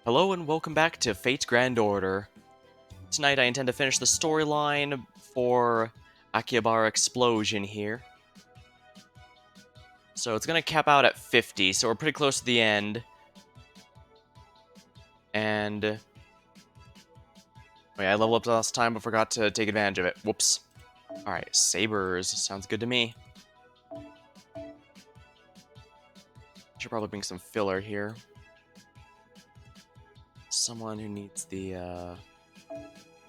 Hello and welcome back to Fate's Grand Order. Tonight I intend to finish the storyline for Akihabara Explosion here. So it's gonna cap out at 50, so we're pretty close to the end. And... oh yeah, I leveled up last time but forgot to take advantage of it. Whoops. Alright, sabers. Sounds good to me. Should probably bring some filler here. Someone who needs the,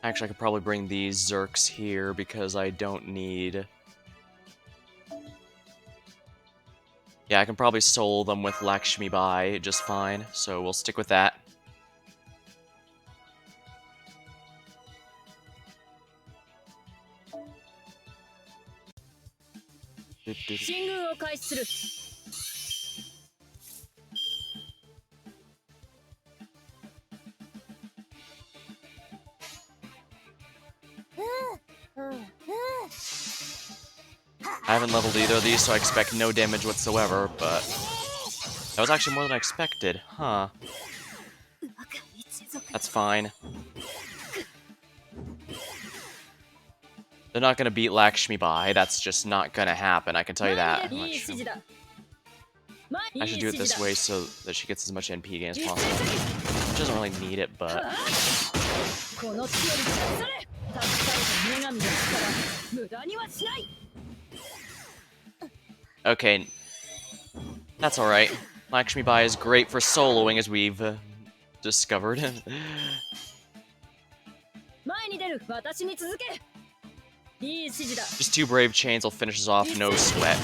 Actually, I could probably bring these Zerks here because I don't need... yeah, I can probably solo them with Lakshmi Bai just fine, so we'll stick with that. I haven't leveled either of these, so I expect no damage whatsoever, but... that was actually more than I expected, huh? That's fine. They're not gonna beat Lakshmi Bai, that's just not gonna happen, I can tell you that much. I should do it this way so that she gets as much NP gain as possible. She doesn't really need it, but... okay. That's alright. Lakshmi Bai is great for soloing, as we've discovered. Just two Brave Chains will finish us off, no sweat.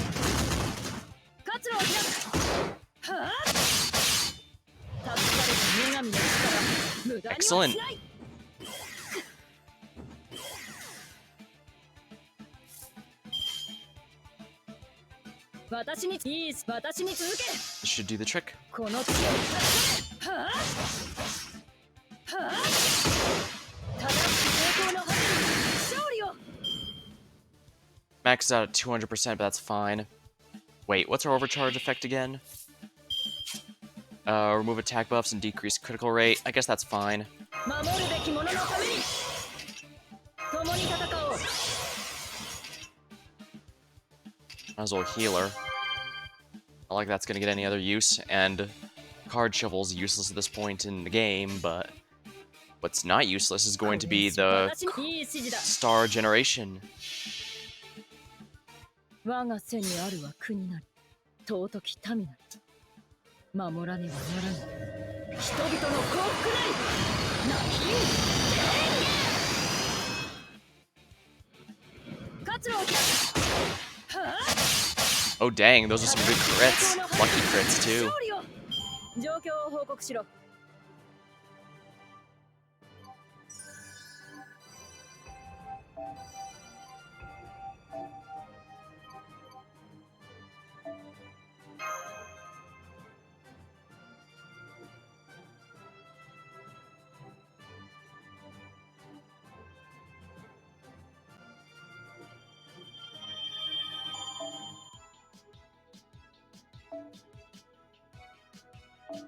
Excellent. This should do the trick. Max out at 200%, but that's fine. Wait, what's our overcharge effect again? Remove attack buffs and decrease critical rate. I guess that's fine. Might as well heal her. Not like that's gonna get any other use, and card shovel's useless at this point in the game, but what's not useless is going to be the star generation. Oh dang, those are some good crits. Lucky crits too.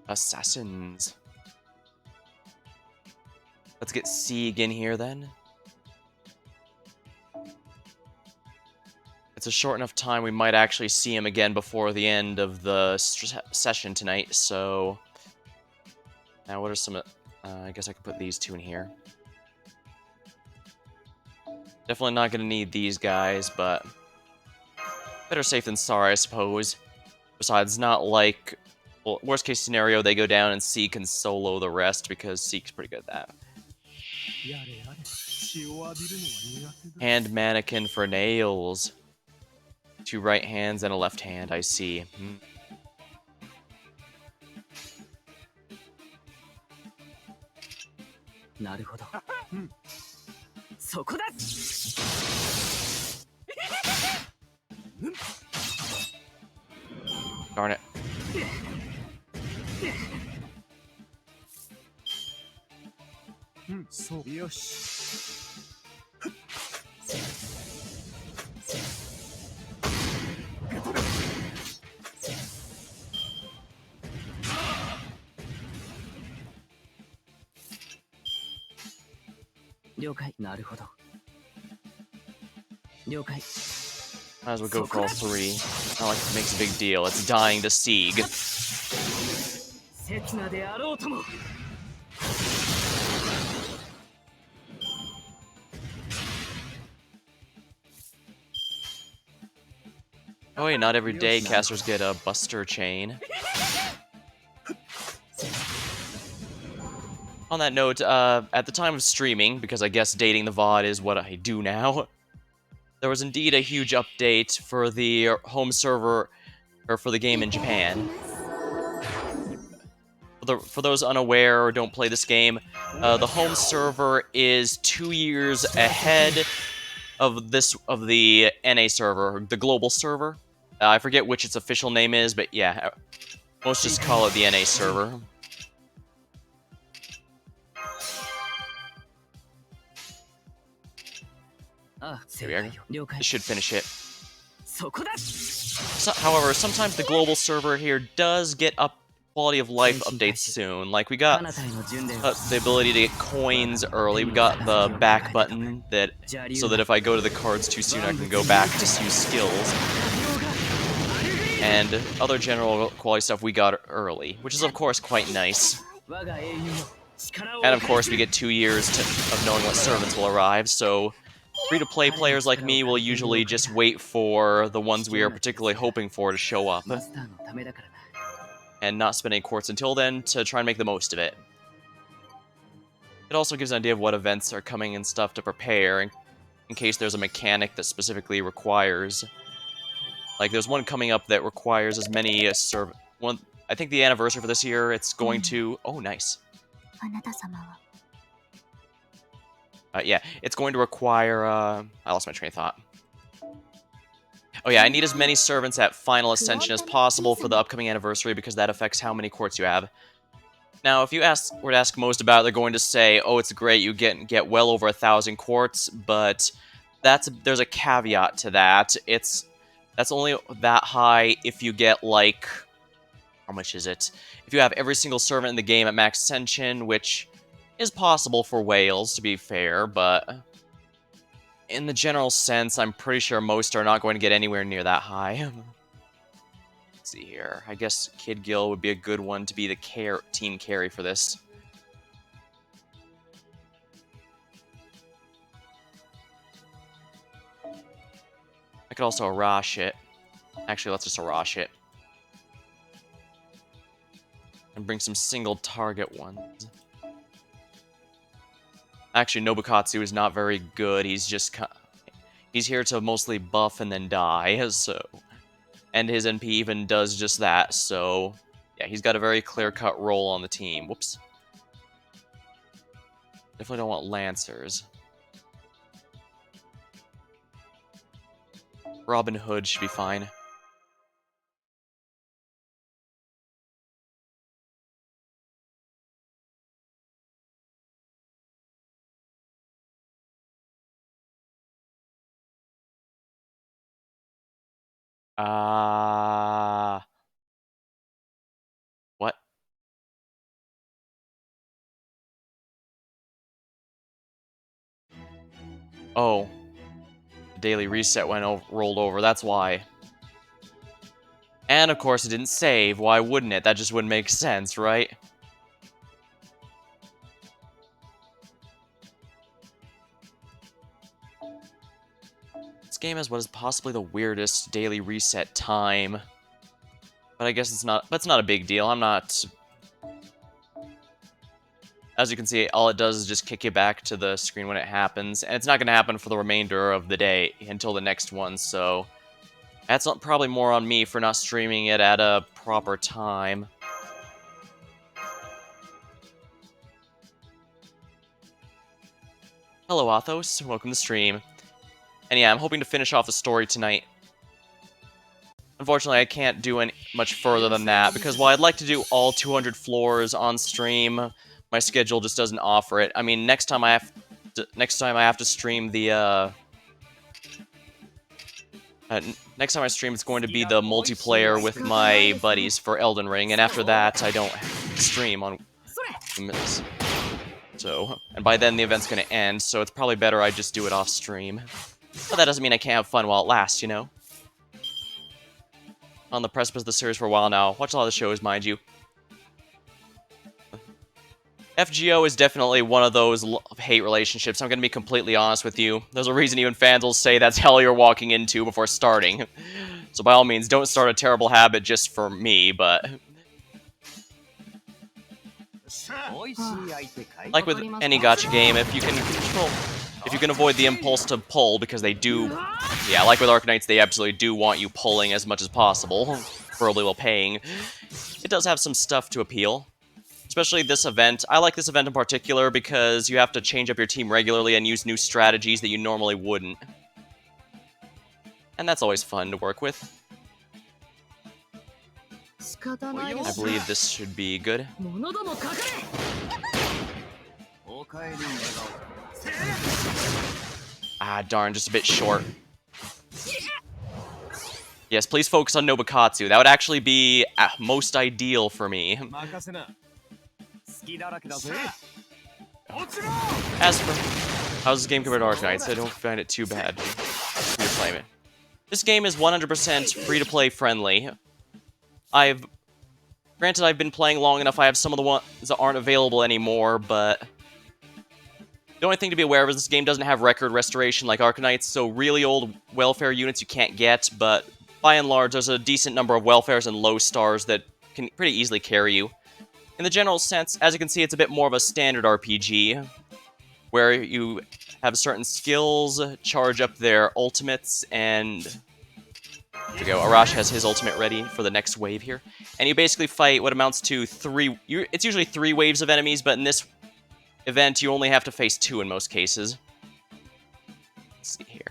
Assassins. Let's get Sieg in here then. It's a short enough time we might actually see him again before the end of the session tonight, so... now what are some... I guess I could put these two in here. Definitely not gonna need these guys, but... better safe than sorry, I suppose. Besides, not like... well, worst case scenario, they go down and Sieg can solo the rest, because Sieg's pretty good at that. Hand mannequin for nails. 2 right hands and a left hand, I see. Darn it. Might as well go for all three. Not like it makes a big deal. It's dying to Sieg. Oh wait, not every day casters get a Buster Chain. On that note, at the time of streaming, because I guess dating the VOD is what I do now, there was indeed a huge update for the home server, or for the game in Japan. For those unaware or don't play this game, the home server is 2 years ahead of the NA server, the global server. I forget which its official name is, but yeah, most just call it the NA server. Here we are. This should finish it. However, sometimes the global server here does get quality of life updates soon. Like, we got the ability to get coins early. We got the back button so that if I go to the cards too soon, I can go back to use skills. And other general quality stuff we got early, which is of course quite nice. And of course we get 2 years of knowing what servants will arrive, so free-to-play players like me will usually just wait for the ones we are particularly hoping for to show up, and not spend any quartz until then to try and make the most of it. It also gives an idea of what events are coming and stuff to prepare, in case there's a mechanic that specifically requires... Like, there's one coming up that requires as many I think the anniversary for this year, it's going to... Oh, nice. Yeah, it's going to require... I lost my train of thought. Oh yeah, I need as many servants at Final Ascension as possible for the upcoming anniversary, because that affects how many quartz you have. Now, if you were to ask most about it, they're going to say, oh, it's great, you get well over 1,000 quartz, but there's a caveat to that. That's only that high if you get, like... How much is it? If you have every single servant in the game at max ascension, which is possible for whales, to be fair, but... In the general sense, I'm pretty sure most are not going to get anywhere near that high. Let's see here. I guess Kid Gil would be a good one to be the team carry for this. I could also Arash it. Actually, let's just Arash it. And bring some single target ones. Actually, Nobukatsu is not very good. He's here to mostly buff and then die, so... And his NP even does just that, so... Yeah, he's got a very clear-cut role on the team. Whoops. Definitely don't want Lancers. Robin Hood should be fine. What? Oh. The daily reset rolled over, that's why. And of course it didn't save, why wouldn't it? That just wouldn't make sense, right? This game has what is possibly the weirdest daily reset time. But I guess that's not a big deal. I'm not... As you can see, all it does is just kick you back to the screen when it happens, and it's not going to happen for the remainder of the day until the next one, so... That's probably more on me for not streaming it at a proper time. Hello, Athos. Welcome to stream. And yeah, I'm hoping to finish off the story tonight. Unfortunately, I can't do much further than that, because while I'd like to do all 200 floors on stream, my schedule just doesn't offer it. I mean, next time I have to stream the, next time I stream, it's going to be the multiplayer with my buddies for Elden Ring, and after that, I don't stream on... So, and by then the event's gonna end, so it's probably better I just do it off stream. But that doesn't mean I can't have fun while it lasts, you know? On the precipice of the series for a while now. Watch a lot of the shows, mind you. FGO is definitely one of those love-hate relationships. I'm gonna be completely honest with you. There's a reason even fans will say that's hell you're walking into before starting. So by all means, don't start a terrible habit just for me, but... Like with any gacha game, if you can avoid the impulse to pull, because they do... Yeah, like with Arknights, they absolutely do want you pulling as much as possible, preferably while paying. It does have some stuff to appeal. Especially this event. I like this event in particular because you have to change up your team regularly and use new strategies that you normally wouldn't. And that's always fun to work with. I believe this should be good. Ah, darn, just a bit short. Yes, please focus on Nobukatsu. That would actually be most ideal for me. As for how's this game compared to Arknights, I don't find it too bad. Free to play it. This game is 100% free-to-play friendly. Granted, I've been playing long enough, I have some of the ones that aren't available anymore, but... The only thing to be aware of is this game doesn't have record restoration like Arknights, so really old welfare units you can't get, but by and large, there's a decent number of welfares and low stars that can pretty easily carry you. In the general sense, as you can see, it's a bit more of a standard RPG, where you have certain skills, charge up their ultimates, and... There we go, Arash has his ultimate ready for the next wave here. And you basically fight what amounts to it's usually 3 waves of enemies, but in this event, you only have to face 2 in most cases. Let's see here.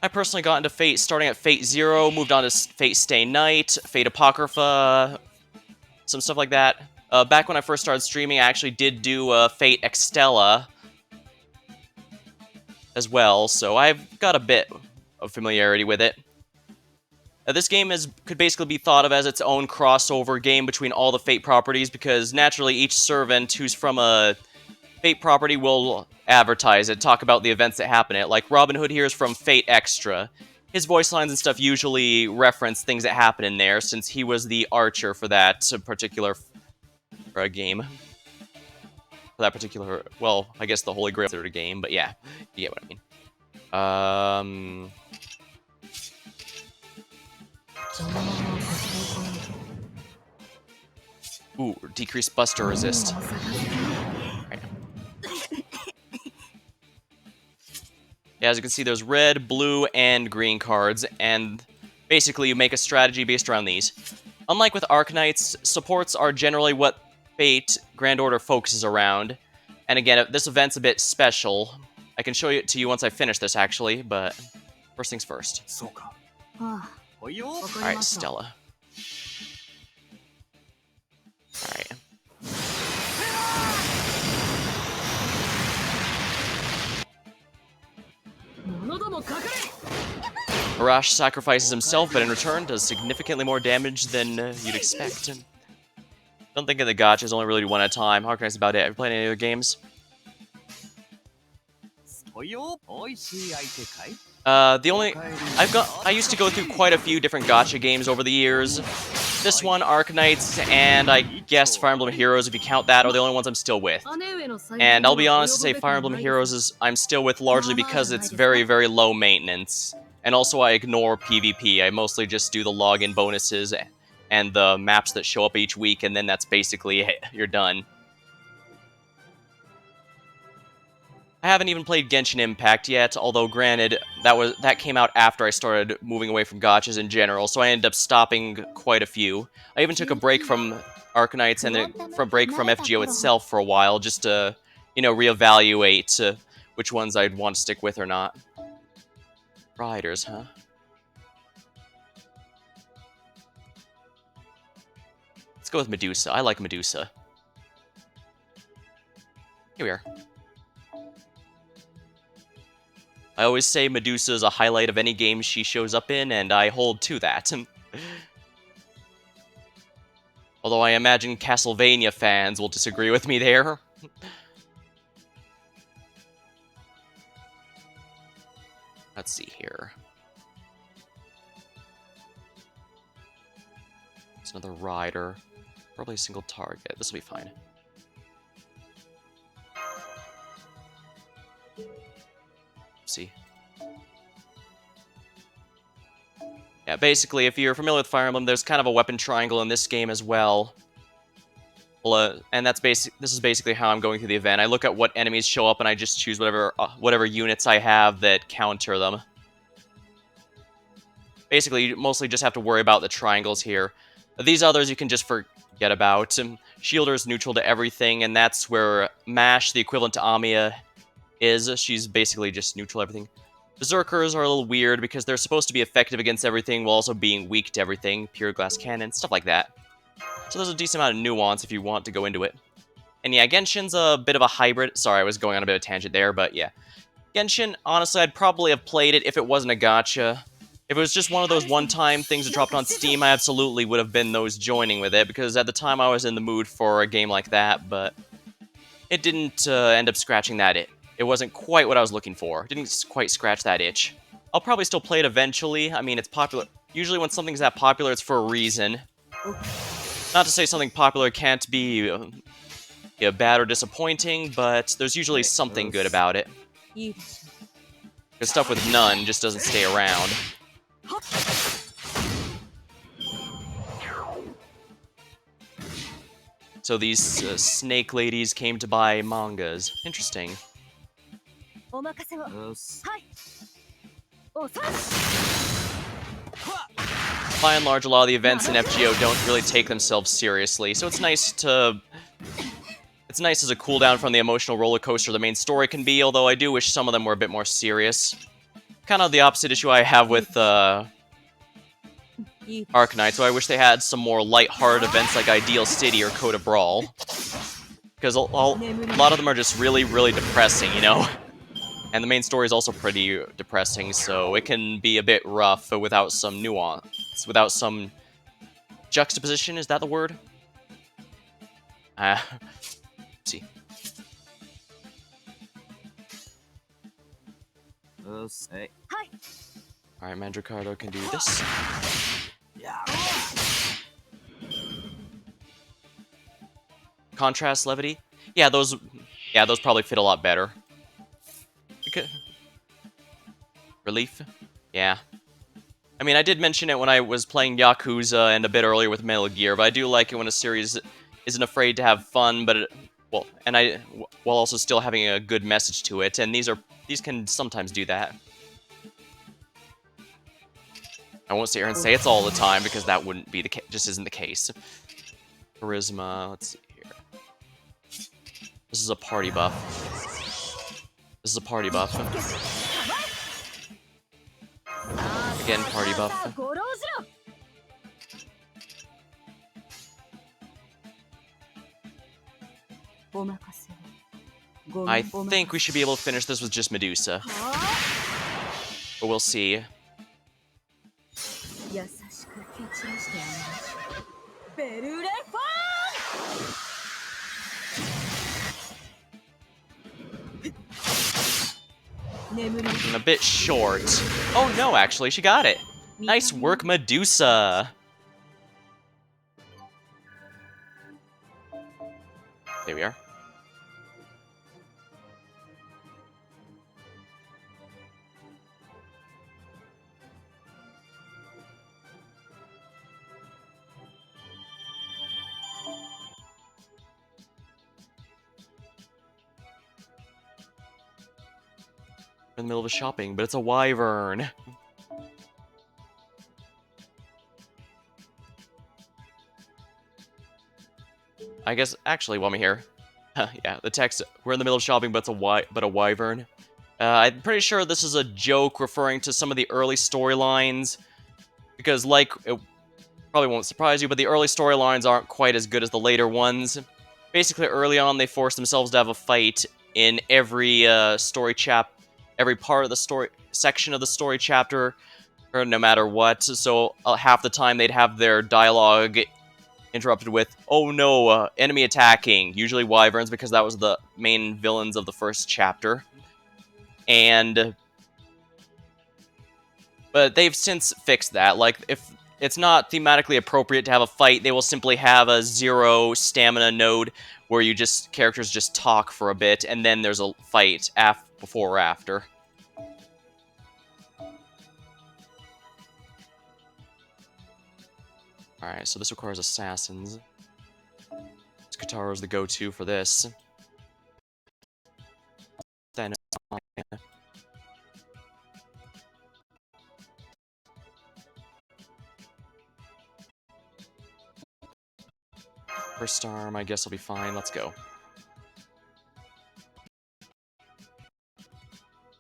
I personally got into Fate starting at Fate 0, moved on to Fate Stay Night, Fate Apocrypha, some stuff like that. Back when I first started streaming, I actually did do Fate Extella as well, so I've got a bit of familiarity with it. This game could basically be thought of as its own crossover game between all the Fate properties, because naturally each servant who's from a Fate property will advertise it, talk about the events that happen in it. Like Robin Hood here is from Fate Extra. His voice lines and stuff usually reference things that happen in there, since he was the archer for that particular game. For that particular, well, I guess the Holy Grail game, but yeah, you get what I mean. Ooh, decrease Buster Resist. Right. Yeah, as you can see, there's red, blue, and green cards, and basically you make a strategy based around these. Unlike with Arknights, supports are generally what Fate Grand Order focuses around. And again, this event's a bit special. I can show it to you once I finish this, actually, but first things first. Alright, Stella. Alright. Arash sacrifices himself, but in return does significantly more damage than you'd expect. Don't think of the gachas only really do one at a time. Arknight's about it. Have you played any other games? I used to go through quite a few different gacha games over the years. This one, Arknights, and I guess Fire Emblem Heroes, if you count that, are the only ones I'm still with. And I'll be honest to say Fire Emblem Heroes I'm still with largely because it's very, very low maintenance. And also I ignore PvP. I mostly just do the login bonuses and the maps that show up each week, and then that's basically it. You're done. I haven't even played Genshin Impact yet, although granted, that came out after I started moving away from gachas in general, so I ended up stopping quite a few. I even took a break from Arknights and a break from FGO itself for a while, just to, you know, reevaluate which ones I'd want to stick with or not. Riders, huh? Let's go with Medusa. I like Medusa. Here we are. I always say Medusa is a highlight of any game she shows up in, and I hold to that. Although I imagine Castlevania fans will disagree with me there. Let's see here. It's another rider. Probably a single target. This will be fine. See. Yeah, basically, if you're familiar with Fire Emblem, there's kind of a weapon triangle in this game as well. And this is basically how I'm going through the event. I look at what enemies show up, and I just choose whatever units I have that counter them. Basically, you mostly just have to worry about the triangles here. These others you can just forget about. Shielder is neutral to everything, and that's where Mash, the equivalent to Amiya, is. She's basically just neutral to everything. Berserkers are a little weird because they're supposed to be effective against everything while also being weak to everything. Pure glass cannon, stuff like that. So there's a decent amount of nuance if you want to go into it. And yeah, Genshin's a bit of a hybrid. Sorry, I was going on a bit of a tangent there, but yeah. Genshin, honestly, I'd probably have played it if it wasn't a gacha. If it was just one of those one-time things that dropped on Steam, I absolutely would have been those joining with it, because at the time I was in the mood for a game like that, but it didn't end up scratching that itch. It wasn't quite what I was looking for. It didn't quite scratch that itch. I'll probably still play it eventually. I mean, it's popular. Usually when something's that popular, it's for a reason. Not to say something popular can't be bad or disappointing, but there's usually something good about it. Because stuff with none just doesn't stay around. So these snake ladies came to buy mangas. Interesting. By and large, a lot of the events in FGO don't really take themselves seriously, so it's nice as a cooldown from the emotional roller coaster the main story can be, although I do wish some of them were a bit more serious. Kind of the opposite issue I have with Arknight, so I wish they had some more light-hearted events like Ideal City or Code of Brawl. Because a lot of them are just really, really depressing, you know? And the main story is also pretty depressing, so it can be a bit rough without some nuance, without some juxtaposition, is that the word? See. Alright, Mandricardo can do this. Contrast levity? Yeah, those probably fit a lot better. Relief? Yeah. I mean, I did mention it when I was playing Yakuza and a bit earlier with Metal Gear, but I do like it when a series isn't afraid to have fun, but while also still having a good message to it, and these can sometimes do that. I won't sit here and say it's all the time, because that wouldn't be the case, just isn't the case. Charisma, let's see here. This is a party buff. This is a party buff. Again, party buff. I think we should be able to finish this with just Medusa. But we'll see. And a bit short. Oh no, actually, she got it. Nice work, Medusa. There we are. In the middle of a shopping, but it's a wyvern. I guess, actually, while I'm here, yeah, the text, we're in the middle of shopping, but it's a wyvern. I'm pretty sure this is a joke referring to some of the early storylines, because, like, it probably won't surprise you, but the early storylines aren't quite as good as the later ones. Basically, early on, they forced themselves to have a fight in every story chapter. every part of the story section of the story chapter, or no matter what. So half the time they'd have their dialogue interrupted with, "Oh no, enemy attacking." Usually wyverns, because that was the main villains of the first chapter. But they've since fixed that. Like, if it's not thematically appropriate to have a fight, they will simply have a 0 stamina node where characters just talk for a bit, and then there's a fight before or after. Alright, so this requires assassins. Kataro's the go-to for this. Then first arm, I guess, will be fine. Let's go.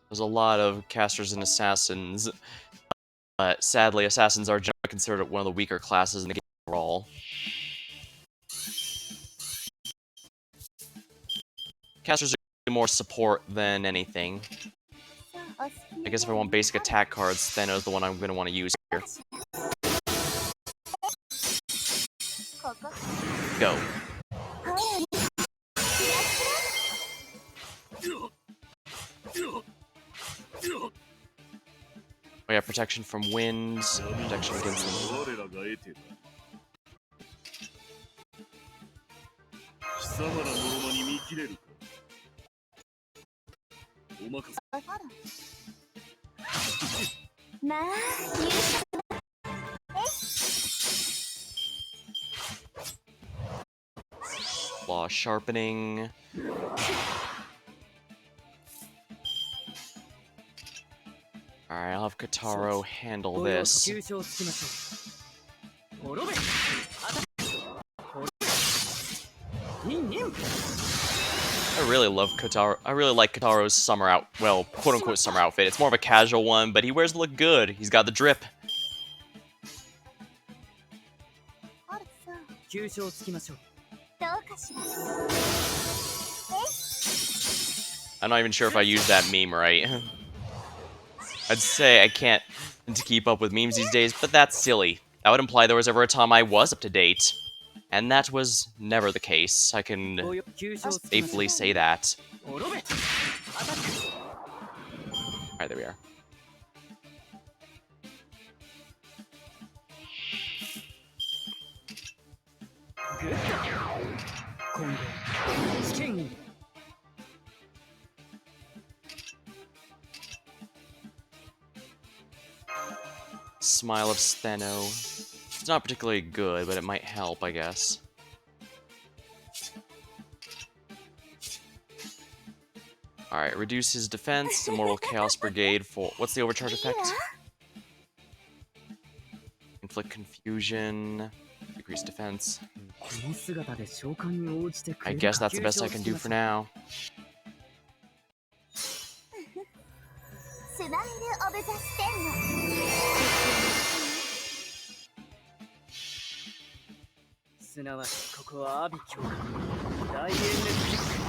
There's a lot of casters and assassins, but sadly, assassins are generally considered one of the weaker classes in the game overall. Casters are more support than anything. I guess if I want basic attack cards, Steno is the one I'm going to want to use here. Go. We have protection from winds, protection against them. Law sharpening. Alright, I'll have Kataro handle this. I really love Kataro. I really like Kataro's summer quote-unquote summer outfit. It's more of a casual one, but he wears it look good. He's got the drip. I'm not even sure if I used that meme right. I'd say I can't keep up with memes these days, but that's silly. That would imply there was ever a time I was up to date. And that was never the case. I can safely say that. Alright, there we are. Smile of Steno. It's not particularly good, but it might help, I guess. Alright, reduce his defense. Immortal Chaos Brigade for... What's the overcharge effect? Inflict confusion. Decrease defense. I guess that's the best I can do for now.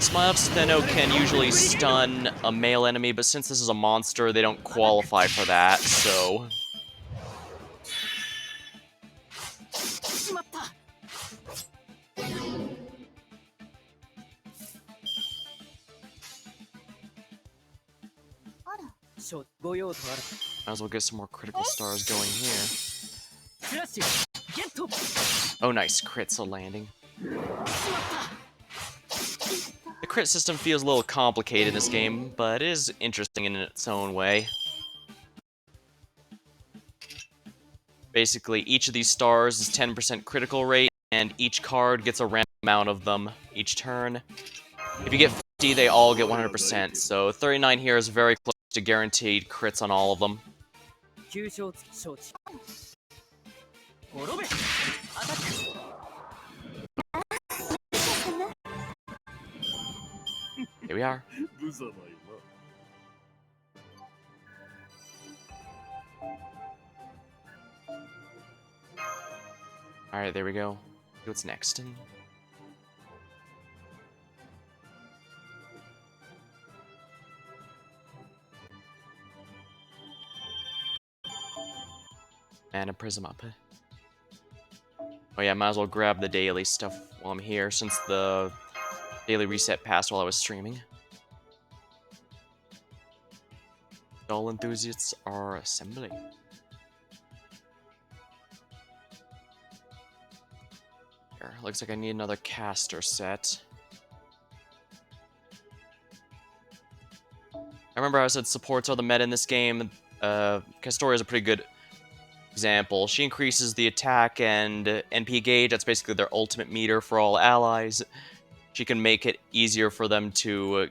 Smile of Steno can usually stun a male enemy, but since this is a monster, they don't qualify for that, so... Might as well get some more critical stars going here. Oh, nice. Crits a landing. The crit system feels a little complicated in this game, but it is interesting in its own way. Basically, each of these stars is 10% critical rate, and each card gets a random amount of them each turn. If you get 50, they all get 100%, so 39 here is very close to guaranteed crits on all of them. Here we are. Alright, there we go. What's next? And a prism up. Oh yeah, might as well grab the daily stuff while I'm here, since the daily reset passed while I was streaming. Doll enthusiasts are assembling. Here, looks like I need another caster set. I remember I said supports are the meta in this game. Castoria is a pretty good example. She increases the attack and NP gauge. That's basically their ultimate meter for all allies. She can make it easier for them to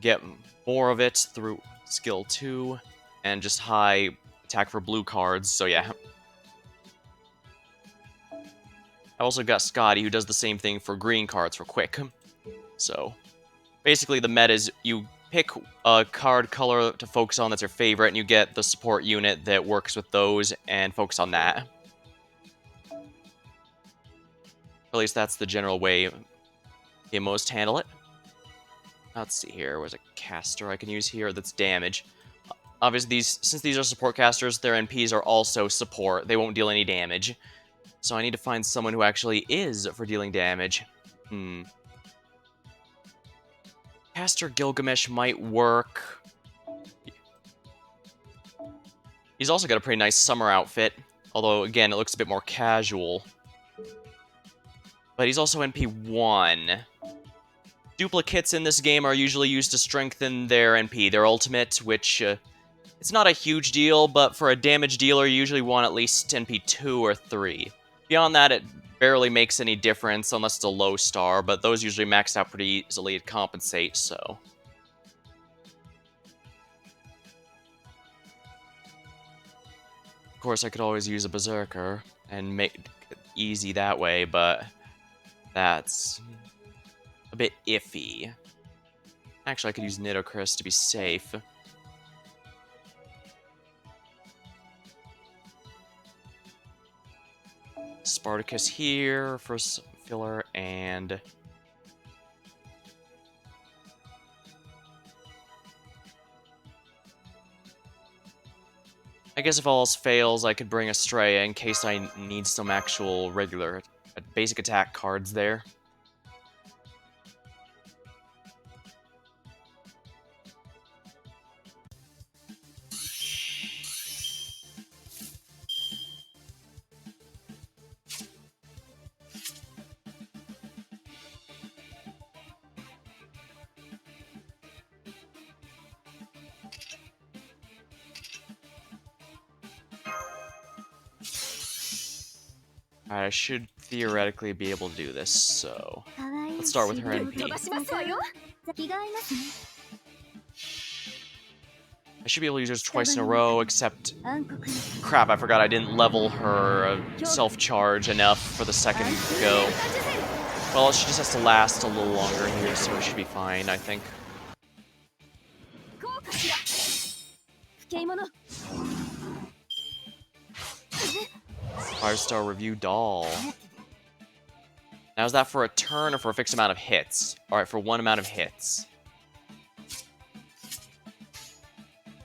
get more of it through skill 2 and just high attack for blue cards. So yeah. I also got Scotty, who does the same thing for green cards for quick. So basically the meta is you pick a card color to focus on that's your favorite, and you get the support unit that works with those and focus on that. At least that's the general way you most handle it. Let's see here. Where's a caster I can use here that's damage? Obviously, since these are support casters, their NPs are also support. They won't deal any damage. So I need to find someone who actually is for dealing damage. Caster Gilgamesh might work. He's also got a pretty nice summer outfit. Although, again, it looks a bit more casual. But he's also NP1. Duplicates in this game are usually used to strengthen their NP, their ultimate, which it's not a huge deal, but for a damage dealer, you usually want at least NP 2 or 3. Beyond that, it barely makes any difference unless it's a low star, but those usually max out pretty easily to compensate, so. Of course, I could always use a Berserker and make it easy that way, but that's a bit iffy. Actually, I could use Nidocris to be safe. Spartacus here for some filler, and I guess if all else fails, I could bring Estrella in case I need some actual regular basic attack cards there. I should theoretically be able to do this, so let's start with her NP. I should be able to use hers twice in a row, except crap, I forgot I didn't level her self-charge enough for the second go. Well, she just has to last a little longer here, so it should be fine, I think. 5-star review doll. Now, is that for a turn or for a fixed amount of hits? Alright, for one amount of hits.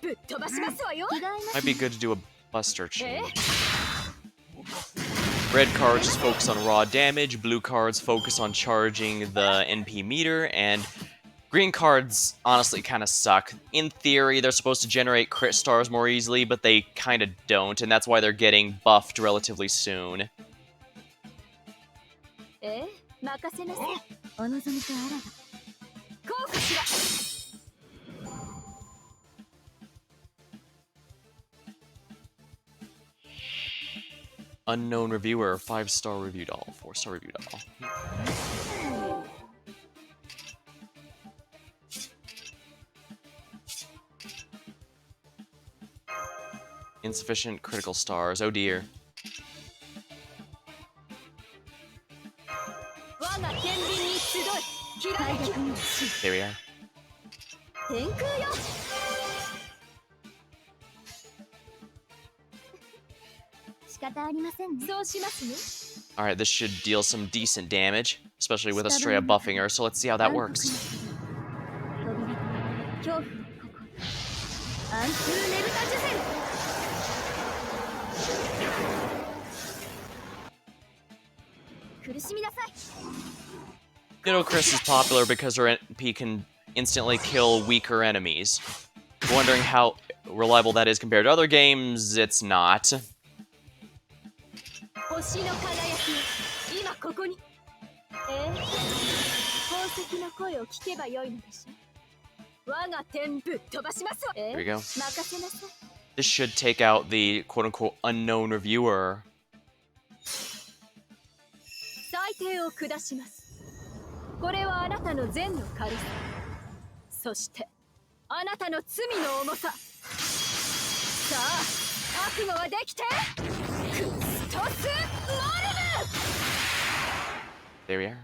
Might be good to do a Buster change. Red cards just focus on raw damage, blue cards focus on charging the NP meter, and green cards honestly kind of suck. In theory, they're supposed to generate crit stars more easily, but they kind of don't, and that's why they're getting buffed relatively soon. Unknown reviewer, 5-star review doll, 4-star review doll. Insufficient critical stars, oh dear. Here we are. Alright, this should deal some decent damage, especially with Estrella buffing her, so let's see how that works. Chris is popular because her NP can instantly kill weaker enemies. Wondering how reliable that is compared to other games, it's not. Here we go. This should take out the quote-unquote unknown reviewer. There we are.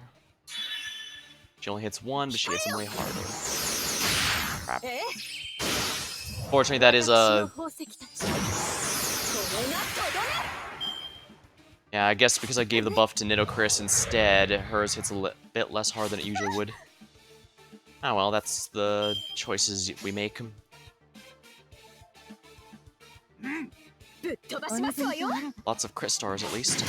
She only hits one, but she hits him way harder. Crap. Fortunately, that is a... Yeah, I guess because I gave the buff to Chris instead, hers hits a bit less hard than it usually would. Oh well, that's the choices we make. Lots of crit stars, at least.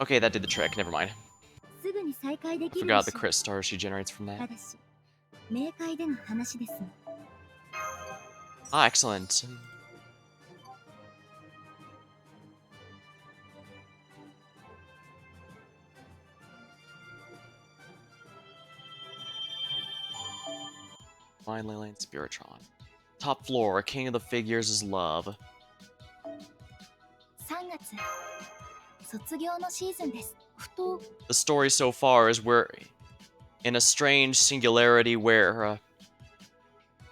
Okay, that did the trick. Never mind. Forgot the crit stars she generates from that. Ah, excellent. Finally, Lane Spiritron. Top floor, King of the Figures is love. The story so far is we're in a strange singularity where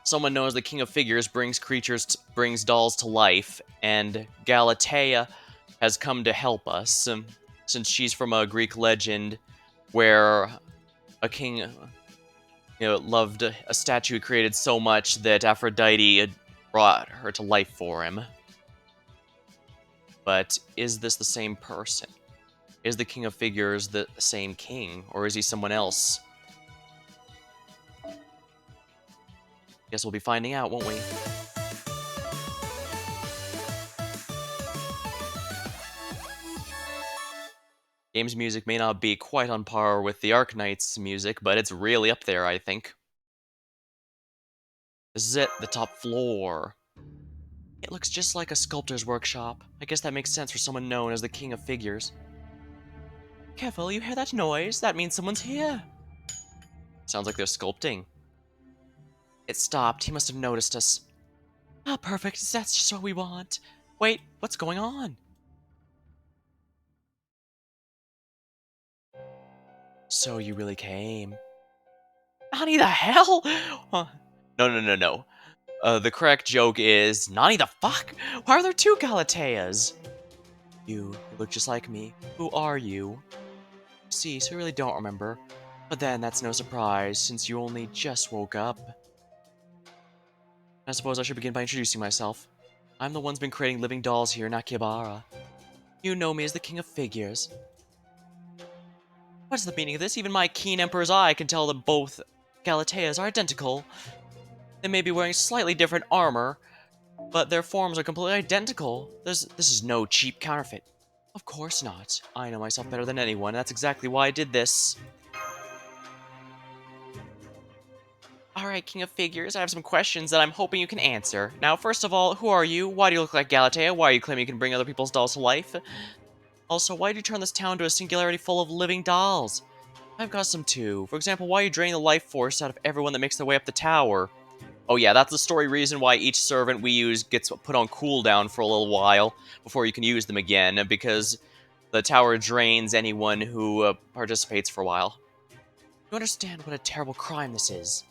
someone known as the King of Figures brings dolls to life, and Galatea has come to help us, since she's from a Greek legend where a king, loved a statue he created so much that Aphrodite had brought her to life for him. But is this the same person? Is the King of Figures the same king, or is he someone else? Guess we'll be finding out, won't we? Game's music may not be quite on par with the Arknight's music, but it's really up there, I think. This is it, the top floor. It looks just like a sculptor's workshop. I guess that makes sense for someone known as the King of Figures. Careful, you hear that noise? That means someone's here. Sounds like they're sculpting. It stopped. He must have noticed us. Ah, perfect. That's just what we want. Wait, what's going on? So you really came. Nani the hell? No. The correct joke is, Nani the fuck? Why are there two Galateas? You look just like me. Who are you? See, so I really don't remember. But then, that's no surprise, since you only just woke up. I suppose I should begin by introducing myself. I'm the one who's been creating living dolls here in Akihabara. You know me as the King of Figures. What's the meaning of this? Even my keen Emperor's eye can tell that both Galateas are identical. They may be wearing slightly different armor, but their forms are completely identical. This is no cheap counterfeit. Of course not. I know myself better than anyone. That's exactly why I did this. Alright, King of Figures, I have some questions that I'm hoping you can answer. Now, first of all, who are you? Why do you look like Galatea? Why are you claiming you can bring other people's dolls to life? Also, why did you turn this town to a singularity full of living dolls? I've got some too. For example, why are you draining the life force out of everyone that makes their way up the tower? Oh yeah, that's the story reason why each servant we use gets put on cooldown for a little while before you can use them again, because the tower drains anyone who participates for a while. You understand what a terrible crime this is?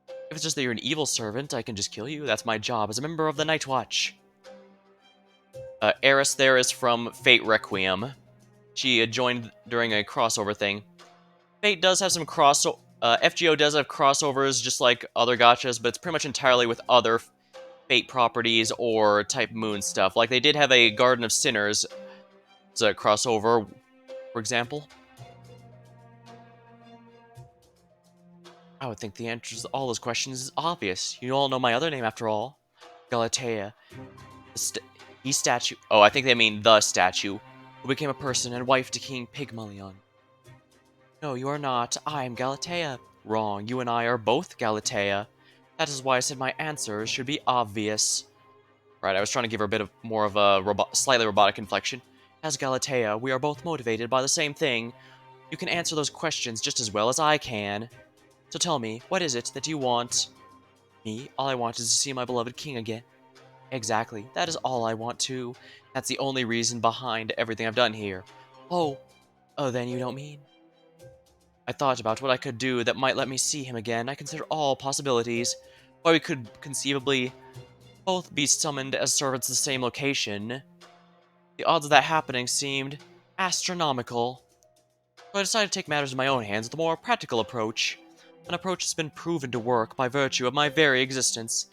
If it's just that you're an evil servant, I can just kill you. That's my job as a member of the Night Watch. Eris there is from Fate Requiem. She joined during a crossover thing. Fate does have some FGO does have crossovers just like other gachas, but it's pretty much entirely with other Fate properties or Type Moon stuff. Like they did have a Garden of Sinners as a crossover, for example. I would think the answer to all those questions is obvious. You all know my other name after all. Galatea. He statue. Oh, I think they mean the statue, who became a person and wife to King Pygmalion. No, you are not. I am Galatea. Wrong. You and I are both Galatea. That is why I said my answers should be obvious. Right, I was trying to give her a bit of more of a slightly robotic inflection. As Galatea, we are both motivated by the same thing. You can answer those questions just as well as I can. So tell me, what is it that you want? Me? All I want is to see my beloved king again. Exactly. That is all I want too. That's the only reason behind everything I've done here. Oh, then you don't mean? I thought about what I could do that might let me see him again. I considered all possibilities. Why we could conceivably both be summoned as servants to the same location. The odds of that happening seemed astronomical. So I decided to take matters in my own hands with a more practical approach. An approach that's been proven to work by virtue of my very existence.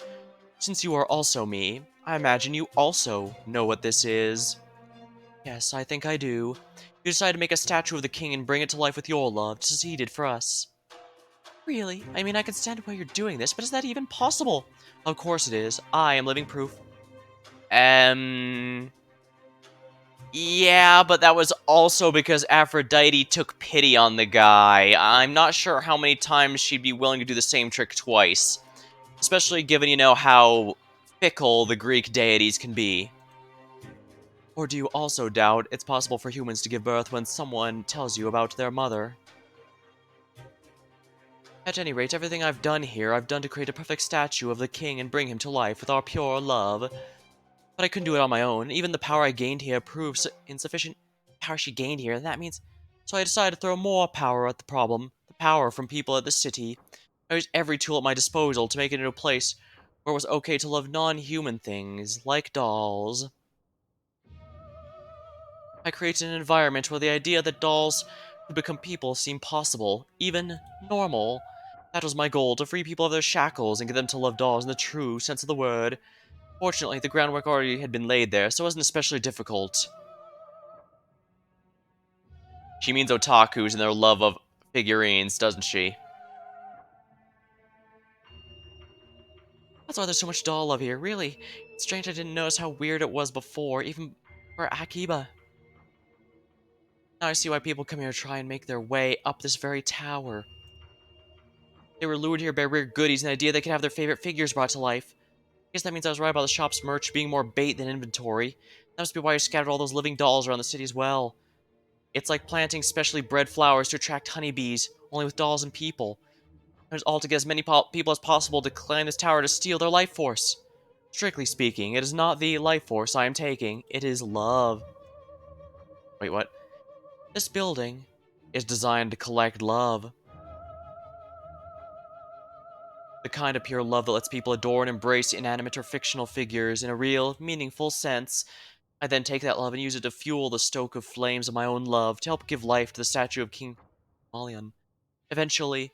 Since you are also me, I imagine you also know what this is. Yes, I think I do. You decided to make a statue of the king and bring it to life with your love, just as he did for us. Really? I mean, I can stand why you're doing this, but is that even possible? Of course it is. I am living proof. Yeah, but that was also because Aphrodite took pity on the guy. I'm not sure how many times she'd be willing to do the same trick twice. Especially given, how fickle the Greek deities can be. Or do you also doubt it's possible for humans to give birth when someone tells you about their mother? At any rate, everything I've done here, I've done to create a perfect statue of the king and bring him to life with our pure love. But I couldn't do it on my own. Even the power I gained here proves insufficient. Power she gained here, and that means... So I decided to throw more power at the problem. The power from people at the city. I used every tool at my disposal to make it into a place where it was okay to love non-human things, like dolls. I created an environment where the idea that dolls could become people seemed possible, even normal. That was my goal, to free people of their shackles and get them to love dolls in the true sense of the word. Fortunately, the groundwork already had been laid there, so it wasn't especially difficult. She means otakus and their love of figurines, doesn't she? That's why there's so much doll love here, really. It's strange I didn't notice how weird it was before, even for Akiba. Now I see why people come here to try and make their way up this very tower. They were lured here by rare goodies and the idea they could have their favorite figures brought to life. I guess that means I was right about the shop's merch being more bait than inventory. That must be why you scattered all those living dolls around the city as well. It's like planting specially bred flowers to attract honeybees, only with dolls and people. There's all to get as many people as possible to climb this tower to steal their life force. Strictly speaking, it is not the life force I am taking, it is love. Wait, what? This building is designed to collect love. The kind of pure love that lets people adore and embrace inanimate or fictional figures in a real, meaningful sense. I then take that love and use it to fuel the stoke of flames of my own love, to help give life to the statue of King Malion. Eventually,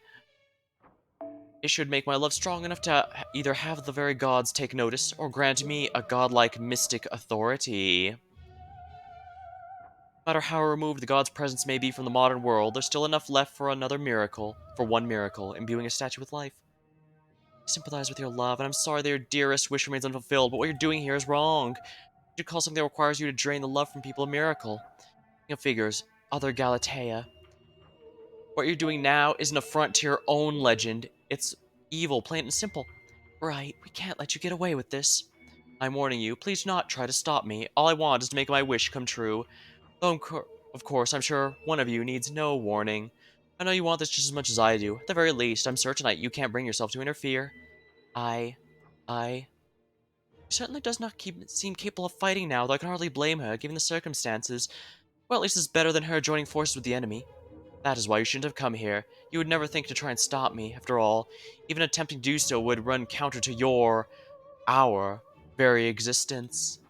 it should make my love strong enough to either have the very gods take notice, or grant me a godlike mystic authority. No matter how removed the god's presence may be from the modern world, there's still enough left for one miracle, imbuing a statue with life. I sympathize with your love, and I'm sorry that your dearest wish remains unfulfilled, but what you're doing here is wrong. You should call something that requires you to drain the love from people a miracle. King of Figures, other Galatea. What you're doing now is an affront to your own legend. It's evil, plain and simple. Right, we can't let you get away with this. I'm warning you, please do not try to stop me. All I want is to make my wish come true. Though, of course, I'm sure one of you needs no warning. I know you want this just as much as I do. At the very least, I'm certain that you can't bring yourself to interfere. I... I... She certainly does not seem capable of fighting now, though I can hardly blame her, given the circumstances. Well, at least it's better than her joining forces with the enemy. That is why you shouldn't have come here. You would never think to try and stop me, after all. Even attempting to do so would run counter to our very existence.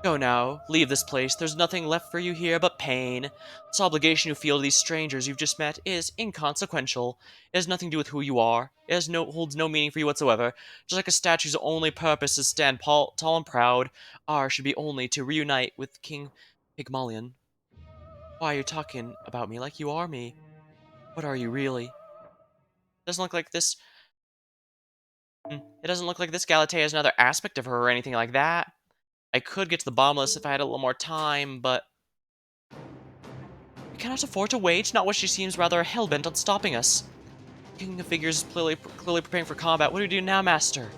Go now. Leave this place. There's nothing left for you here but pain. This obligation you feel to these strangers you've just met is inconsequential. It has nothing to do with who you are. Holds no meaning for you whatsoever. Just like a statue's only purpose is to stand tall and proud, ours should be only to reunite with King Pygmalion. Why are you talking about me like you are me? What are you really? Doesn't look like this. It doesn't look like this Galatea has another aspect of her or anything like that. I could get to the bottomless if I had a little more time, but we cannot afford to wait, not when she seems rather hell-bent on stopping us. King of Figures is clearly preparing for combat. What do we do now, Master?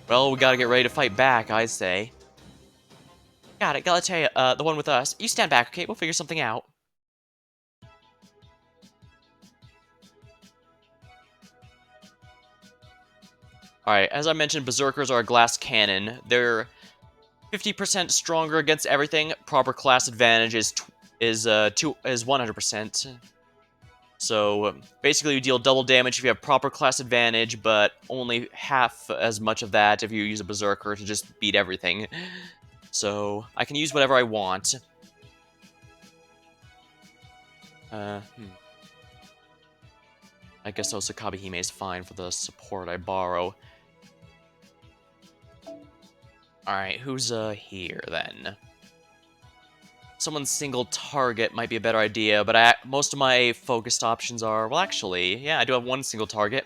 Well, we gotta get ready to fight back, I say. Got it, Galatea, the one with us. You stand back, okay? We'll figure something out. Alright, as I mentioned, Berserkers are a glass cannon. They're 50% stronger against everything. Proper class advantage is 100%. So basically you deal double damage if you have proper class advantage, but only half as much of that if you use a Berserker to just beat everything. So I can use whatever I want. I guess Osakabehime is fine for the support I borrow. Alright, who's here then? Someone's single target might be a better idea, but most of my focused options are... Well, actually, yeah, I do have one single target.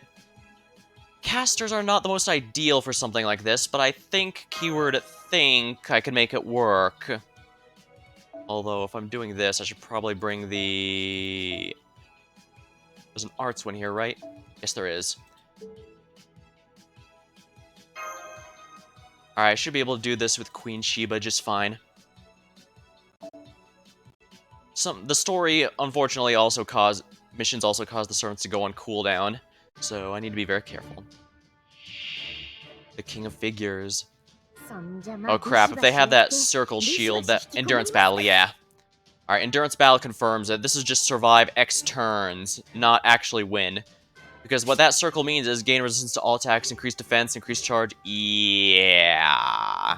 Casters are not the most ideal for something like this, but I think, keyword think, I can make it work. Although, if I'm doing this, I should probably bring the... There's an arts one here, right? Yes, there is. Alright, I should be able to do this with Queen Sheba just fine. The story, unfortunately, missions also cause the servants to go on cooldown, so I need to be very careful. The King of Figures. Oh crap, if they have that circle shield, that endurance battle, yeah. Alright, endurance battle confirms that this is just survive X turns, not actually win. Because what that circle means is gain resistance to all attacks, increase defense, increase charge, yeah.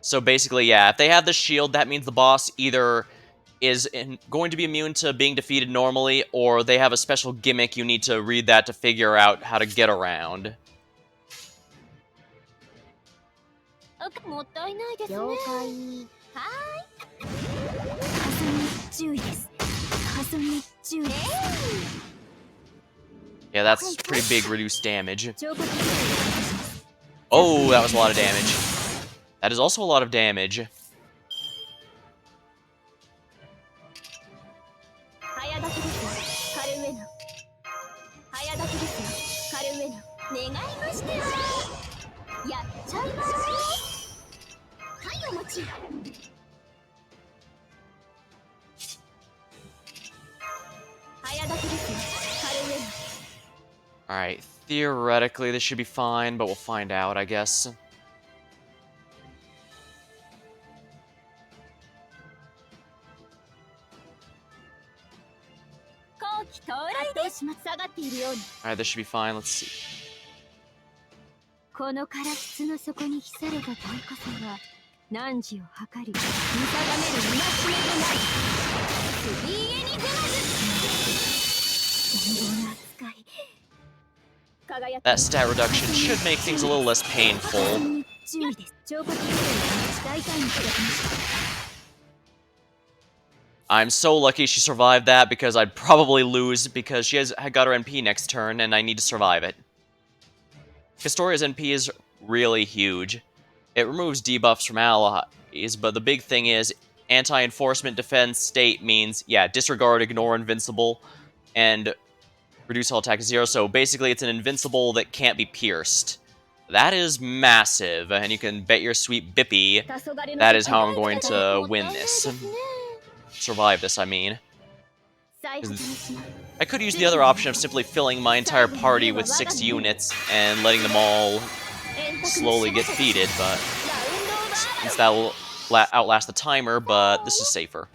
So basically, yeah, if they have the shield, that means the boss either is going to be immune to being defeated normally, or they have a special gimmick you need to read that to figure out how to get around. Yeah, that's pretty big reduced damage. Oh, that was a lot of damage. That is also a lot of damage. Alright, theoretically this should be fine, but we'll find out, I guess. Alright, this should be fine, let's see. That stat reduction should make things a little less painful. I'm so lucky she survived that because I'd probably lose because she got her NP next turn and I need to survive it. Historia's NP is really huge. It removes debuffs from allies, but the big thing is anti-enforcement defense state means, yeah, disregard, ignore, invincible, and reduce all attack to 0, so basically it's an invincible that can't be pierced. That is massive, and you can bet your sweet Bippy that is how I'm going to win this. Survive this, I mean. I could use the other option of simply filling my entire party with 6 units and letting them all slowly get defeated, but since that will outlast the timer, but this is safer.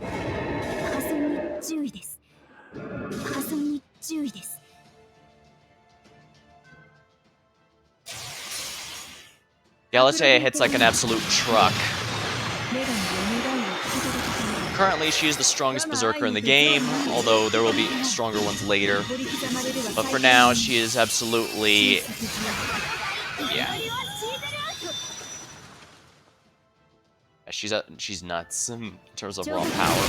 Galatea hits like an absolute truck. Currently, she is the strongest Berserker in the game, although there will be stronger ones later. But for now, she is absolutely... yeah. She's nuts in terms of raw power.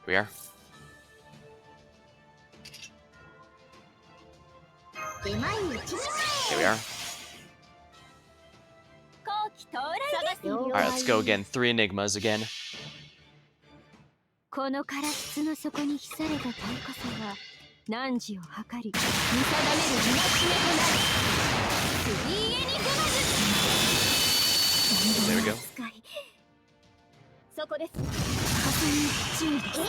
Here we are. Here we are. Alright, let's go again. 3 enigmas again. この唐靴の底に秘された高さは汝を測り見定める戒めとなるスリーエニグマズ There we go. そこです風に注意です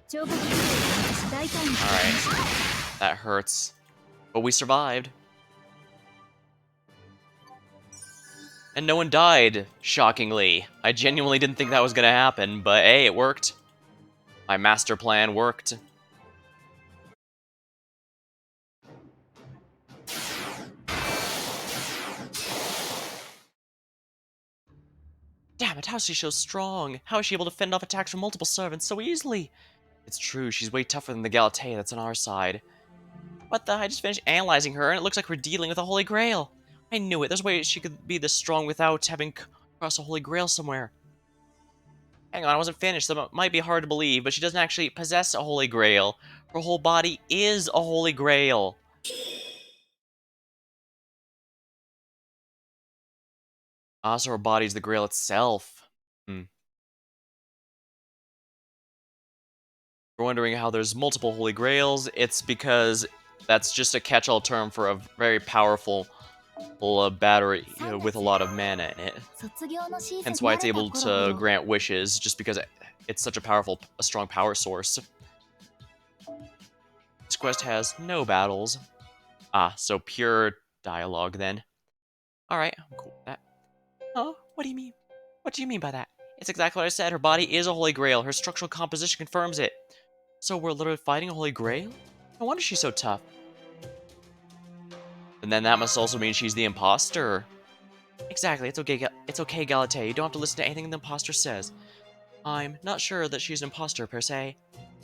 超過機私大胆に Alright. That hurts. But we survived. And no one died, shockingly. I genuinely didn't think that was gonna happen, but hey, it worked. My master plan worked. Damn it, how is she so strong? How is she able to fend off attacks from multiple servants so easily? It's true, she's way tougher than the Galatea that's on our side. What the? I just finished analyzing her, and it looks like we're dealing with a Holy Grail. I knew it. There's a way she could be this strong without having crossed a Holy Grail somewhere. Hang on, I wasn't finished. That might be hard to believe, but she doesn't actually possess a Holy Grail. Her whole body is a Holy Grail. So her body's the Grail itself. You're wondering how there's multiple Holy Grails? It's because that's just a catch-all term for a very powerful battery with a lot of mana in it. Hence why it's able to grant wishes, just because it's such a strong power source. This quest has no battles. So pure dialogue then. Alright, I'm cool with that. Huh? What do you mean? What do you mean by that? It's exactly what I said. Her body is a Holy Grail. Her structural composition confirms it. So we're literally fighting a Holy Grail? No wonder she's so tough. And then that must also mean she's the imposter. Exactly, it's okay, Galatea. You don't have to listen to anything the imposter says. I'm not sure that she's an imposter, per se.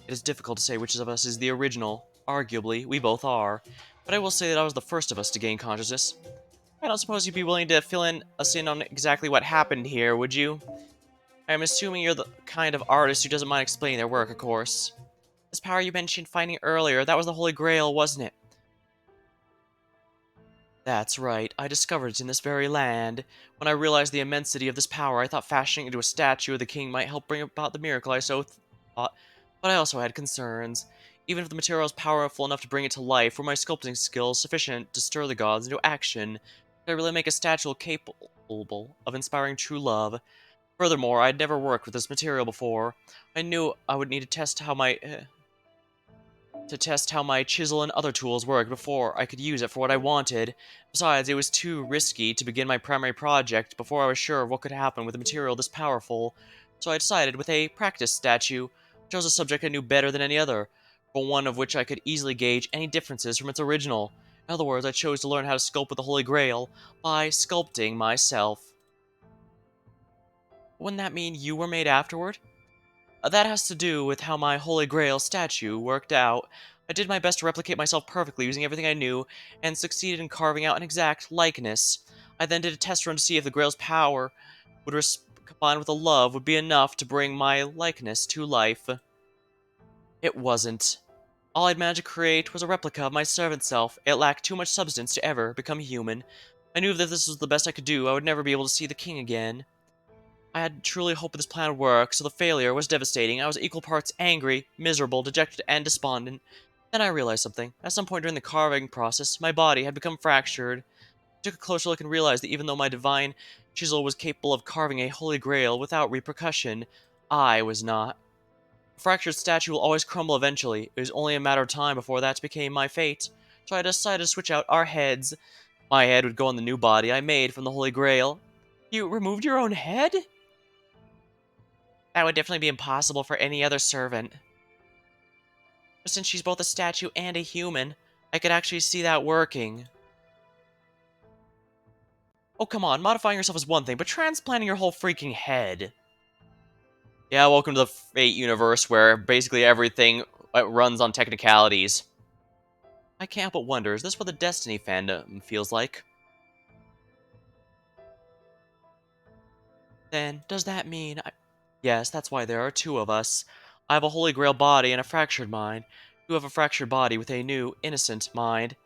It is difficult to say which of us is the original. Arguably, we both are. But I will say that I was the first of us to gain consciousness. I don't suppose you'd be willing to fill us in on exactly what happened here, would you? I'm assuming you're the kind of artist who doesn't mind explaining their work, of course. This power you mentioned finding earlier, that was the Holy Grail, wasn't it? That's right, I discovered it in this very land. When I realized the immensity of this power, I thought fashioning it into a statue of the king might help bring about the miracle I so thought. But I also had concerns. Even if the material is powerful enough to bring it to life, were my sculpting skills sufficient to stir the gods into action? Could I really make a statue capable of inspiring true love? Furthermore, I'd never worked with this material before. I knew I would need to test how my chisel and other tools worked before I could use it for what I wanted. Besides, it was too risky to begin my primary project before I was sure of what could happen with a material this powerful. So I decided with a practice statue, chose a subject I knew better than any other, but one of which I could easily gauge any differences from its original. In other words, I chose to learn how to sculpt with the Holy Grail by sculpting myself. Wouldn't that mean you were made afterward? That has to do with how my Holy Grail statue worked out. I did my best to replicate myself perfectly using everything I knew, and succeeded in carving out an exact likeness. I then did a test run to see if the Grail's power combined with the love would be enough to bring my likeness to life. It wasn't. All I'd managed to create was a replica of my servant self. It lacked too much substance to ever become human. I knew that if this was the best I could do, I would never be able to see the king again. I had truly hoped this plan would work, so the failure was devastating. I was equal parts angry, miserable, dejected, and despondent. Then I realized something. At some point during the carving process, my body had become fractured. I took a closer look and realized that even though my divine chisel was capable of carving a holy grail without repercussion, I was not. A fractured statue will always crumble eventually. It was only a matter of time before that became my fate. So I decided to switch out our heads. My head would go on the new body I made from the Holy Grail. You removed your own head? That would definitely be impossible for any other servant. But since she's both a statue and a human, I could actually see that working. Oh, come on, modifying yourself is one thing, but transplanting your whole freaking head. Yeah, welcome to the Fate universe, where basically everything runs on technicalities. I can't help but wonder, is this what the Destiny fandom feels like? Then, does that mean Yes, that's why there are two of us. I have a Holy Grail body and a fractured mind. You have a fractured body with a new, innocent mind.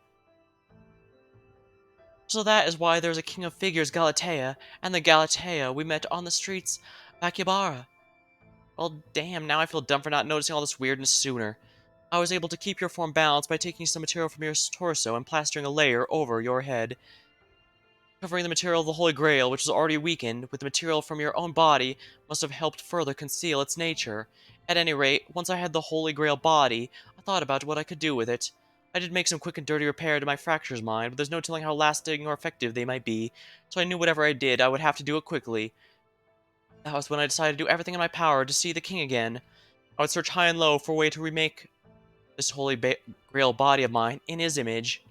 So that is why there's a king of figures, Galatea, and the Galatea we met on the streets of Akihabara. Well, damn, now I feel dumb for not noticing all this weirdness sooner. I was able to keep your form balanced by taking some material from your torso and plastering a layer over your head. Covering the material of the Holy Grail, which was already weakened, with the material from your own body, must have helped further conceal its nature. At any rate, once I had the Holy Grail body, I thought about what I could do with it. I did make some quick and dirty repair to my fractures mine, but there's no telling how lasting or effective they might be, so I knew whatever I did, I would have to do it quickly. That was when I decided to do everything in my power to see the king again. I would search high and low for a way to remake this Holy Grail body of mine in his image.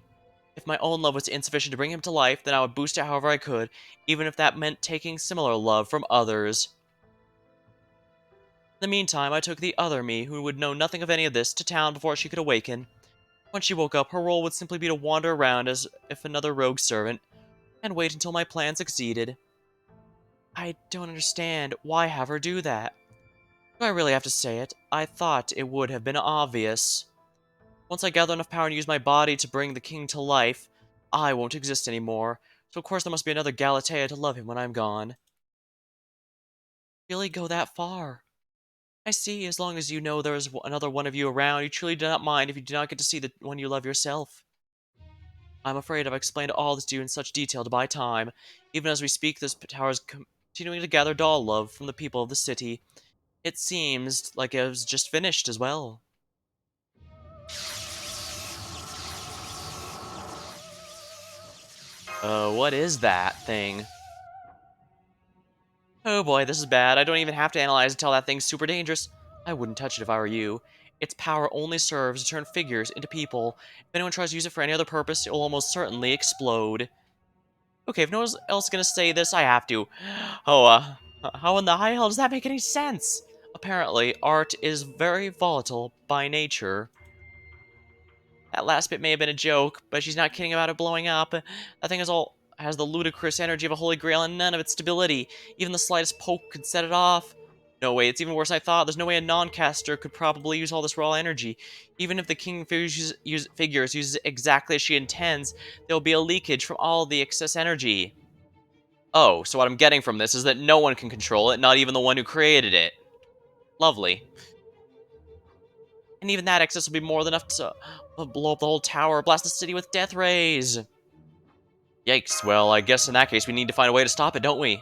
If my own love was insufficient to bring him to life, then I would boost it however I could, even if that meant taking similar love from others. In the meantime, I took the other me, who would know nothing of any of this, to town before she could awaken. When she woke up, her role would simply be to wander around as if another rogue servant, and wait until my plan succeeded. I don't understand. Why have her do that? Do I really have to say it? I thought it would have been obvious. Once I gather enough power and use my body to bring the king to life, I won't exist anymore, so of course there must be another Galatea to love him when I'm gone. Really go that far? I see, as long as you know there is another one of you around, you truly do not mind if you do not get to see the one you love yourself. I'm afraid I've explained all this to you in such detail to buy time. Even as we speak, this tower is continuing to gather doll love from the people of the city. It seems like it was just finished as well. What is that thing? Oh boy, this is bad. I don't even have to analyze and tell that thing's super dangerous. I wouldn't touch it if I were you. Its power only serves to turn figures into people. If anyone tries to use it for any other purpose, it will almost certainly explode. Okay, if no one else is gonna say this, I have to. Oh, how in the high hell does that make any sense? Apparently, art is very volatile by nature. That last bit may have been a joke, but she's not kidding about it blowing up. That thing has the ludicrous energy of a holy grail and none of its stability. Even the slightest poke could set it off. No way, it's even worse than I thought. There's no way a non-caster could probably use all this raw energy. Even if the king figures uses it exactly as she intends, there will be a leakage from all the excess energy. Oh, so what I'm getting from this is that no one can control it, not even the one who created it. Lovely. And even that excess will be more than enough to blow up the whole tower, blast the city with death rays. Yikes, well, I guess in that case we need to find a way to stop it, don't we?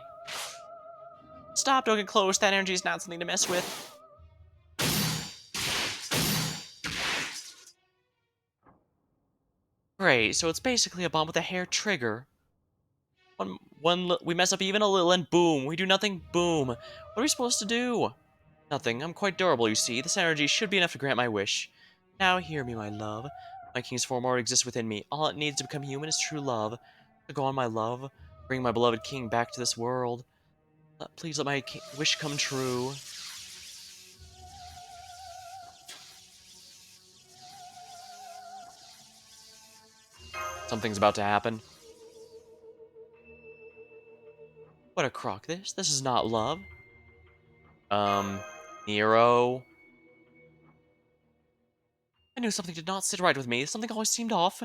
Stop, don't get close, that energy is not something to mess with. Great, so it's basically a bomb with a hair trigger. We mess up even a little and boom, we do nothing, boom. What are we supposed to do? Nothing, I'm quite durable, you see. This energy should be enough to grant my wish. Now hear me, my love. My king's form already exists within me. All it needs to become human is true love. So go on, my love. Bring my beloved king back to this world. Please let my wish come true. Something's about to happen. What a crock this. This is not love. Um, Nero. I knew something did not sit right with me. Something always seemed off.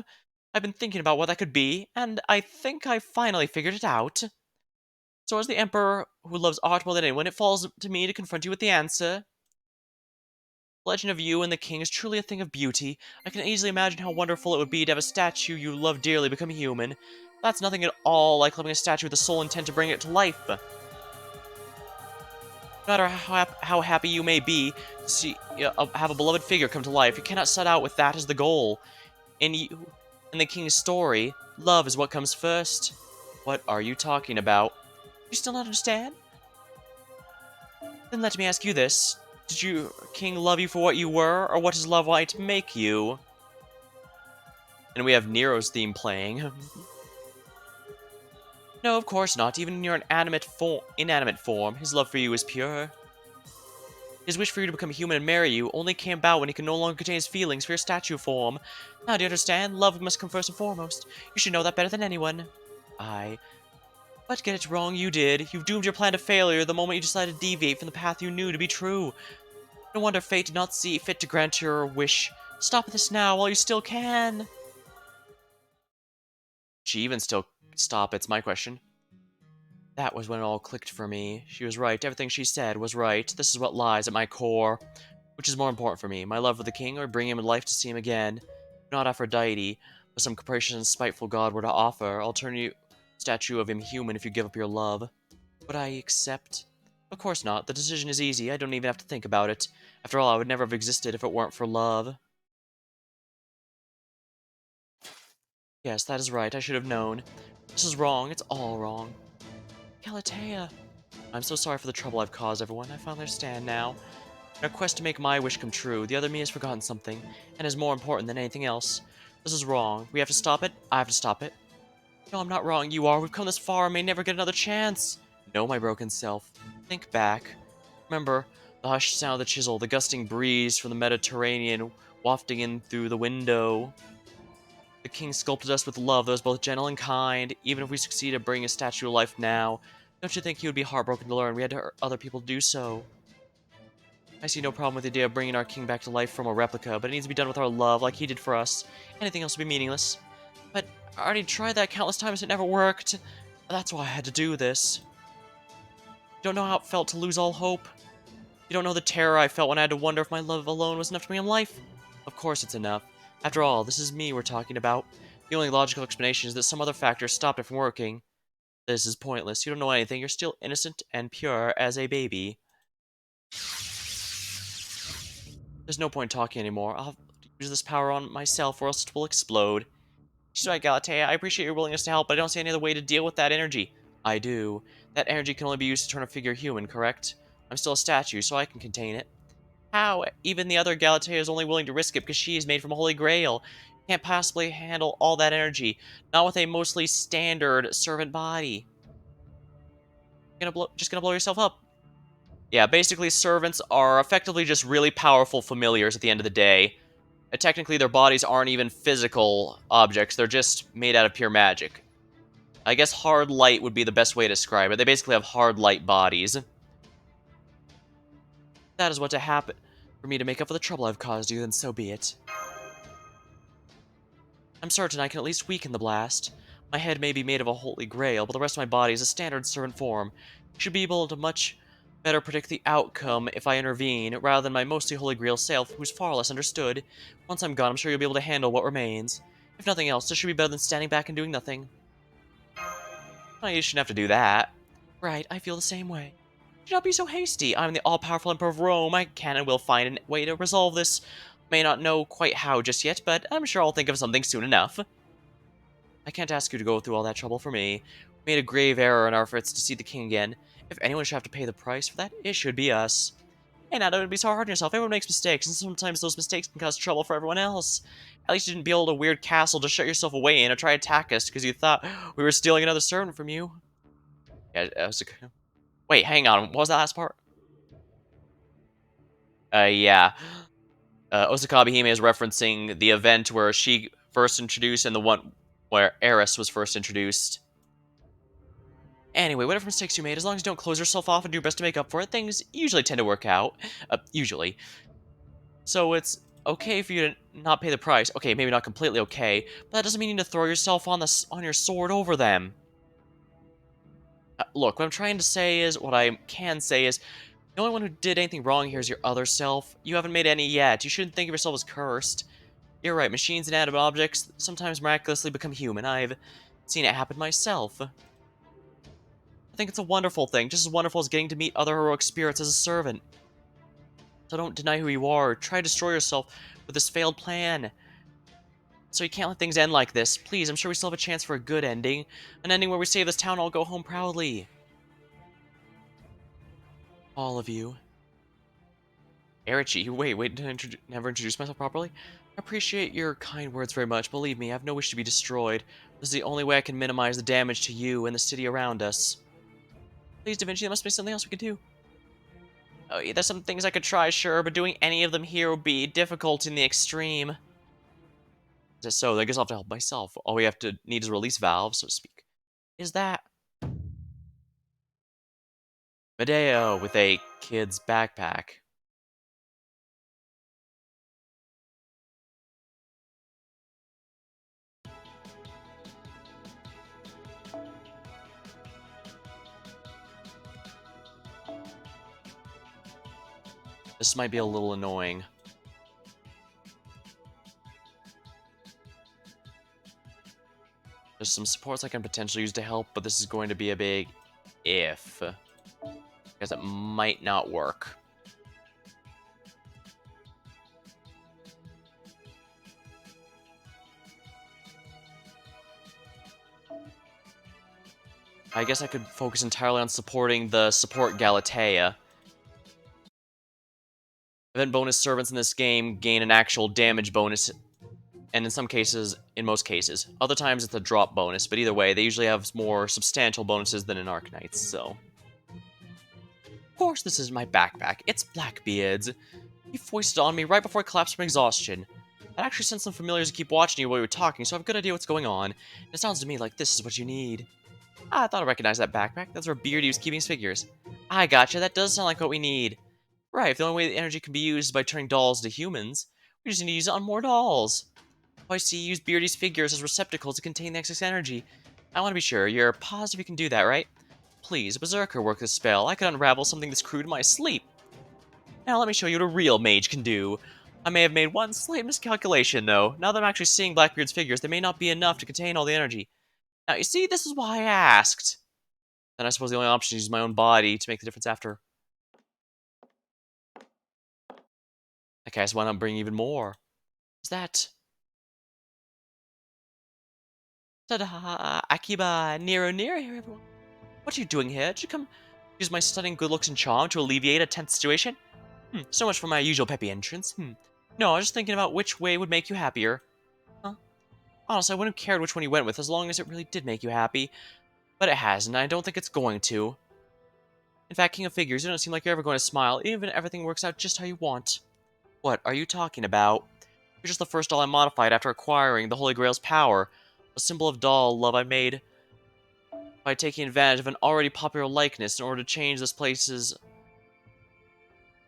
I've been thinking about what that could be, and I think I finally figured it out. So as the Emperor, who loves art more than anyone, it falls to me to confront you with the answer. The legend of you and the king is truly a thing of beauty. I can easily imagine how wonderful it would be to have a statue you love dearly become human. That's nothing at all like loving a statue with the sole intent to bring it to life. No matter how happy you may be to have a beloved figure come to life, you cannot set out with that as the goal. In the king's story, love is what comes first. What are you talking about? You still not understand? Then let me ask you this. Did your king love you for what you were, or what his love might make you? And we have Nero's theme playing. No, of course not. Even in your inanimate form, his love for you is pure. His wish for you to become human and marry you only came about when he could no longer contain his feelings for your statue form. Now do you understand? Love must come first and foremost. You should know that better than anyone. But get it wrong, you did. You've doomed your plan to failure the moment you decided to deviate from the path you knew to be true. No wonder fate did not see fit to grant your wish. Stop this now while you still can. She even still stop, it's my question. That was when it all clicked for me. She was right. Everything she said was right. This is what lies at my core. Which is more important for me, my love for the king or bringing him to life to see him again? Not Aphrodite, but some capricious and spiteful god were to offer. I'll turn you statue of him human if you give up your love. Would I accept? Of course not. The decision is easy. I don't even have to think about it. After all, I would never have existed if it weren't for love. Yes, that is right. I should have known. This is wrong. It's all wrong. Galatea! I'm so sorry for the trouble I've caused everyone. I finally understand now. In our quest to make my wish come true, the other me has forgotten something, and is more important than anything else. This is wrong. We have to stop it. I have to stop it. No, I'm not wrong. You are. We've come this far and may never get another chance. No, my broken self. Think back. Remember the hushed sound of the chisel, the gusting breeze from the Mediterranean wafting in through the window. The king sculpted us with love that was both gentle and kind. Even if we succeed at bringing a statue to life now, don't you think he would be heartbroken to learn we had to hurt other people to do so? I see no problem with the idea of bringing our king back to life from a replica, but it needs to be done with our love, like he did for us. Anything else would be meaningless. But I already tried that countless times, it never worked. That's why I had to do this. You don't know how it felt to lose all hope. You don't know the terror I felt when I had to wonder if my love alone was enough to bring him life. Of course it's enough. After all, this is me we're talking about. The only logical explanation is that some other factor stopped it from working. This is pointless. You don't know anything. You're still innocent and pure as a baby. There's no point talking anymore. I'll have to use this power on myself or else it will explode. She's right, Galatea. I appreciate your willingness to help, but I don't see any other way to deal with that energy. I do. That energy can only be used to turn a figure human, correct? I'm still a statue, so I can contain it. How? Even the other Galatea is only willing to risk it because she is made from a holy grail. Can't possibly handle all that energy. Not with a mostly standard servant body. Just gonna blow yourself up. Yeah, basically servants are effectively just really powerful familiars at the end of the day. Technically, their bodies aren't even physical objects, they're just made out of pure magic. I guess hard light would be the best way to describe it. They basically have hard light bodies. That is what to happen. For me to make up for the trouble I've caused you, then so be it. I'm certain I can at least weaken the blast. My head may be made of a holy grail, but the rest of my body is a standard servant form. You should be able to much better predict the outcome if I intervene, rather than my mostly holy grail self, who's far less understood. Once I'm gone, I'm sure you'll be able to handle what remains. If nothing else, this should be better than standing back and doing nothing. Oh, you shouldn't have to do that. Right, I feel the same way. Do not be so hasty. I'm the all-powerful Emperor of Rome. I can and will find a way to resolve this. May not know quite how just yet, but I'm sure I'll think of something soon enough. I can't ask you to go through all that trouble for me. We made a grave error in our efforts to see the king again. If anyone should have to pay the price for that, it should be us. Hey, now don't be so hard on yourself. Everyone makes mistakes, and sometimes those mistakes can cause trouble for everyone else. At least you didn't build a weird castle to shut yourself away in or try to attack us because you thought we were stealing another servant from you. Yeah, wait, hang on. What was that last part? Yeah. Osakabe Hime is referencing the event where she first introduced and the one where Eris was first introduced. Anyway, whatever mistakes you made, as long as you don't close yourself off and do your best to make up for it, things usually tend to work out. Usually. So it's okay for you to not pay the price. Okay, maybe not completely okay, but that doesn't mean you need to throw yourself on your sword over them. Look, what I'm trying to say is, what I can say is, the only one who did anything wrong here is your other self. You haven't made any yet. You shouldn't think of yourself as cursed. You're right, machines and inanimate objects sometimes miraculously become human. I've seen it happen myself. I think it's a wonderful thing, just as wonderful as getting to meet other heroic spirits as a servant. So don't deny who you are, or try to destroy yourself with this failed plan. So you can't let things end like this. Please, I'm sure we still have a chance for a good ending. An ending where we save this town and all go home proudly. All of you. Erichi, wait, did I never introduce myself properly? I appreciate your kind words very much. Believe me, I have no wish to be destroyed. This is the only way I can minimize the damage to you and the city around us. Please, Da Vinci, there must be something else we could do. Oh, yeah, there's some things I could try, sure, but doing any of them here would be difficult in the extreme. So, I guess I'll have to help myself. All we have to need is a release valve, so to speak. Is that Medeo with a kid's backpack? This might be a little annoying. There's some supports I can potentially use to help, but this is going to be a big if. Because it might not work. I guess I could focus entirely on supporting the support Galatea. Event bonus servants in this game gain an actual damage bonus, and in most cases. Other times it's a drop bonus, but either way, they usually have more substantial bonuses than in Arknights, so... Of course this is my backpack. It's Blackbeard's. He foisted it on me right before I collapsed from exhaustion. I actually sent some familiars to keep watching you while you were talking, so I have a good idea what's going on. It sounds to me like this is what you need. I thought I recognized that backpack. That's where Beardy was keeping his figures. I gotcha, that does sound like what we need. Right, if the only way the energy can be used is by turning dolls into humans, we just need to use it on more dolls. Oh, I see you use Beardy's figures as receptacles to contain the excess energy. I want to be sure, you're positive you can do that, right? Please, Berserker, work this spell. I could unravel something this crude in my sleep. Now let me show you what a real mage can do. I may have made one slight miscalculation, though. Now that I'm actually seeing Blackbeard's figures, they may not be enough to contain all the energy. Now, you see, this is why I asked. Then I suppose the only option is use my own body to make the difference after. Okay, so why not bring even more? Is that... Ta-da! Akiba! Nero here, everyone! What are you doing here? Did you come use my stunning good looks and charm to alleviate a tense situation? So much for my usual peppy entrance. No, I was just thinking about which way would make you happier. Huh? Honestly, I wouldn't have cared which one you went with as long as it really did make you happy. But it hasn't, and I don't think it's going to. In fact, King of Figures, you don't seem like you're ever going to smile, even if everything works out just how you want. What are you talking about? You're just the first doll I modified after acquiring the Holy Grail's power. A symbol of doll love I made by taking advantage of an already popular likeness in order to change this place's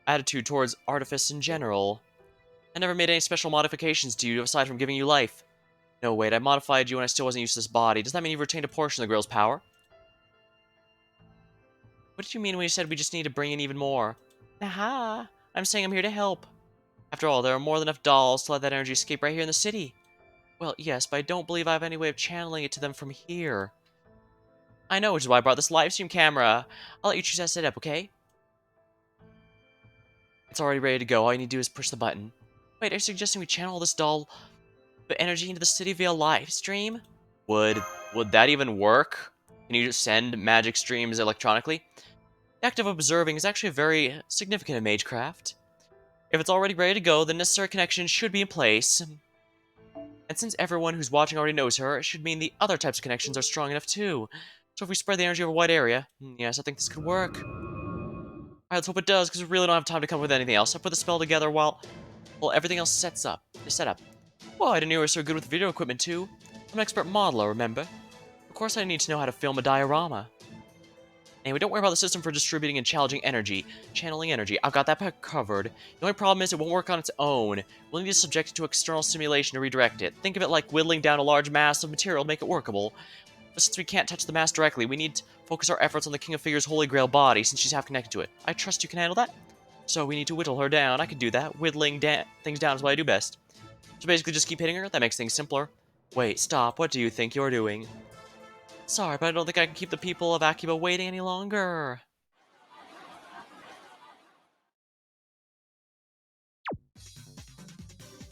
attitude towards artifice in general. I never made any special modifications to you aside from giving you life. No, wait, I modified you when I still wasn't used to this body. Does that mean you've retained a portion of the Grail's power? What did you mean when you said we just need to bring in even more? Aha! I'm saying I'm here to help. After all, there are more than enough dolls to let that energy escape right here in the city. Well, yes, but I don't believe I have any way of channeling it to them from here. I know, which is why I brought this livestream camera. I'll let you choose how to set it up, okay? It's already ready to go. All you need to do is push the button. Wait, are you suggesting we channel this doll energy into the city via livestream? Would that even work? Can you just send magic streams electronically? The act of observing is actually a very significant in magecraft. If it's already ready to go, the necessary connection should be in place. And since everyone who's watching already knows her, it should mean the other types of connections are strong enough too. So if we spread the energy over a wide area, yes, I think this could work. Alright, let's hope it does, because we really don't have time to come up with anything else. I put the spell together while everything else is set up. Well, I didn't know you were so good with video equipment too. I'm an expert modeler, remember? Of course I need to know how to film a diorama. Anyway, don't worry about the system for distributing and channeling energy. I've got that part covered. The only problem is it won't work on its own. We'll need to subject it to external stimulation to redirect it. Think of it like whittling down a large mass of material to make it workable. But since we can't touch the mass directly, we need to focus our efforts on the King of Figures' Holy Grail body, since she's half connected to it. I trust you can handle that? So we need to whittle her down. I can do that. Whittling things down is what I do best. So basically just keep hitting her? That makes things simpler. Wait, stop. What do you think you're doing? Sorry, but I don't think I can keep the people of Akiba waiting any longer.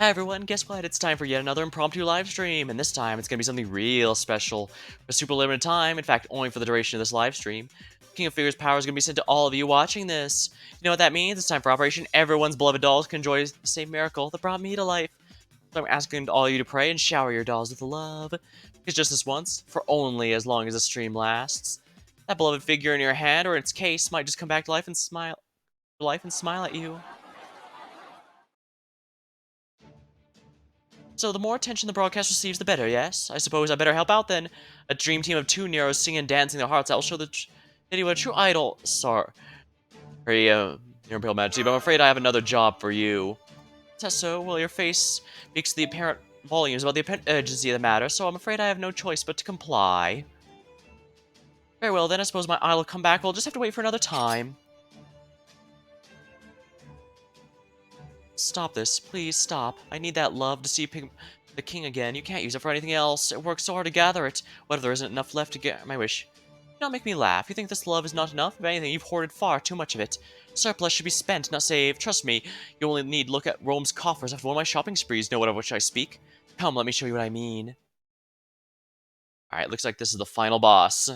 Hi everyone, guess what? It's time for yet another impromptu livestream, and this time it's gonna be something real special. For super limited time, in fact, only for the duration of this livestream. King of Figures power is gonna be sent to all of you watching this. You know what that means? It's time for Operation Everyone's Beloved Dolls can enjoy the same miracle that brought me to life. So I'm asking all of you to pray and shower your dolls with love. Because just this once, for only as long as the stream lasts, that beloved figure in your hand, or in its case, might just come back to life and smile at you. So the more attention the broadcast receives, the better, yes? I suppose I better help out then. A dream team of two Neros singing and dancing their hearts out will show the video what a true idol. Sorry, Your Imperial Majesty, but I'm afraid I have another job for you. Tesso, well, your face speaks the apparent volumes about the apparent urgency of the matter, so I'm afraid I have no choice but to comply. Very well, then I suppose my idol will come back. We'll just have to wait for another time. Stop this. Please stop. I need that love to see the king again. You can't use it for anything else. It worked so hard to gather it. What if there isn't enough left to get my wish? Do not make me laugh. You think this love is not enough? If anything, you've hoarded far too much of it. Surplus should be spent, not saved. Trust me, you only need to look at Rome's coffers after one of my shopping sprees. Know what of which I speak? Come, let me show you what I mean. Alright, looks like this is the final boss.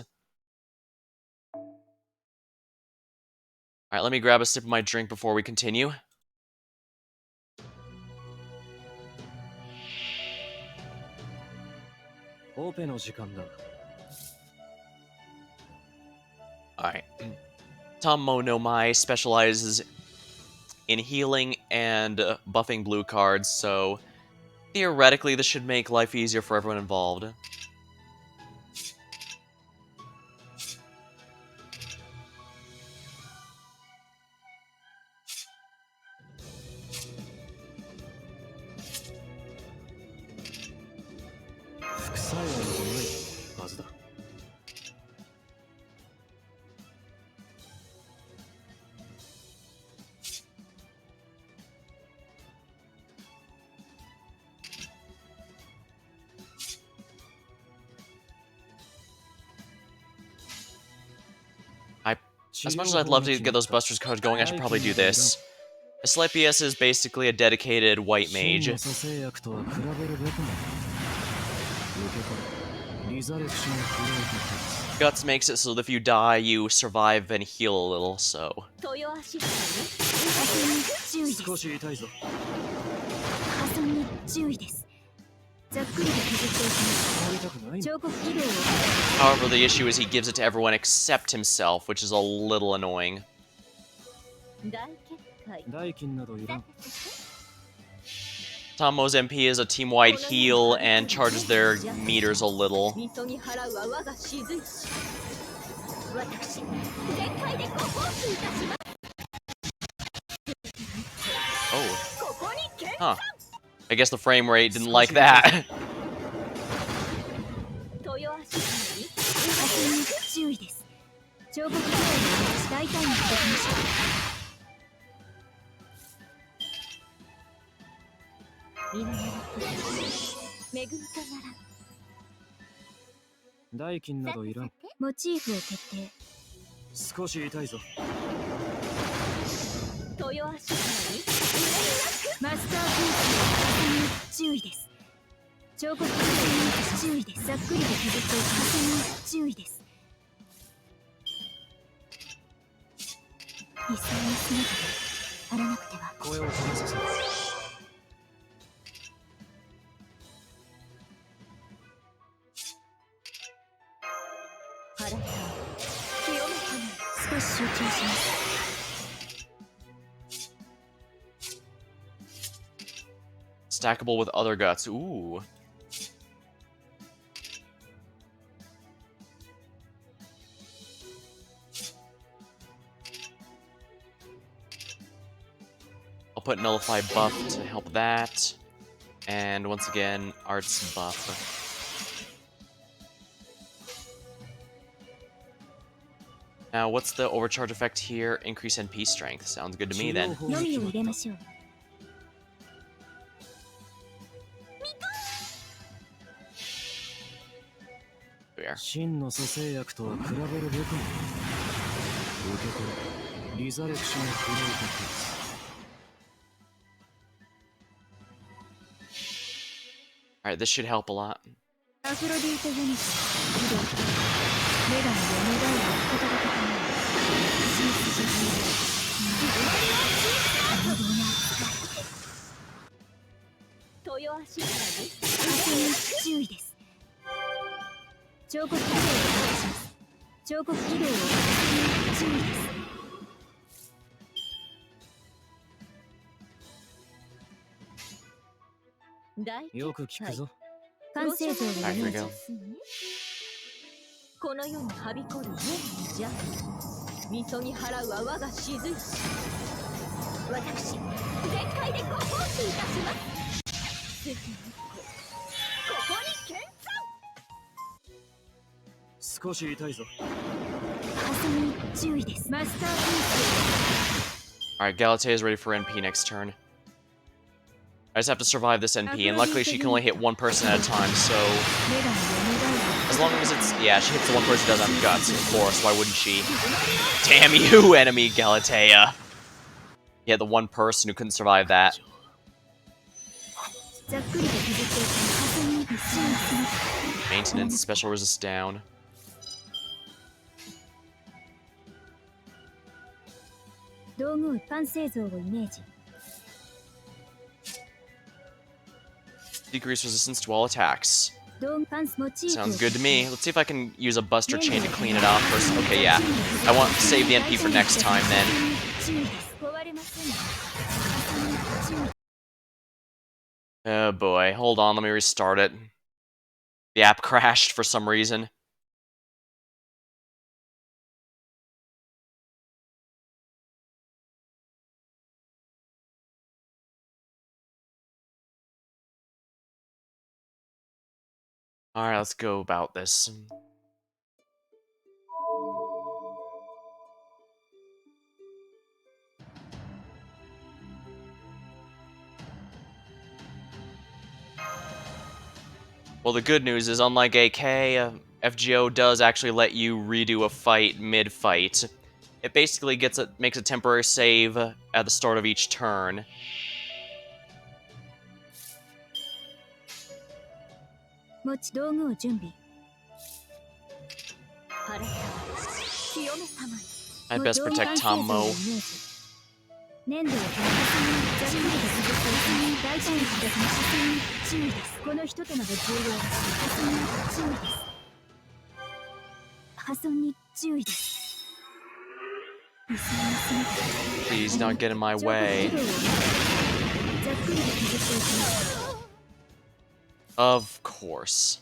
Alright, let me grab a sip of my drink before we continue. Alright. Tomo no Mai specializes in healing and buffing blue cards, so theoretically this should make life easier for everyone involved. As much as I'd love to get those Buster's cards going, I should probably do this. Asclepius is basically a dedicated white mage. Guts makes it so that if you die, you survive and heal a little, so... However, the issue is he gives it to everyone except himself, which is a little annoying. Tomo's MP is a team-wide heal and charges their meters a little. Oh. Huh. I guess the frame rate didn't like that. Stackable with other guts. Ooh. I'll put Nullify buff to help that. And once again, Arts buff. Now, what's the overcharge effect here? Increase NP strength. Sounds good to me then. There. Alright, this should help a lot. Alright, here we go. Alright, Galatea is ready for NP next turn. I just have to survive this NP, and luckily she can only hit one person at a time, so... As long as it's... Yeah, she hits the one person who doesn't have guts, of course, why wouldn't she? Damn you, enemy Galatea! Yeah, the one person who couldn't survive that. Maintenance, special resist down. Decrease resistance to all attacks. Sounds good to me. Let's see if I can use a Buster Chain to clean it off first. Okay, yeah. I want to save the NP for next time, then. Oh boy, hold on, let me restart it. The app crashed for some reason. Alright, let's go about this. Well, the good news is, unlike AK, FGO does actually let you redo a fight mid-fight. It basically makes a temporary save at the start of each turn. I'd best protect Tammo. Please don't get in my way. Of course.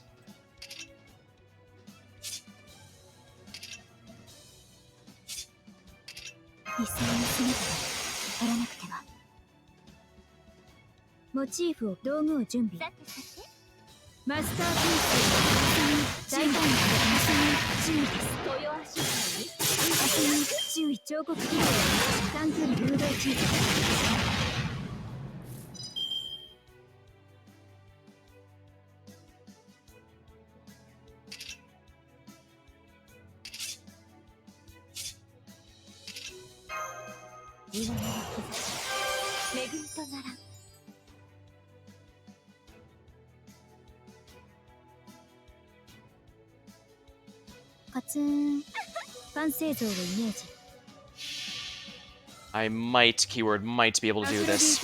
I might, keyword might, be able to do this.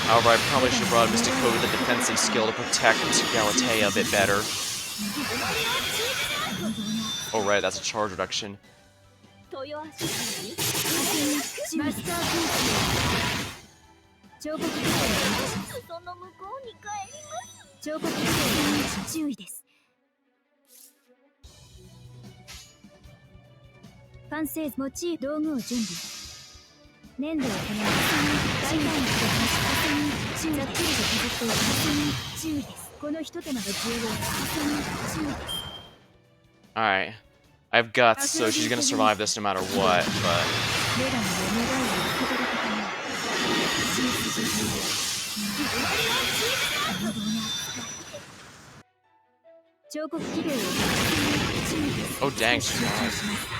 However, I probably should have brought Mystic Code with a defensive skill to protect Galatea a bit better. Oh right, that's a charge reduction. Alright. I have guts, so she's gonna survive this no matter what, but... Oh dang, she's alive.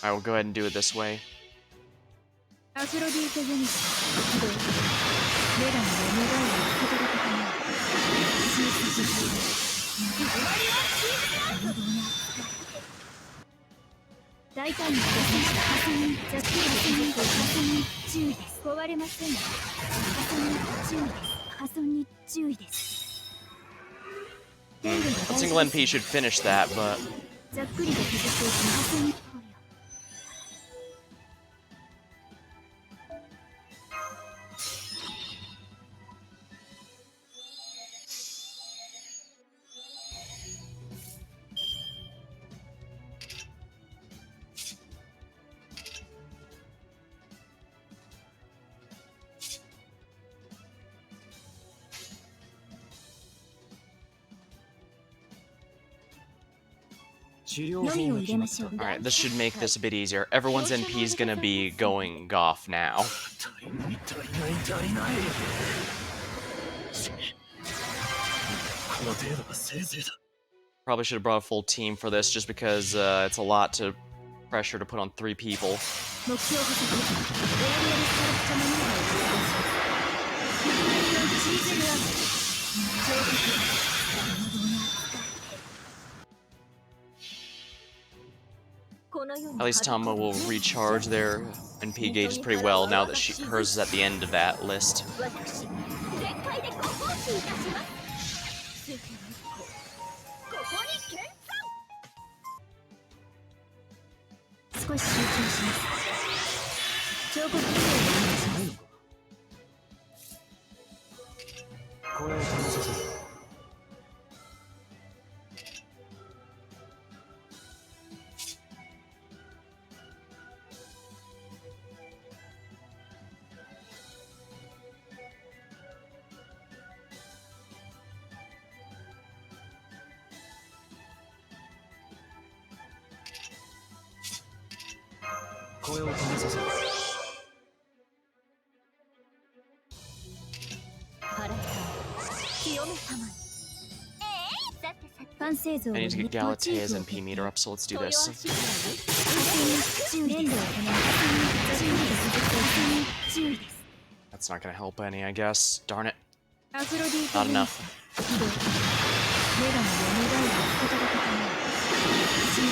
I will go ahead and do it this way. A single NP should finish that, but... Alright, this should make this a bit easier. Everyone's NP is gonna be going off now. Probably should have brought a full team for this, just because it's a lot to pressure to put on 3 people. At least Tama will recharge their NP gauges pretty well now that hers is at the end of that list. I need to get Galatea's NP meter up, so let's do this. That's not gonna help any, I guess. Darn it. Not enough.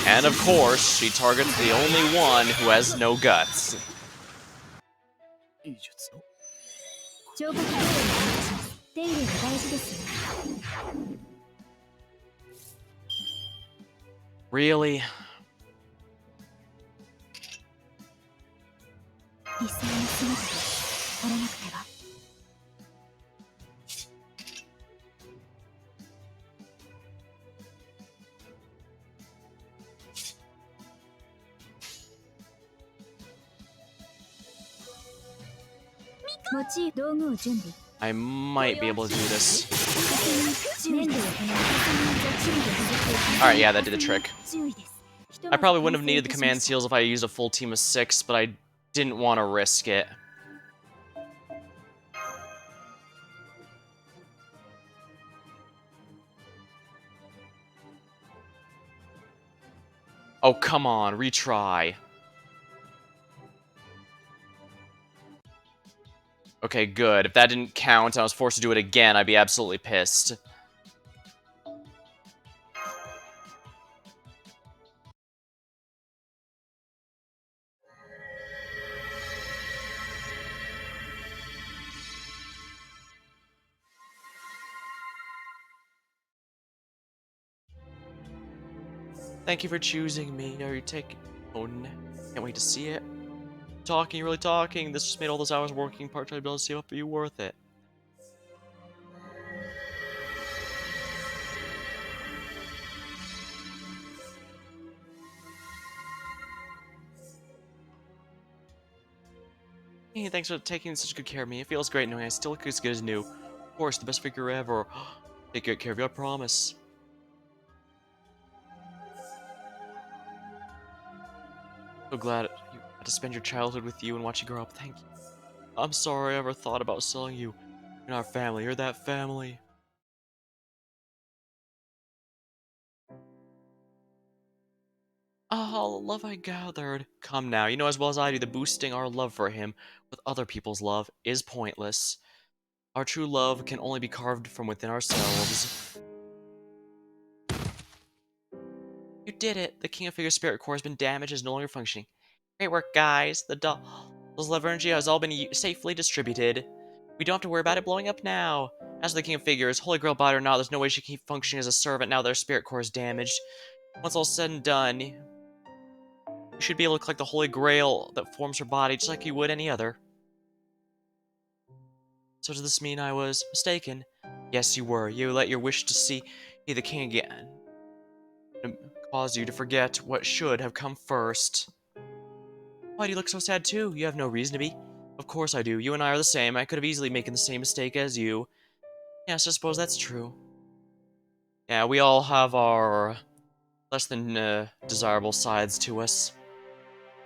And of course, she targets the only one who has no guts. Really? I might be able to do this. Alright, yeah, that did the trick. I probably wouldn't have needed the command seals if I used a full team of 6, but I didn't want to risk it. Oh, come on, retry. Okay, good. If that didn't count and I was forced to do it again, I'd be absolutely pissed. Thank you for choosing me. Are you taking... Oh, can't wait to see it. Talking, you're really talking. This just made all those hours working part-time to be able to see what you worth it. Hey, thanks for taking such good care of me. It feels great knowing I still look as good as new. Of course, the best figure ever. Take good care of you, I promise. So glad you had to spend your childhood with you and watch you grow up. Thank you. I'm sorry I ever thought about selling you. You're our family. You're that family. Ah, all the love I gathered. Come now, you know as well as I do that boosting our love for him with other people's love is pointless. Our true love can only be carved from within ourselves. You did it! The King of Figures Spirit Core has been damaged and is no longer functioning. Great work, guys! The doll's love energy has all been safely distributed. We don't have to worry about it blowing up now. As for the King of Figures, Holy Grail body or not, there's no way she can keep functioning as a servant now that her Spirit Core is damaged. Once all said and done, you should be able to collect the Holy Grail that forms her body just like you would any other. So does this mean I was mistaken? Yes, you were. You let your wish to see the king again cause you to forget what should have come first. Why do you look so sad too? You have no reason to be. Of course I do. You and I are the same. I could have easily made the same mistake as you. Yes, I suppose that's true. Yeah, we all have our, less than desirable sides to us.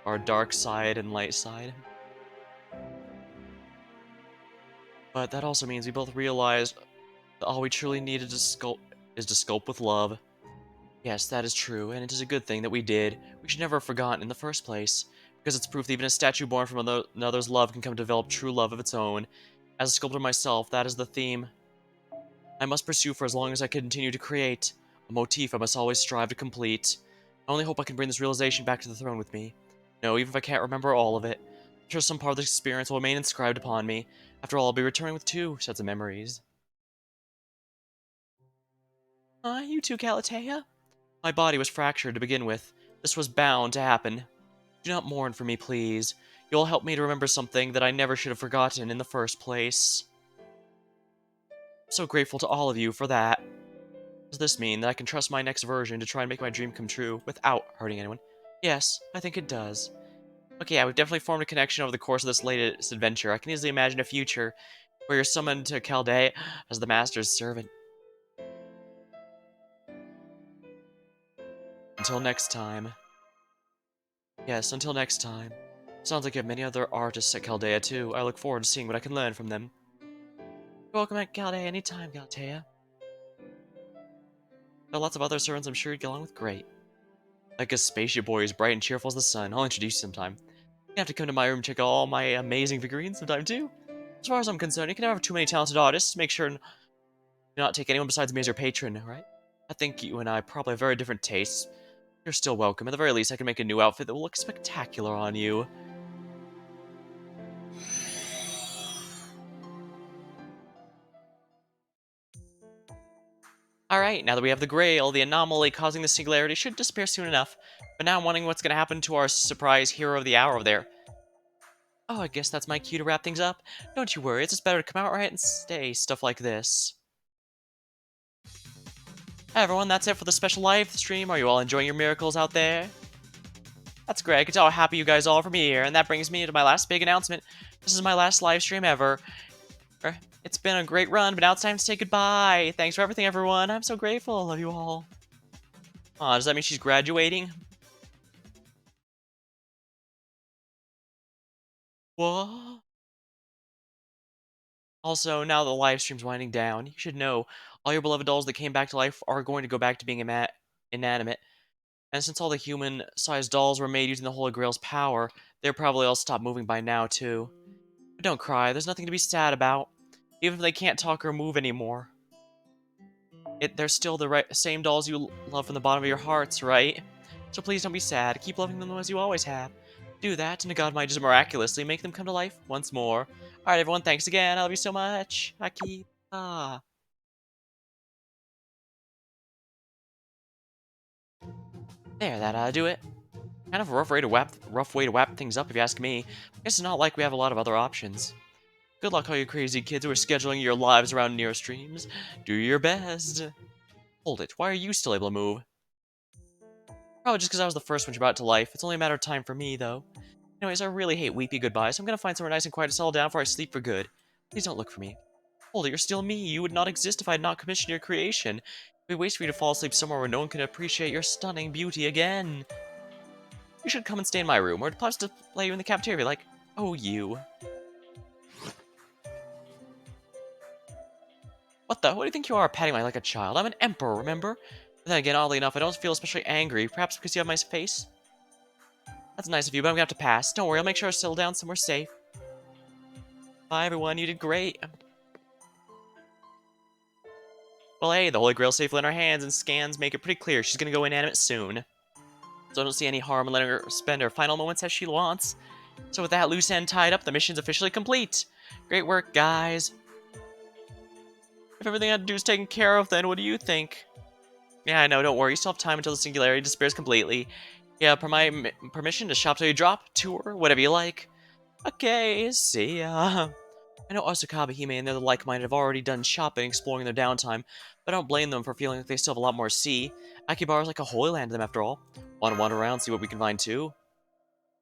Our dark side and light side. But that also means we both realized that all we truly needed is to sculpt with love. Yes, that is true, and it is a good thing that we did. We should never have forgotten in the first place, because it's proof that even a statue born from another's love can come to develop true love of its own. As a sculptor myself, that is the theme I must pursue for as long as I continue to create, a motif I must always strive to complete. I only hope I can bring this realization back to the throne with me. No, even if I can't remember all of it, I'm sure some part of this experience will remain inscribed upon me. After all, I'll be returning with 2 sets of memories. You too, Galatea? My body was fractured to begin with. This was bound to happen. Do not mourn for me, please. You'll help me to remember something that I never should have forgotten in the first place. I'm so grateful to all of you for that. Does this mean that I can trust my next version to try and make my dream come true without hurting anyone? Yes, I think it does. Okay, yeah, we've definitely formed a connection over the course of this latest adventure. I can easily imagine a future where you're summoned to Chaldea as the Master's servant. Until next time. Yes, until next time. Sounds like you have many other artists at Chaldea too. I look forward to seeing what I can learn from them. You're welcome at Chaldea anytime, Galatea. There are lots of other servants I'm sure you'd get along with great. Like a spaceship boy who's bright and cheerful as the sun. I'll introduce you sometime. You have to come to my room and check out all my amazing figurines sometime too. As far as I'm concerned, you can never have too many talented artists. Make sure to not take anyone besides me as your patron, right? I think you and I probably have very different tastes. You're still welcome. At the very least, I can make a new outfit that will look spectacular on you. Alright, now that we have the Grail, the anomaly causing the singularity should disappear soon enough. But now I'm wondering what's going to happen to our surprise hero of the hour over there. Oh, I guess that's my cue to wrap things up. Don't you worry, it's just better to come out right and say stuff like this. Hey everyone, that's it for the special live stream. Are you all enjoying your miracles out there? That's great, I can tell how happy you guys all are for me here, and that brings me to my last big announcement. This is my last live stream ever. It's been a great run, but now it's time to say goodbye. Thanks for everything, everyone. I'm so grateful. Love you all. Aw, does that mean she's graduating? What? Also, now that the live stream's winding down, you should know all your beloved dolls that came back to life are going to go back to being inanimate. And since all the human-sized dolls were made using the Holy Grail's power, they're probably all stopped moving by now, too. But don't cry, there's nothing to be sad about. Even if they can't talk or move anymore. They're still the same dolls you love from the bottom of your hearts, right? So please don't be sad, keep loving them as you always have. Do that, and God might just miraculously make them come to life once more. Alright everyone, thanks again, I love you so much. Akihabara. There, that ought to do it. Kind of a rough way to wrap things up if you ask me. I guess it's not like we have a lot of other options. Good luck all you crazy kids who are scheduling your lives around near streams. Do your best. Hold it, why are you still able to move? Probably just because I was the first one you brought to life. It's only a matter of time for me, though. Anyways, I really hate weepy goodbyes, so I'm gonna find somewhere nice and quiet to settle down before I sleep for good. Please don't look for me. Hold it, you're still me. You would not exist if I had not commissioned your creation. It'd be waste for you to fall asleep somewhere where no one can appreciate your stunning beauty again. You should come and stay in my room, or perhaps to play you in the cafeteria, like, oh, you. What the? What do you think you are, patting me like a child? I'm an emperor, remember? But then again, oddly enough, I don't feel especially angry, perhaps because you have my face? That's nice of you, but I'm gonna have to pass. Don't worry, I'll make sure I settle down somewhere safe. Bye, everyone, you did great. Well, hey, the Holy Grail's safely in our hands, and scans make it pretty clear she's gonna go inanimate soon. So I don't see any harm in letting her spend her final moments as she wants. So with that loose end tied up, the mission's officially complete. Great work, guys. If everything I had to do is taken care of, then what do you think? Yeah, I know, don't worry, you still have time until the singularity disappears completely. Yeah, per my permission to shop till you drop, tour, whatever you like. Okay, see ya. I know Asakabe, Hime, and the other like-minded have already done shopping, exploring their downtime, but I don't blame them for feeling like they still have a lot more to see. Akihabara is like a holy land to them, after all. Want to wander around, see what we can find, too?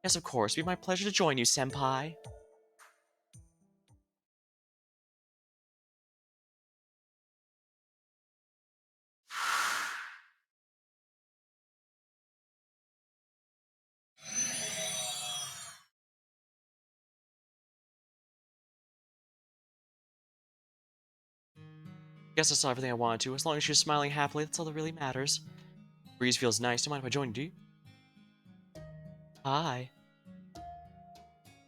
Yes, of course. It'd be my pleasure to join you, senpai. Guess I saw everything I wanted to. As long as she was smiling happily, that's all that really matters. Breeze feels nice. Don't mind if I join, do you? Hi.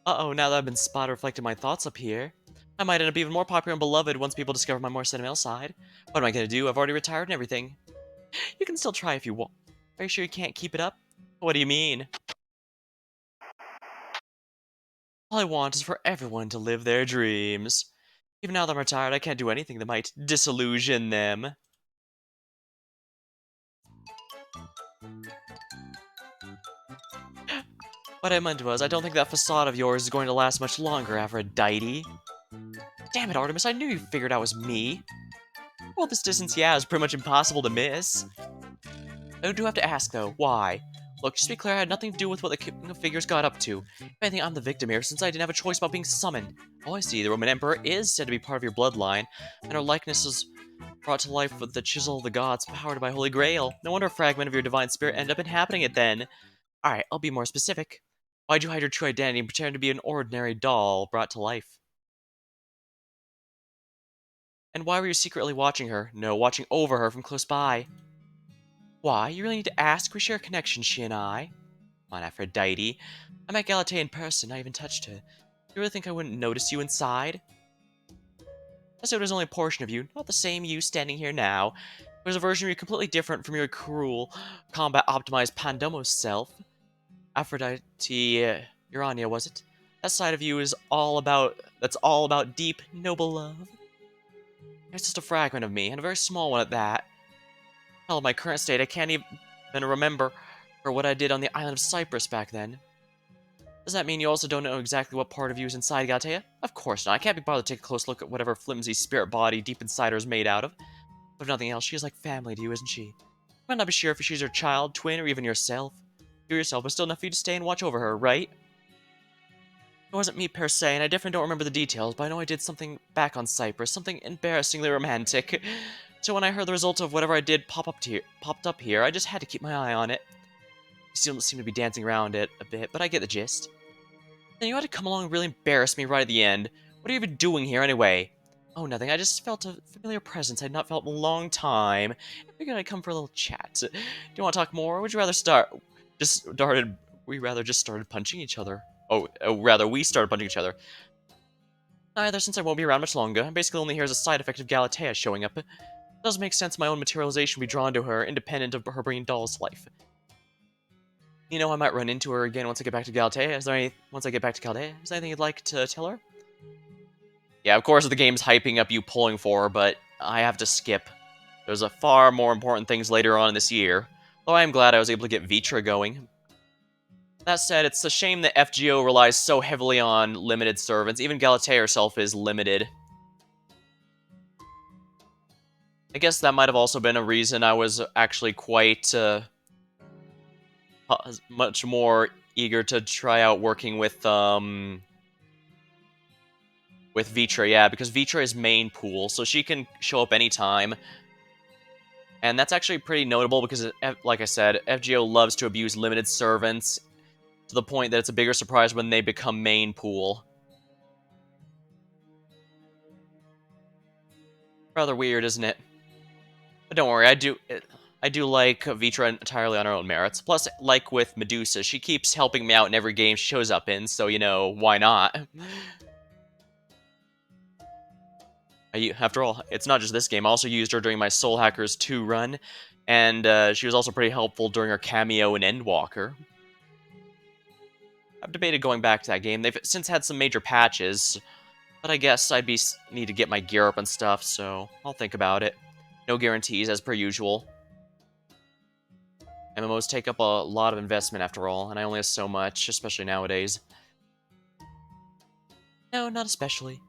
Uh-oh, now that I've been spotted reflecting my thoughts up here, I might end up even more popular and beloved once people discover my more sentimental side. What am I gonna do? I've already retired and everything. You can still try if you want. Are you sure you can't keep it up? What do you mean? All I want is for everyone to live their dreams. Even now that I'm retired, I can't do anything that might disillusion them. What I meant was, I don't think that facade of yours is going to last much longer, Aphrodite. Damn it, Artemis, I knew you figured out it was me. Well, this distance, yeah, is pretty much impossible to miss. I do have to ask, though, why? Look, just to be clear, I had nothing to do with what the King of Figures got up to. If anything, I'm the victim here, since I didn't have a choice about being summoned. Oh, I see, the Roman Emperor is said to be part of your bloodline, and her likeness is brought to life with the chisel of the gods, powered by Holy Grail. No wonder a fragment of your divine spirit ended up inhabiting it then. Alright, I'll be more specific. Why'd you hide your true identity and pretend to be an ordinary doll brought to life? And why were you secretly watching her? No, watching over her from close by. Why? You really need to ask? We share a connection, she and I. Come on, Aphrodite. I met Galatea in person, I even touched her. You really think I wouldn't notice you inside? I said it was only a portion of you, not the same you standing here now. There's a version of you completely different from your cruel, combat-optimized Pandomo self. Aphrodite, Urania, was it? That side of you is that's all about deep, noble love. It's just a fragment of me, and a very small one at that. Hell, in my current state, I can't even remember for what I did on the island of Cyprus back then. Does that mean you also don't know exactly what part of you is inside Galatea? Of course not. I can't be bothered to take a close look at whatever flimsy spirit body deep inside her is made out of. But if nothing else, she is like family to you, isn't she? You might not be sure if she's your child, twin, or even yourself. You yourself, but still enough for you to stay and watch over her, right? It wasn't me per se, and I definitely don't remember the details, but I know I did something back on Cyprus, something embarrassingly romantic. So when I heard the result of whatever I did popped up here, I just had to keep my eye on it. You still seem to be dancing around it a bit, but I get the gist. Then you had to come along and really embarrass me right at the end. What are you even doing here anyway? Oh, nothing. I just felt a familiar presence I'd not felt in a long time. I figured I'd come for a little chat. Do you want to talk more, or would you rather we rather just started punching each other? Rather, we started punching each other. Neither, since I won't be around much longer. I'm basically only here as a side effect of Galatea showing up. It does make sense my own materialization would be drawn to her, independent of her bringing dolls to life. You know, I might run into her again once I get back to Galatea. Once I get back to Galatea, is there anything you'd like to tell her? Yeah, of course the game's hyping up you pulling for her, but I have to skip. There's a far more important things later on in this year. Though I am glad I was able to get Vitra going. That said, it's a shame that FGO relies so heavily on limited servants. Even Galatea herself is limited. I guess that might have also been a reason I was actually quite much more eager to try out working with Vitra, yeah, because Vitra is main pool, so she can show up anytime. And that's actually pretty notable because, like I said, FGO loves to abuse limited servants to the point that it's a bigger surprise when they become main pool. Rather weird, isn't it? But don't worry, I do like Vitra entirely on her own merits. Plus, like with Medusa, she keeps helping me out in every game she shows up in, so, you know, why not? After all, it's not just this game. I also used her during my Soul Hackers 2 run, and she was also pretty helpful during her cameo in Endwalker. I've debated going back to that game. They've since had some major patches, but I guess need to get my gear up and stuff, so I'll think about it. No guarantees, as per usual. MMOs take up a lot of investment, after all, and I only have so much, especially nowadays. No, not especially.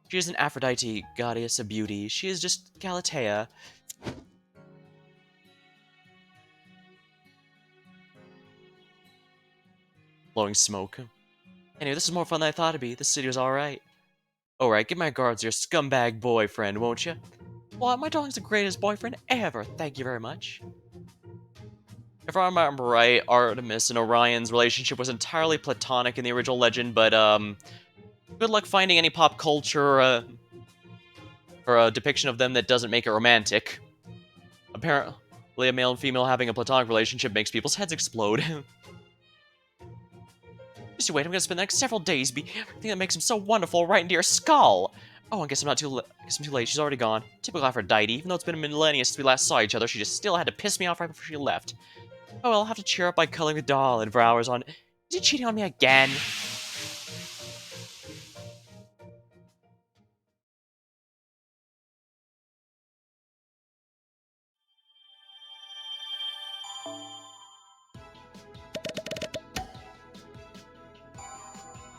She isn't Aphrodite, goddess of beauty. She is just Galatea. Blowing smoke. Anyway, this is more fun than I thought it'd be. This city was alright. Alright, give my regards your scumbag boyfriend, won't you? Well, my darling's the greatest boyfriend ever. Thank you very much. If I remember right, Artemis and Orion's relationship was entirely platonic in the original legend, but, good luck finding any pop culture, or a depiction of them that doesn't make it romantic. Apparently, a male and female having a platonic relationship makes people's heads explode. Just you wait, I'm gonna spend the next several days be everything that makes him so wonderful right into your skull. Oh, I guess I'm too late. She's already gone. Typical Aphrodite. Even though it's been a millennia since we last saw each other, she just still had to piss me off right before she left. Oh, well, I'll have to cheer up by cuddling the doll and for hours on. Is he cheating on me again?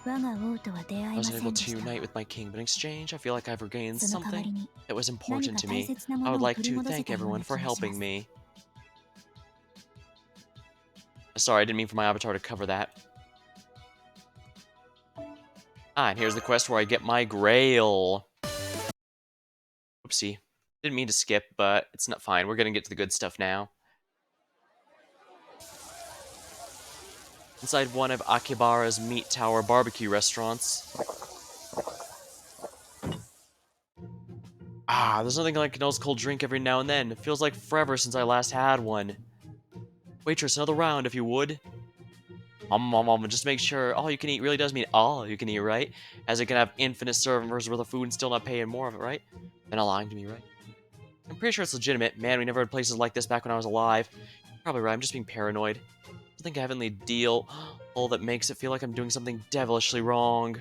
I wasn't able to unite with my king, but in exchange, I feel like I've regained something that was important to me. I would like to thank everyone for helping me. Sorry, I didn't mean for my avatar to cover that. Ah, and here's the quest where I get my grail. Oopsie. Didn't mean to skip, but it's not fine. We're gonna get to the good stuff now. Inside one of Akihabara's Meat Tower barbecue restaurants. Ah, there's nothing like an ice cold drink every now and then. It feels like forever since I last had one. Waitress, another round if you would. Just make sure all you can eat really does mean all you can eat, right? As it can have infinite servers worth of food and still not paying more of it, right? They're not lying to me, right? I'm pretty sure it's legitimate. Man, we never had places like this back when I was alive. Probably right, I'm just being paranoid. Something heavenly deal, all that makes it feel like I'm doing something devilishly wrong.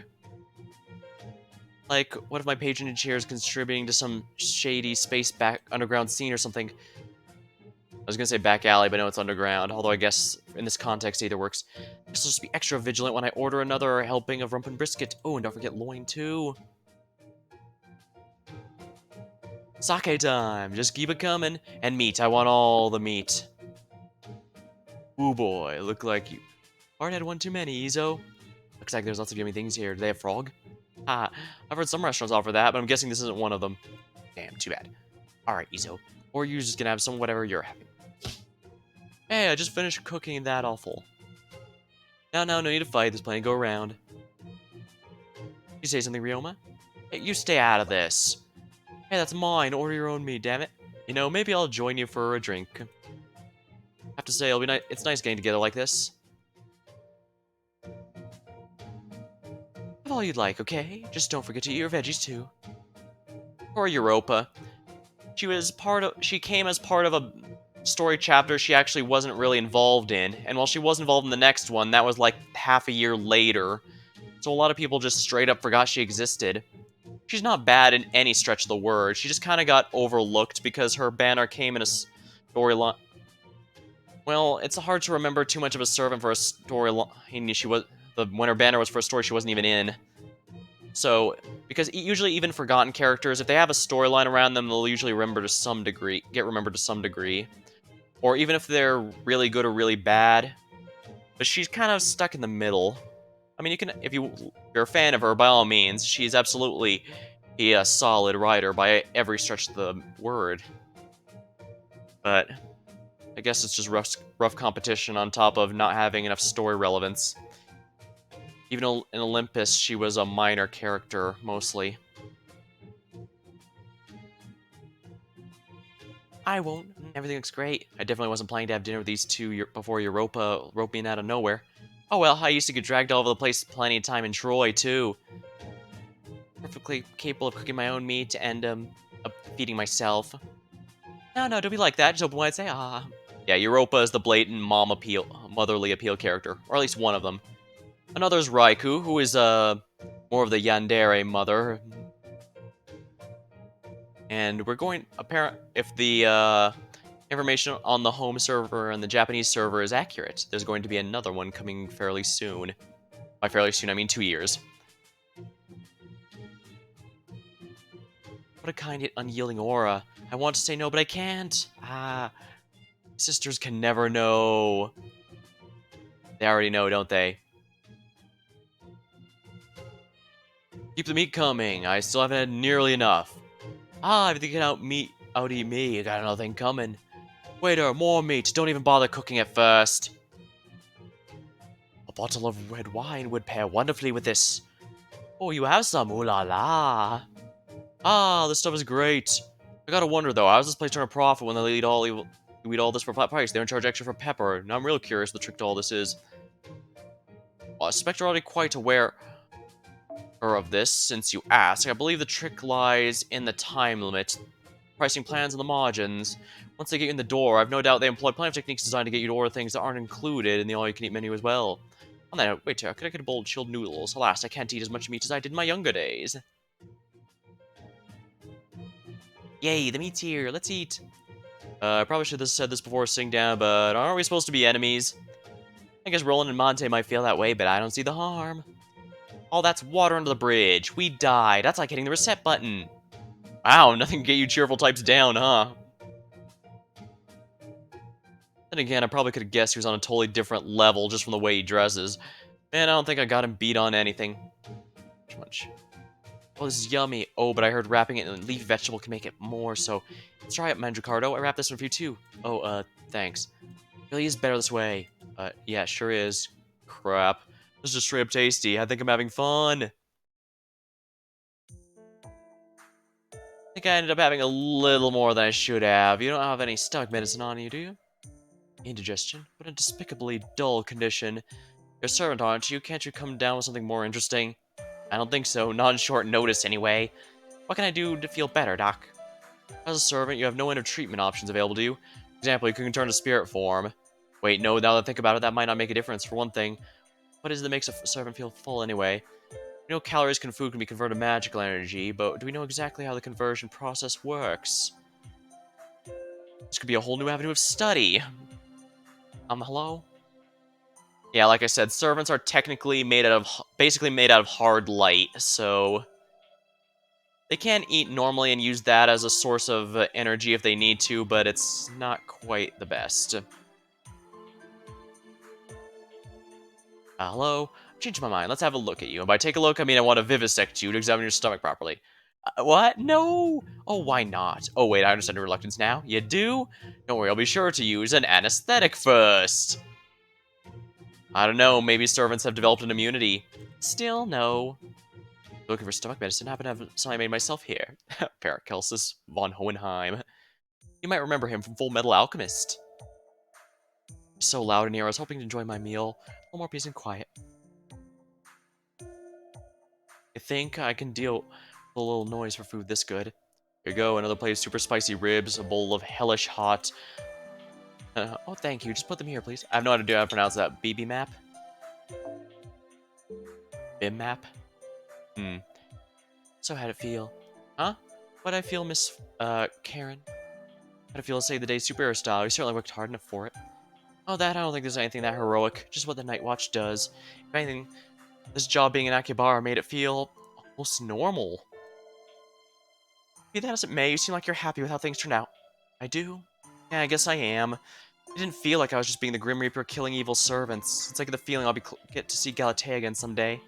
Like, what if my patronage here is contributing to some shady space back underground scene or something? I was gonna say back alley, but no, it's underground. Although I guess in this context either works. Just just be extra vigilant when I order another helping of rump and brisket. Oh, and don't forget loin too. Sake time! Just keep it coming. And meat, I want all the meat. Ooh boy, look like you already had one too many, Izo. Looks like there's lots of yummy things here. Do they have frog? Ah, I've heard some restaurants offer that, but I'm guessing this isn't one of them. Damn, too bad. Alright, Izo. Or you're just gonna have some whatever you're having. Hey, I just finished cooking that awful. No need to fight. There's plenty to go around. You say something, Ryoma? Hey, you stay out of this. Hey, that's mine. Order your own meat, damn it. You know, maybe I'll join you for a drink. I have to say, it's nice getting together like this. Have all you'd like, okay? Just don't forget to eat your veggies too. Or Europa. She came as part of a story chapter she actually wasn't really involved in, and while she was involved in the next one, that was like half a year later. So a lot of people just straight up forgot she existed. She's not bad in any stretch of the word, she just kind of got overlooked because her banner came in a storyline. Well, it's hard to remember too much of a servant for a storyline. When her banner was for a story she wasn't even in. So, because usually even forgotten characters, if they have a storyline around them, they'll usually get remembered to some degree. Or even if they're really good or really bad. But she's kind of stuck in the middle. I mean, if you're a fan of her, by all means, she's absolutely a solid writer by every stretch of the word. But I guess it's just rough competition on top of not having enough story relevance. Even in Olympus, she was a minor character, mostly. I won't. Everything looks great. I definitely wasn't planning to have dinner with these two before Europa roped me in out of nowhere. Oh well, I used to get dragged all over the place plenty of time in Troy, too. Perfectly capable of cooking my own meat and, feeding myself. No, don't be like that. Just open wide, say, ah. Yeah, Europa is the blatant motherly appeal character. Or at least one of them. Another is Raikou, who is, more of the yandere mother. And we're going, if the, information on the home server and the Japanese server is accurate, there's going to be another one coming fairly soon. By fairly soon, I mean 2 years. What a kind yet unyielding aura. I want to say no, but I can't. Ah, sisters can never know. They already know, don't they? Keep the meat coming. I still haven't had nearly enough. Ah, if you can out eat me, you got another thing coming. Waiter, more meat. Don't even bother cooking it first. A bottle of red wine would pair wonderfully with this. Oh, you have some? Ooh la la. Ah, this stuff is great. I gotta wonder though, how does this place turn a profit when they eat all this for flat price? They're in charge extra for pepper. Now I'm real curious what the trick to all this is. Well, I suspect you're already quite aware of this since you ask. I believe the trick lies in the time limit, pricing plans, and the margins. Once they get you in the door, I've no doubt they employ plenty of techniques designed to get you to order things that aren't included in the all-you-can-eat menu as well. On that note, wait, could I get a bowl of chilled noodles? Alas, I can't eat as much meat as I did in my younger days. Yay, the meat's here. Let's eat. I probably should have said this before sitting down, but aren't we supposed to be enemies? I guess Roland and Monte might feel that way, but I don't see the harm. Oh, that's water under the bridge. We died. That's like hitting the reset button. Wow, nothing can get you cheerful types down, huh? Then again, I probably could have guessed he was on a totally different level just from the way he dresses. Man, I don't think I got him beat on anything. Much. Oh, this is yummy. Oh, but I heard wrapping it in a leafy vegetable can make it more, so let's try it, Mandricardo. I wrapped this one for you too. Oh, thanks. Really is better this way. Yeah, sure is. Crap. This is just straight up tasty. I think I'm having fun. I think I ended up having a little more than I should have. You don't have any stomach medicine on you, do you? Indigestion? What a despicably dull condition. You're a servant, aren't you? Can't you come down with something more interesting? I don't think so. Not on short notice, anyway. What can I do to feel better, Doc? As a servant, you have no inner treatment options available to you. For example, you can turn to spirit form. Wait, no, now that I think about it, that might not make a difference. For one thing, what is it that makes a servant feel full anyway? We know calories and food can be converted to magical energy, but do we know exactly how the conversion process works? This could be a whole new avenue of study. Hello? Yeah, like I said, servants are technically basically made out of hard light, so they can eat normally and use that as a source of energy if they need to, but it's not quite the best. Hello? Change my mind. Let's have a look at you. And by take a look, I mean I want to vivisect you to examine your stomach properly. What? No! Oh, why not? Oh, wait, I understand your reluctance now. You do? Don't worry, I'll be sure to use an anesthetic first. I don't know, maybe servants have developed an immunity. Still, no. Looking for stomach medicine, I happen to have something I made myself here. Paracelsus von Hohenheim. You might remember him from Full Metal Alchemist. It's so loud in here, I was hoping to enjoy my meal. A little more peace and quiet. I think I can deal with a little noise for food this good. Here you go, another plate of super spicy ribs, a bowl of hellish hot. Oh, thank you. Just put them here, please. I have no idea how to pronounce that. BB map? Bim map? So how'd it feel? Huh? What'd I feel, Miss, Karen? How'd it feel to save the day superhero style? You certainly worked hard enough for it. Oh, that, I don't think there's anything that heroic. Just what the Night Watch does. If anything, this job being in Akihabara made it feel almost normal. Be that as it may, you seem like you're happy with how things turned out. I do? Yeah, I guess I am. It didn't feel like I was just being the Grim Reaper killing evil servants. It's like the feeling I'll get to see Galatea again someday.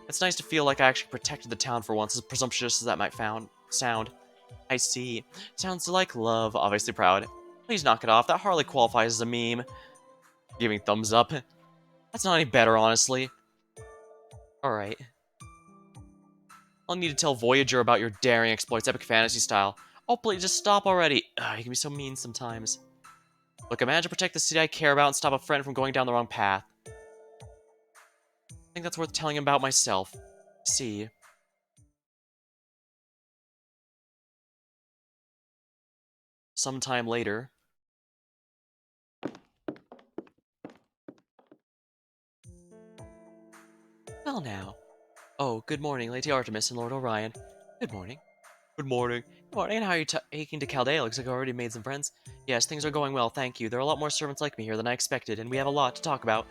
It's nice to feel like I actually protected the town for once, as presumptuous as that might sound. I see. Sounds like love. Obviously proud. Please knock it off. That hardly qualifies as a meme. Giving thumbs up. That's not any better, honestly. Alright. I'll need to tell Voyager about your daring exploits, epic fantasy style. Oh, please, just stop already. Ugh, you can be so mean sometimes. Look, I managed to protect the city I care about and stop a friend from going down the wrong path. I think that's worth telling him about myself. See. Sometime later. Well now. Oh, good morning, Lady Artemis and Lord Orion. Good morning. Good morning. Good morning, how are you taking to Chaldea? Looks like I already made some friends. Yes, things are going well, thank you. There are a lot more servants like me here than I expected, and we have a lot to talk about.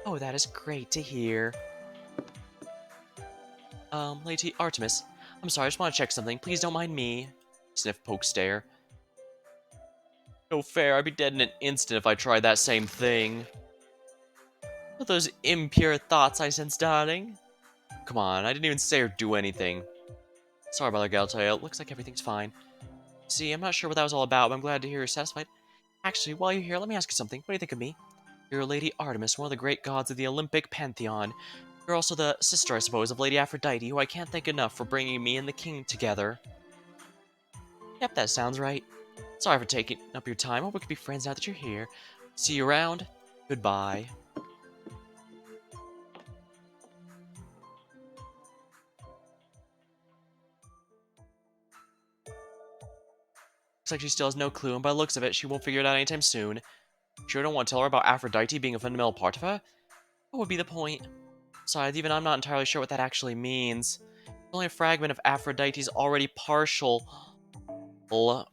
Oh, that is great to hear. Lady Artemis. I'm sorry, I just want to check something. Please don't mind me. Sniff, poke, stare. No fair, I'd be dead in an instant if I tried that same thing. What are those impure thoughts I sense, darling? Come on, I didn't even say or do anything. Sorry about that, Galatea. Looks like everything's fine. See, I'm not sure what that was all about, but I'm glad to hear you're satisfied. Actually, while you're here, let me ask you something. What do you think of me? You're Lady Artemis, one of the great gods of the Olympic pantheon. You're also the sister, I suppose, of Lady Aphrodite, who I can't thank enough for bringing me and the king together. Yep, that sounds right. Sorry for taking up your time. Hope we can be friends now that you're here. See you around. Goodbye. Looks like she still has no clue, and by the looks of it, she won't figure it out anytime soon. Sure don't want to tell her about Aphrodite being a fundamental part of her? What would be the point? Besides, even I'm not entirely sure what that actually means. It's only a fragment of Aphrodite's already partial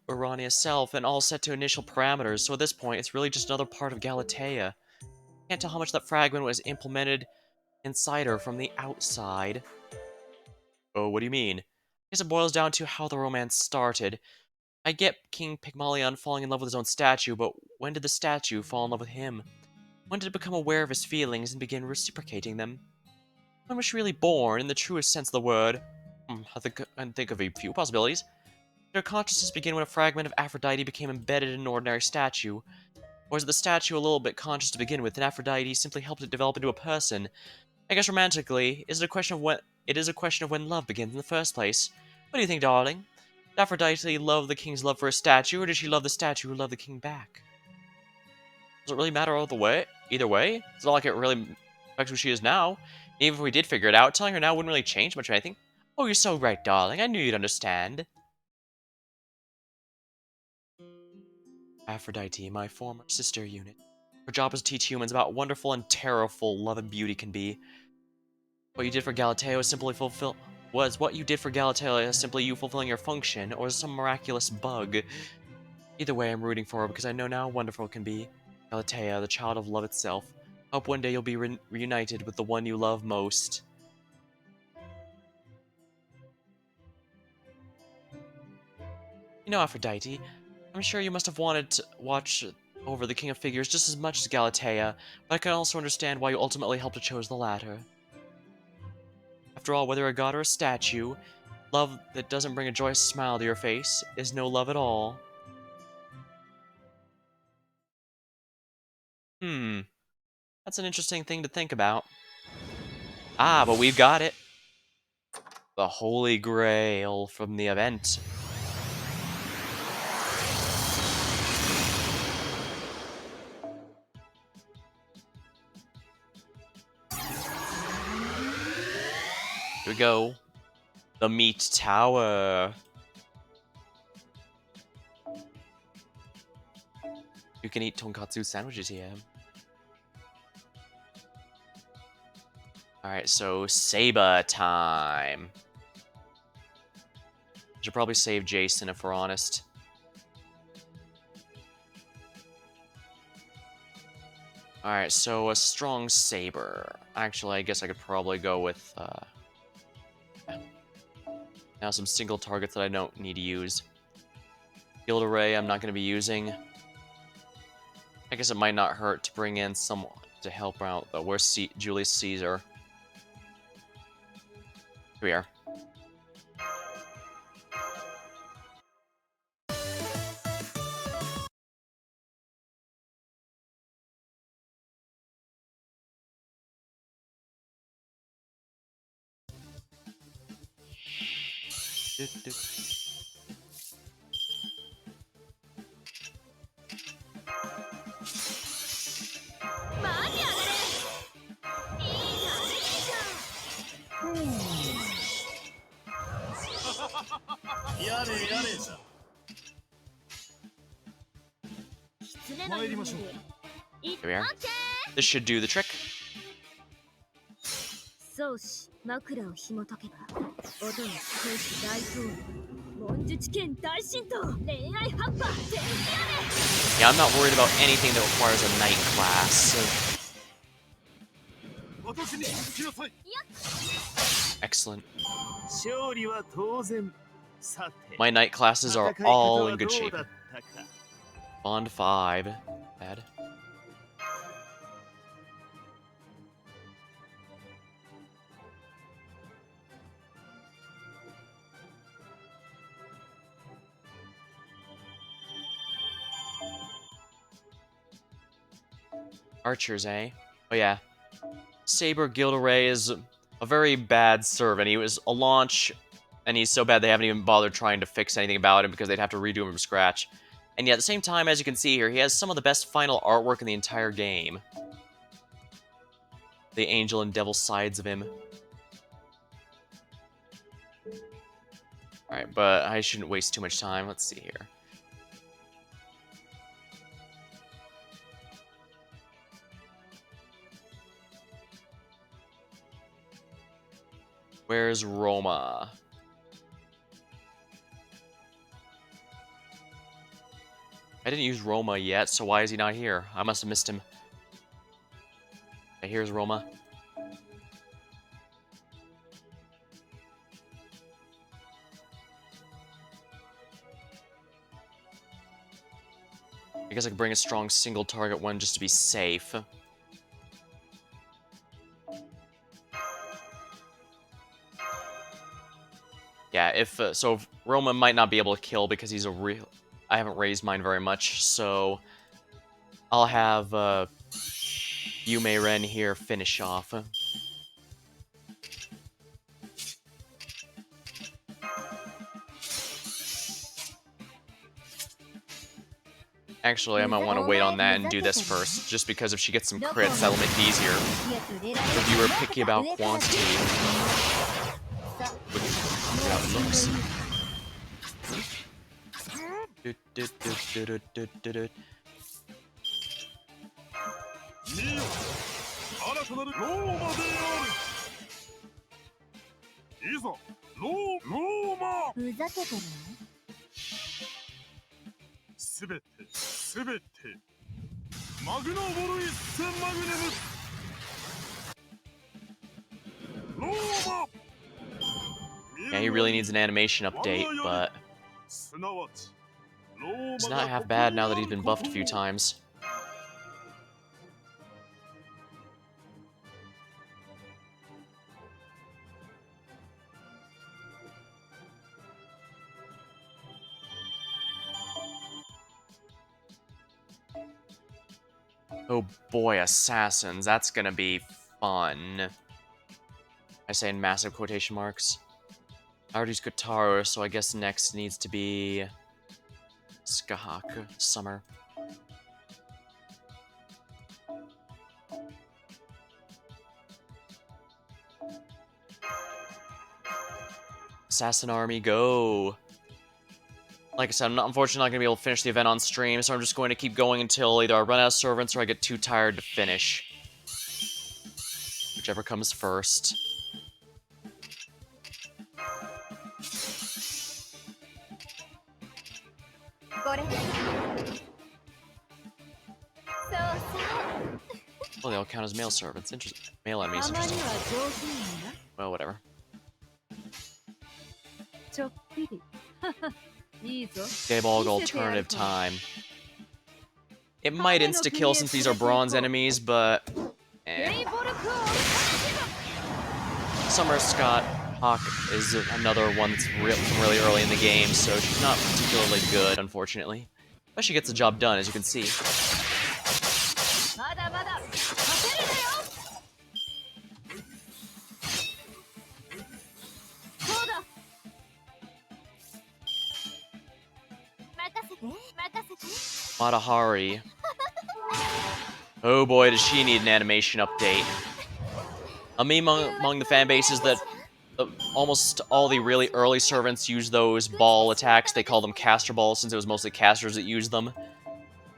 Urania self, and all set to initial parameters, so at this point, it's really just another part of Galatea. Can't tell how much that fragment was implemented inside her from the outside. Oh, what do you mean? I guess it boils down to how the romance started. I get King Pygmalion falling in love with his own statue, but when did the statue fall in love with him? When did it become aware of his feelings and begin reciprocating them? When was she really born, in the truest sense of the word? I think of a few possibilities. Did her consciousness begin when a fragment of Aphrodite became embedded in an ordinary statue? Or is the statue a little bit conscious to begin with, and Aphrodite simply helped it develop into a person? I guess romantically, is it a question of when it is a question of when love begins in the first place. What do you think, darling? Did Aphrodite love the king's love for a statue, or did she love the statue who loved the king back? Does it really matter either way? It's not like it really affects who she is now. Even if we did figure it out, telling her now wouldn't really change much or anything. Oh, you're so right, darling. I knew you'd understand. Aphrodite, my former sister unit. Her job was to teach humans about wonderful and terrible love and beauty can be. What you did for Galatea was what you did for Galatea simply you fulfilling your function, or some miraculous bug? Either way, I'm rooting for her because I know now how wonderful it can be. Galatea, the child of love itself. Hope one day you'll be reunited with the one you love most. You know, Aphrodite, I'm sure you must have wanted to watch over the King of Figures just as much as Galatea, but I can also understand why you ultimately helped to choose the latter. After all, whether a god or a statue, love that doesn't bring a joyous smile to your face is no love at all. Hmm, that's an interesting thing to think about. Ah, but we've got it. The Holy Grail from the event. Here we go. The Meat Tower. You can eat tonkatsu sandwiches here. Alright, so Saber time. Should probably save Jason if we're honest. Alright, so a strong saber. Actually, I guess I could probably go with now some single targets that I don't need to use. Field Array I'm not going to be using. I guess it might not hurt to bring in someone to help out, though. Where's Julius Caesar? Here we are. Here we are. This should do the trick. 宗師枕を紐解けば音に少し大統領文術兼大神と恋愛葉っぱ全部やれ Yeah, I'm not worried about anything that requires a night class. Excellent. My night classes are all in good shape. Bond 5. Bad. Archers, eh? Oh yeah. Saber Gilderay is a very bad servant. He was a launch, and he's so bad they haven't even bothered trying to fix anything about him because they'd have to redo him from scratch. And yet, at the same time, as you can see here, he has some of the best final artwork in the entire game. The angel and devil sides of him. Alright, but I shouldn't waste too much time. Let's see here. Where's Roma? I didn't use Roma yet, so why is he not here? I must have missed him. Okay, here's Roma. I guess I could bring a strong single target one just to be safe. Yeah, if Roma might not be able to kill because he's a real. I haven't raised mine very much, so I'll have Yume Ren here finish off. Actually, I might want to wait on that and do this first, just because if she gets some crits, that'll make it easier. If you were picky about quantity, which that looks. Yeah, he really needs an animation update, but it's not half bad now that he's been buffed a few times. Oh boy, assassins. That's gonna be fun. I say in massive quotation marks. I already used Kotaro, so I guess next needs to be Skahak, Summer. Assassin Army, go! Like I said, I'm not, unfortunately not going to be able to finish the event on stream, so I'm just going to keep going until either I run out of servants or I get too tired to finish. Whichever comes first. Well, they all count as male servants. Interesting. Male enemies. Interesting. Well, whatever. Dayball alternative time. It might insta-kill since these are bronze enemies, but... eh. Summer Scott Hawk is another one that's from really early in the game, so she's not particularly good, unfortunately. But she gets the job done, as you can see. Matahari. Oh boy, does she need an animation update. A meme among the fan base is that almost all the really early servants use those ball attacks. They call them caster balls since it was mostly casters that used them.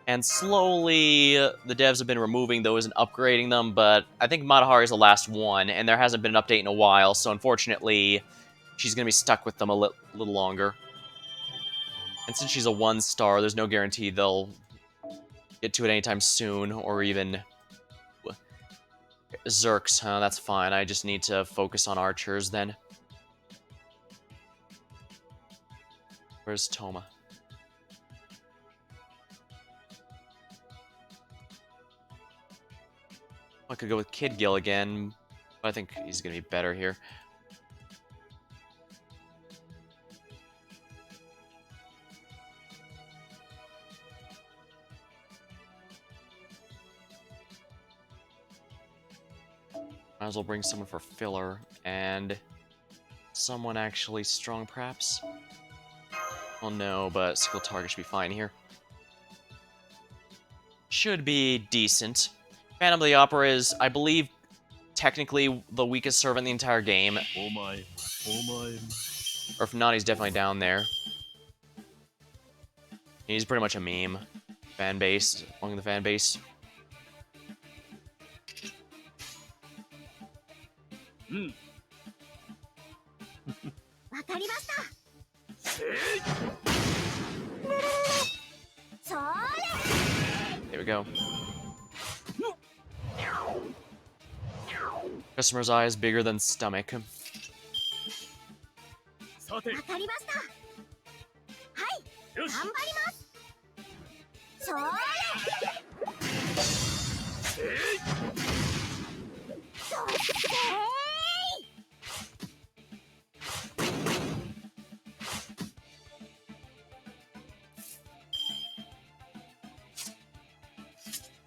And slowly, the devs have been removing those and upgrading them, but I think Matahari is the last one, and there hasn't been an update in a while, so unfortunately, she's going to be stuck with them a little longer. And since she's a 1-star, there's no guarantee they'll get to it anytime soon, or even... Zerks, huh? That's fine. I just need to focus on archers, then. Where's Toma? I could go with Kid Gil again, but I think he's going to be better here. Might as well bring someone for filler, and someone actually strong, perhaps? Well, no, but single target should be fine here. Should be decent. Phantom of the Opera is, I believe, technically the weakest servant in the entire game. Or if not, he's definitely down there. He's pretty much a meme. Fan base, among the fan base. There we go. Customer's eye is bigger than stomach.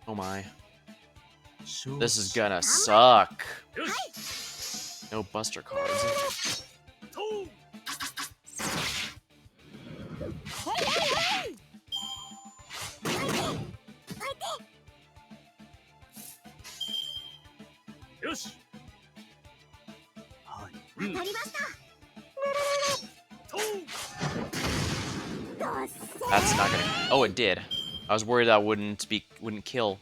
Oh my. This is gonna suck. No buster cards. That's not gonna. Oh, it did. I was worried that wouldn't kill.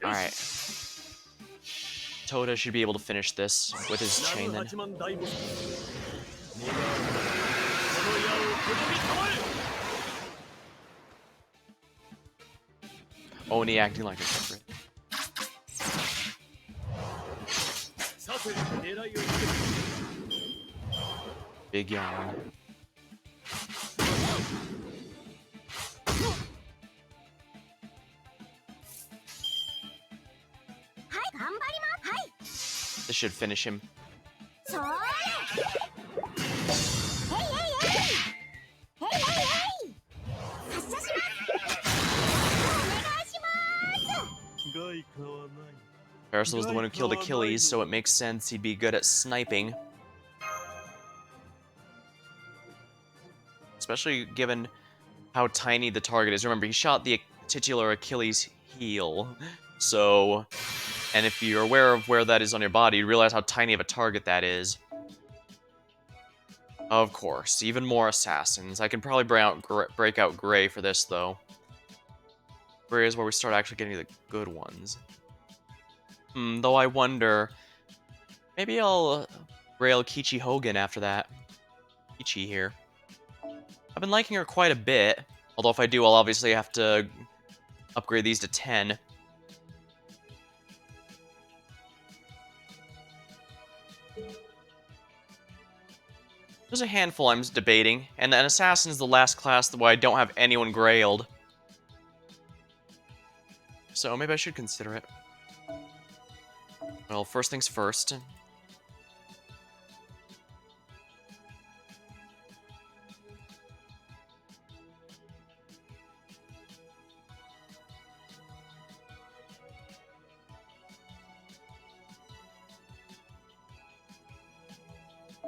Alright. Toda should be able to finish this with his chain then. Oni acting like a separate. Big yawn. This should finish him. Parasol was the one who killed Achilles, so it makes sense he'd be good at sniping. Especially given how tiny the target is. Remember, he shot the titular Achilles heel. So, and if you're aware of where that is on your body, you realize how tiny of a target that is. Of course, even more assassins. I can probably break out Gray for this, though. Gray is where we start actually getting the good ones. Though I wonder... Maybe I'll rail Kichi Hogan after that. Kichi here. I've been liking her quite a bit. Although if I do, I'll obviously have to upgrade these to 10. There's a handful I'm debating, and an Assassin's the last class where I don't have anyone grailed. So maybe I should consider it. Well, first things first.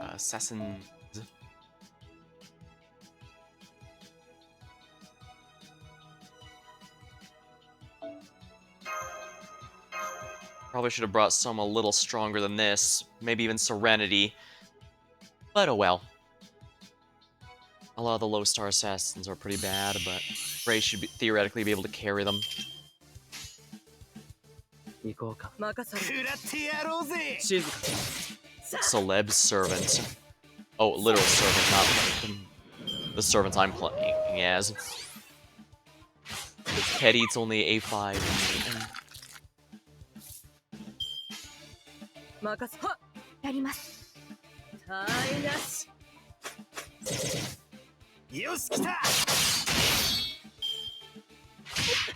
Assassins. Probably should have brought some a little stronger than this. Maybe even Serenity. But oh well. A lot of the low star assassins are pretty bad, but Ray should theoretically be able to carry them. Celeb servant. Oh, literal servant, not the servants I'm playing as. Pet Eat's only A5.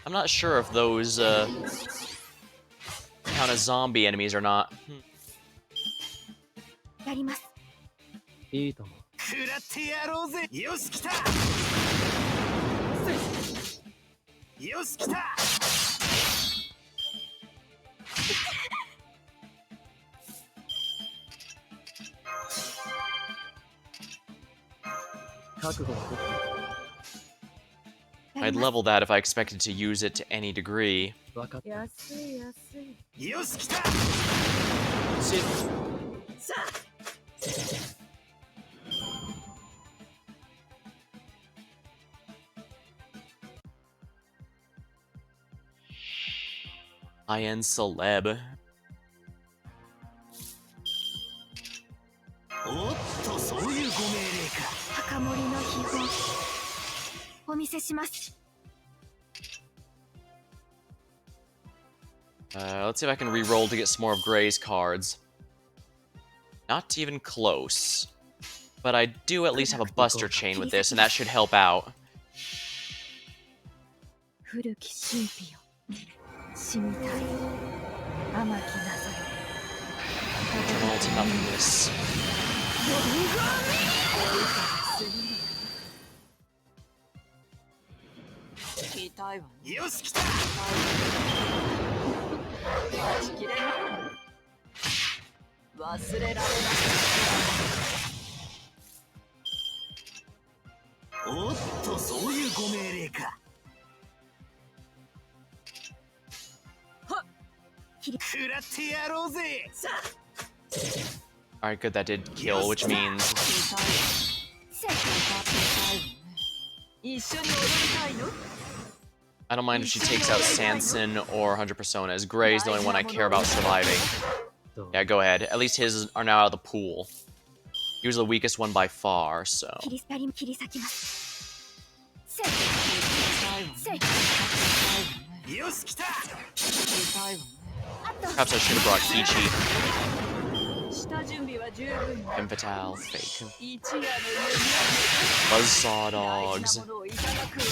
I'm not sure if those count as zombie enemies or not. やります。いいとも。食らってやろうぜ。よし来た。よし来た。覚悟はできて I'd level that if I expected to use it to any degree. 分かった。安い安い。よし来た。さあ。High-end celeb. おっとそういうご命令か。高森の秘宝お見せします。Let's see if I can re-roll to get some more of Gray's cards. Not even close. But I do at least have a Buster Chain with this, and that should help out. 古き神秘よ死にたい甘き謎よ Eternal to nothingness. 痛いわね。よし来た。待ちきれない。忘れられない。おっとそういうご命令か。食らってやろうぜ。 Alright, good, that did kill, which means... 一緒に踊りたいの？ I don't mind if she takes out Sanson or 100 Personas. Gray's the only one I care about surviving. Yeah, go ahead. At least his are now out of the pool. He was the weakest one by far, so... 切り裂きます。よし来た。 Perhaps I should have brought Kichi. 下準備は十分。 Infantile, fake. 一夜の夢。 Buzzsaw 大 dogs. 事なものをいただくわ。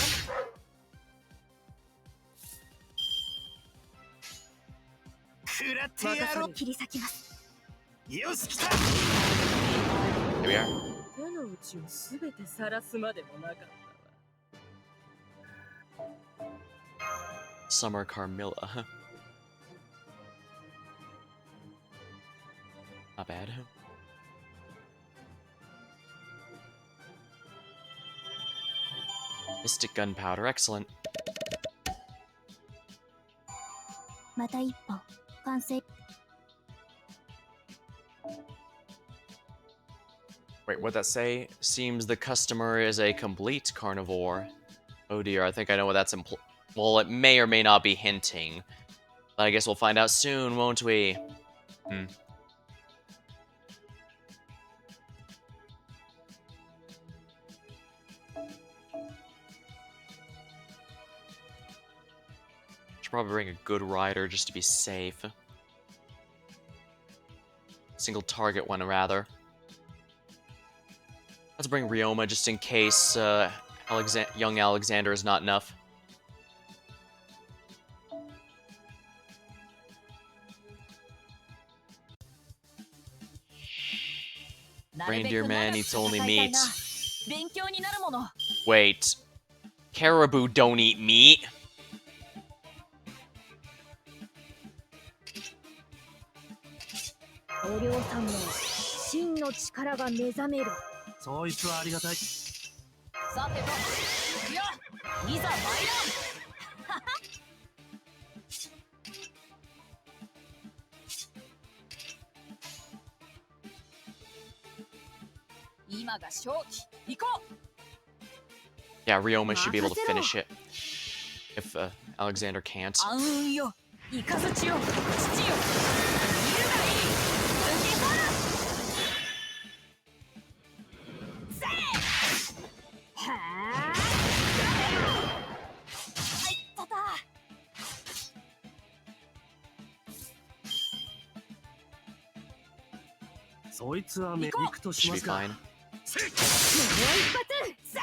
食らってやろう。切り裂きます。よし来た。 Here we are. 手の内をすべて晒すまでもなかったわ。 Summer Carmilla. Not bad. Mystic Gunpowder, excellent. また一本完成。 Wait, what'd that say? Seems the customer is a complete carnivore. Oh dear, I think I know what that's well, it may or may not be hinting. But I guess we'll find out soon, won't we? Should probably bring a good rider just to be safe. Single target one, rather. Let's bring Ryoma just in case young Alexander is not enough. Reindeer man eats only meat. Wait. Caribou don't eat meat? お両さんも真の力が目覚める。そいつはありがたい。さてと、いや、いざ参らん。今が勝機。行こう。 Yeah, Ryoma should be able to finish it. If Alexander can't. 暗雲よ、イカズチよ、父よ。見るがいい。秋葉原。せい。はあ。あいったた。そいつはめ行くとし Should ま be すか。 fine. もう一発。せい。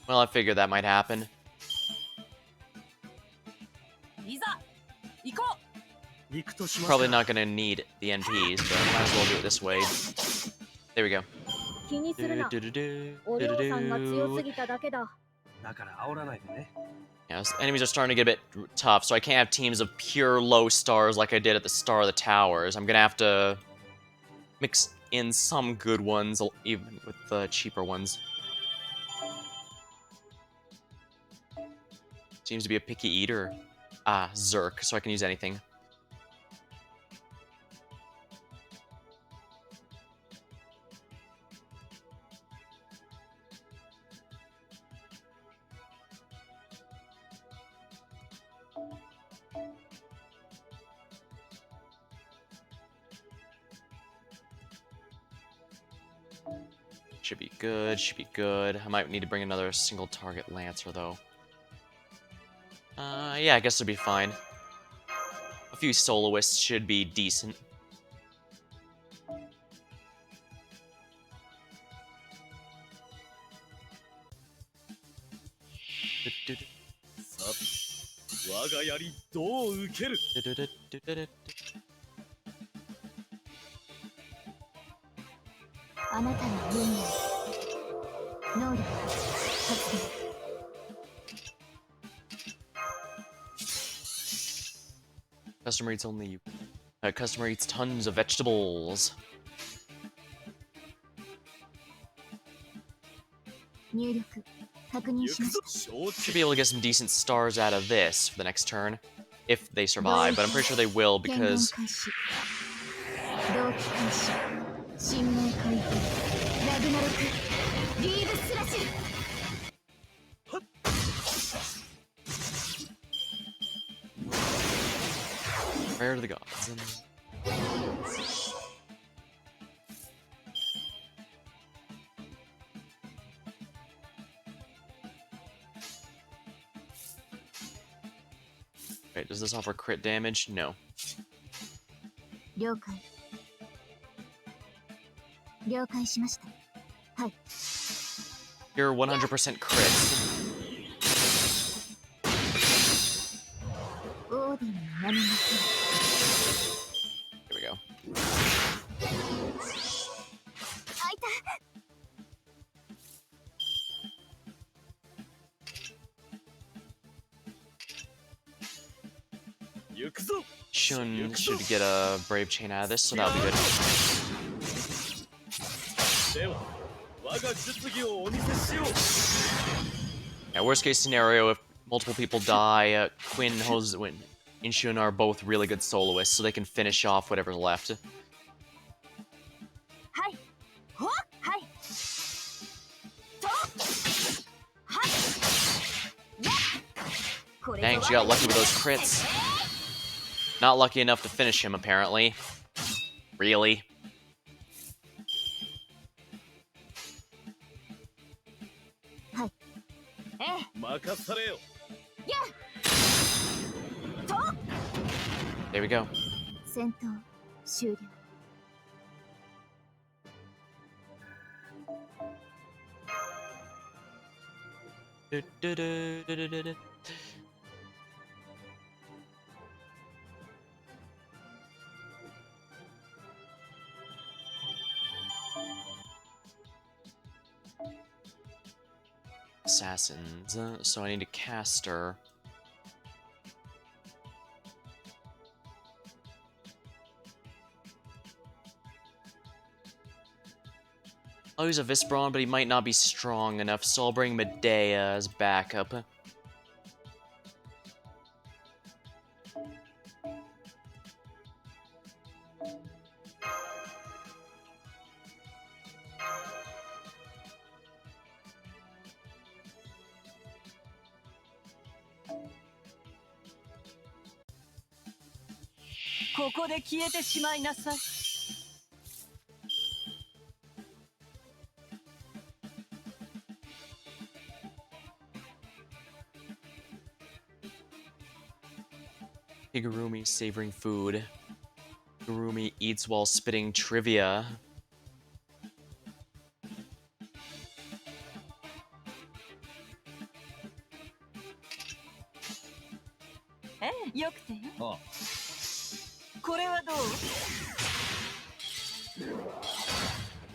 Well, I figured that might happen. いざ行こ行くとします Probably か not gonna need the NPs, but might as well do it this way. There we go. う。気にするな。お嬢さんが強すぎただけだ。だから煽らないでね Yeah, enemies are starting to get a bit tough, so I can't have teams of pure low stars like I did at the start of the towers. I'm gonna have to mix in some good ones, even with the cheaper ones. Seems to be a picky eater. Ah, Zerk, so I can use anything. Should be good, should be good. I might need to bring another single target Lancer, though. Yeah, I guess it'll be fine. A few soloists should be decent. Du-du-du. 我が槍どう受ける Du-du-du-du-du-du. あなたの運命。能力発動。Customer eats only. Customer eats tons of vegetables. 入力確認しました。 Should be able to get some decent stars out of this for the next turn. If they survive, but I'm pretty sure they will 検問 because 開始。同期開始。神明回復。ラグナロク。リーブスラッシュ。 prayer to the gods. Wait, does this offer crit damage? No. 了解。了解しました。はい。 You're 100% crit. オーディンの名前が Here we go. 開いた。 行くぞ Shun should get a brave chain out of this, so that'll be good. では我が実技をお見せしよう Yeah, worst case scenario, if multiple people die, Quinn, Jose, and Shun are both really good soloists, so they can finish off whatever's left. はい。ほっはい。と。はい。やっ。これぞ Dang, she got lucky with those crits. Not lucky enough to finish him, apparently. Really? ええ。任されよ と。 There we go. 戦闘終了。 Du-du-du-du-du-du-du. Assassins, so I need a caster. I'll use a Visperon, but he might not be strong enough, so I'll bring Medea as backup. Higurumi savoring food. Higurumi eats while spitting trivia. ええ、よくてよ。あこれはどう？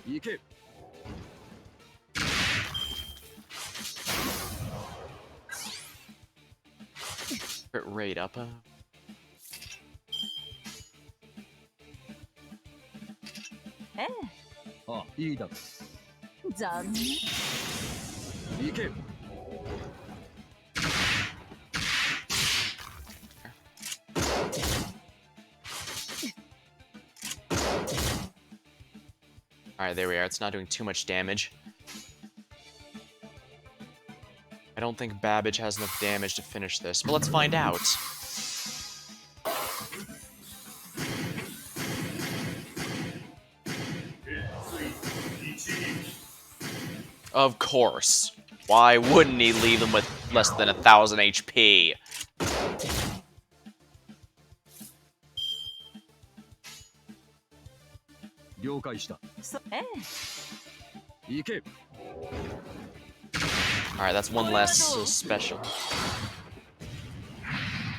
行け Crit rate up. えあいいだろえ、残念。行け Alright, there we are. It's not doing too much damage. I don't think Babbage has enough damage to finish this, but let's find out. Of course. Why wouldn't he leave them with less than 1,000 HP? 了解したええ、行け Alright, that's one less special.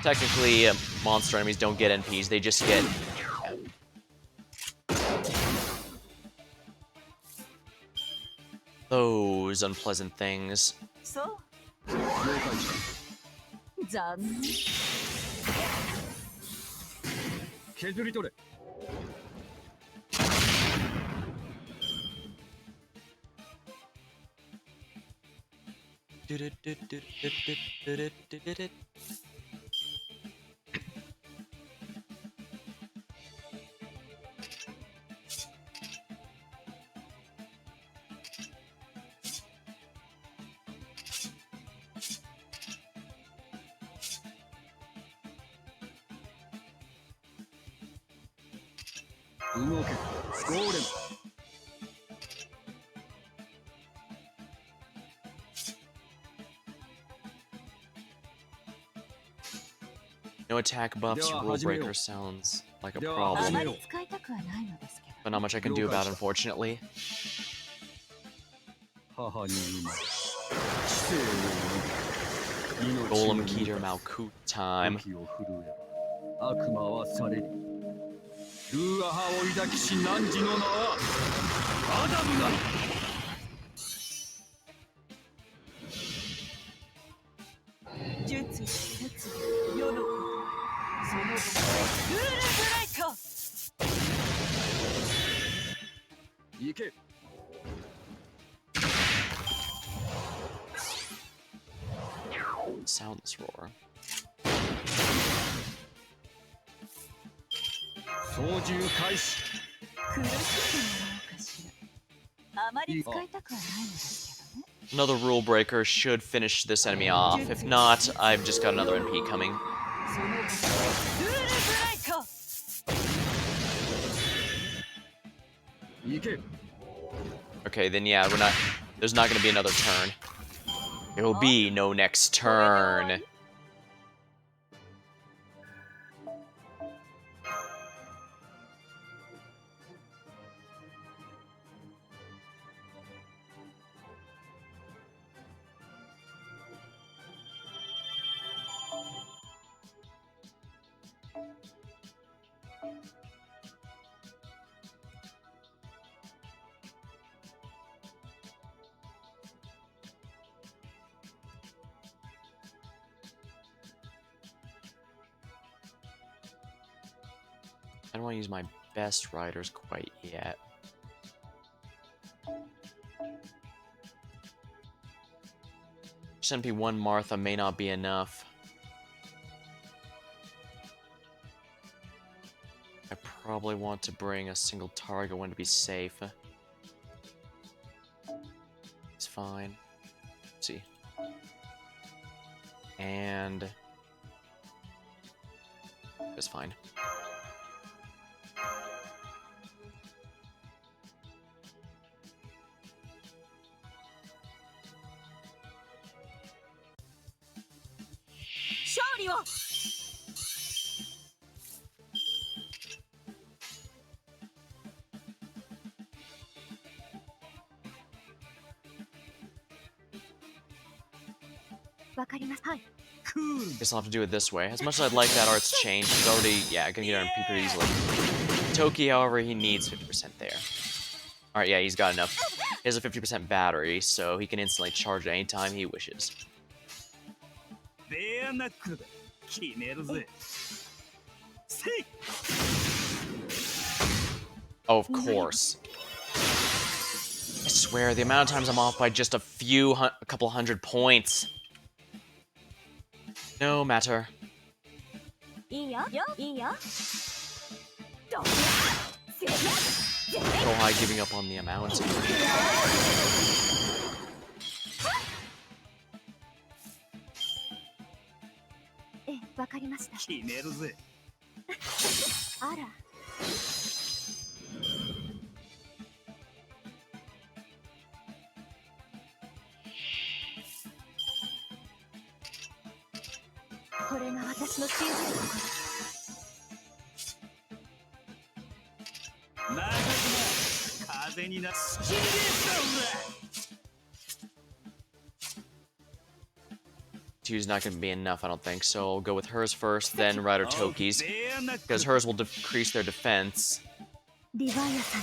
Technically, monster enemies don't get NPs, they just get... those unpleasant things. そう。了解した残念。削り取れ 動けゴーレム No attack buffs, Yeah, rule Hajime-o. breaker sounds like a Yeah, あ problem, まり使いたくはないのですけど。 but not much I can do about it, unfortunately. 母に生まれ知性を生み Golem 命 Keter の Malkuth time. 時を震えば悪魔は去れりルーアハを抱きし汝の名はアダムなり 術説世のことその後ルールブレイカー行け Sound this roar. 操縦開始苦しんでもらおうかしら。あまり使いたくはないのですけどね。 Another rule breaker should finish this enemy off. If not, I've just got another NP coming. その後ルールブレイカー行け Okay, then yeah, we're not... There's not gonna be another turn. There will be no next turn. I don't want to use my best riders quite yet. Just MP1 Martha may not be enough. I probably want to bring a single target one to be safe. It's fine. Let's see. And... it's fine. Guess I'll have to do it this way. As much as I'd like that art's change, he's already, yeah, gonna get on P pretty easily. Toki, however, he needs 50% there. Alright, yeah, he's got enough. He has a 50% battery, so he can instantly charge it anytime he wishes. Oh, of course. I swear, the amount of times I'm off by just a couple hundred points. No matter. Kohai giving up on the amount. Two's not going to be enough, I don't think, so I'll go with hers first, then Rider Toki's, because hers will decrease their defense.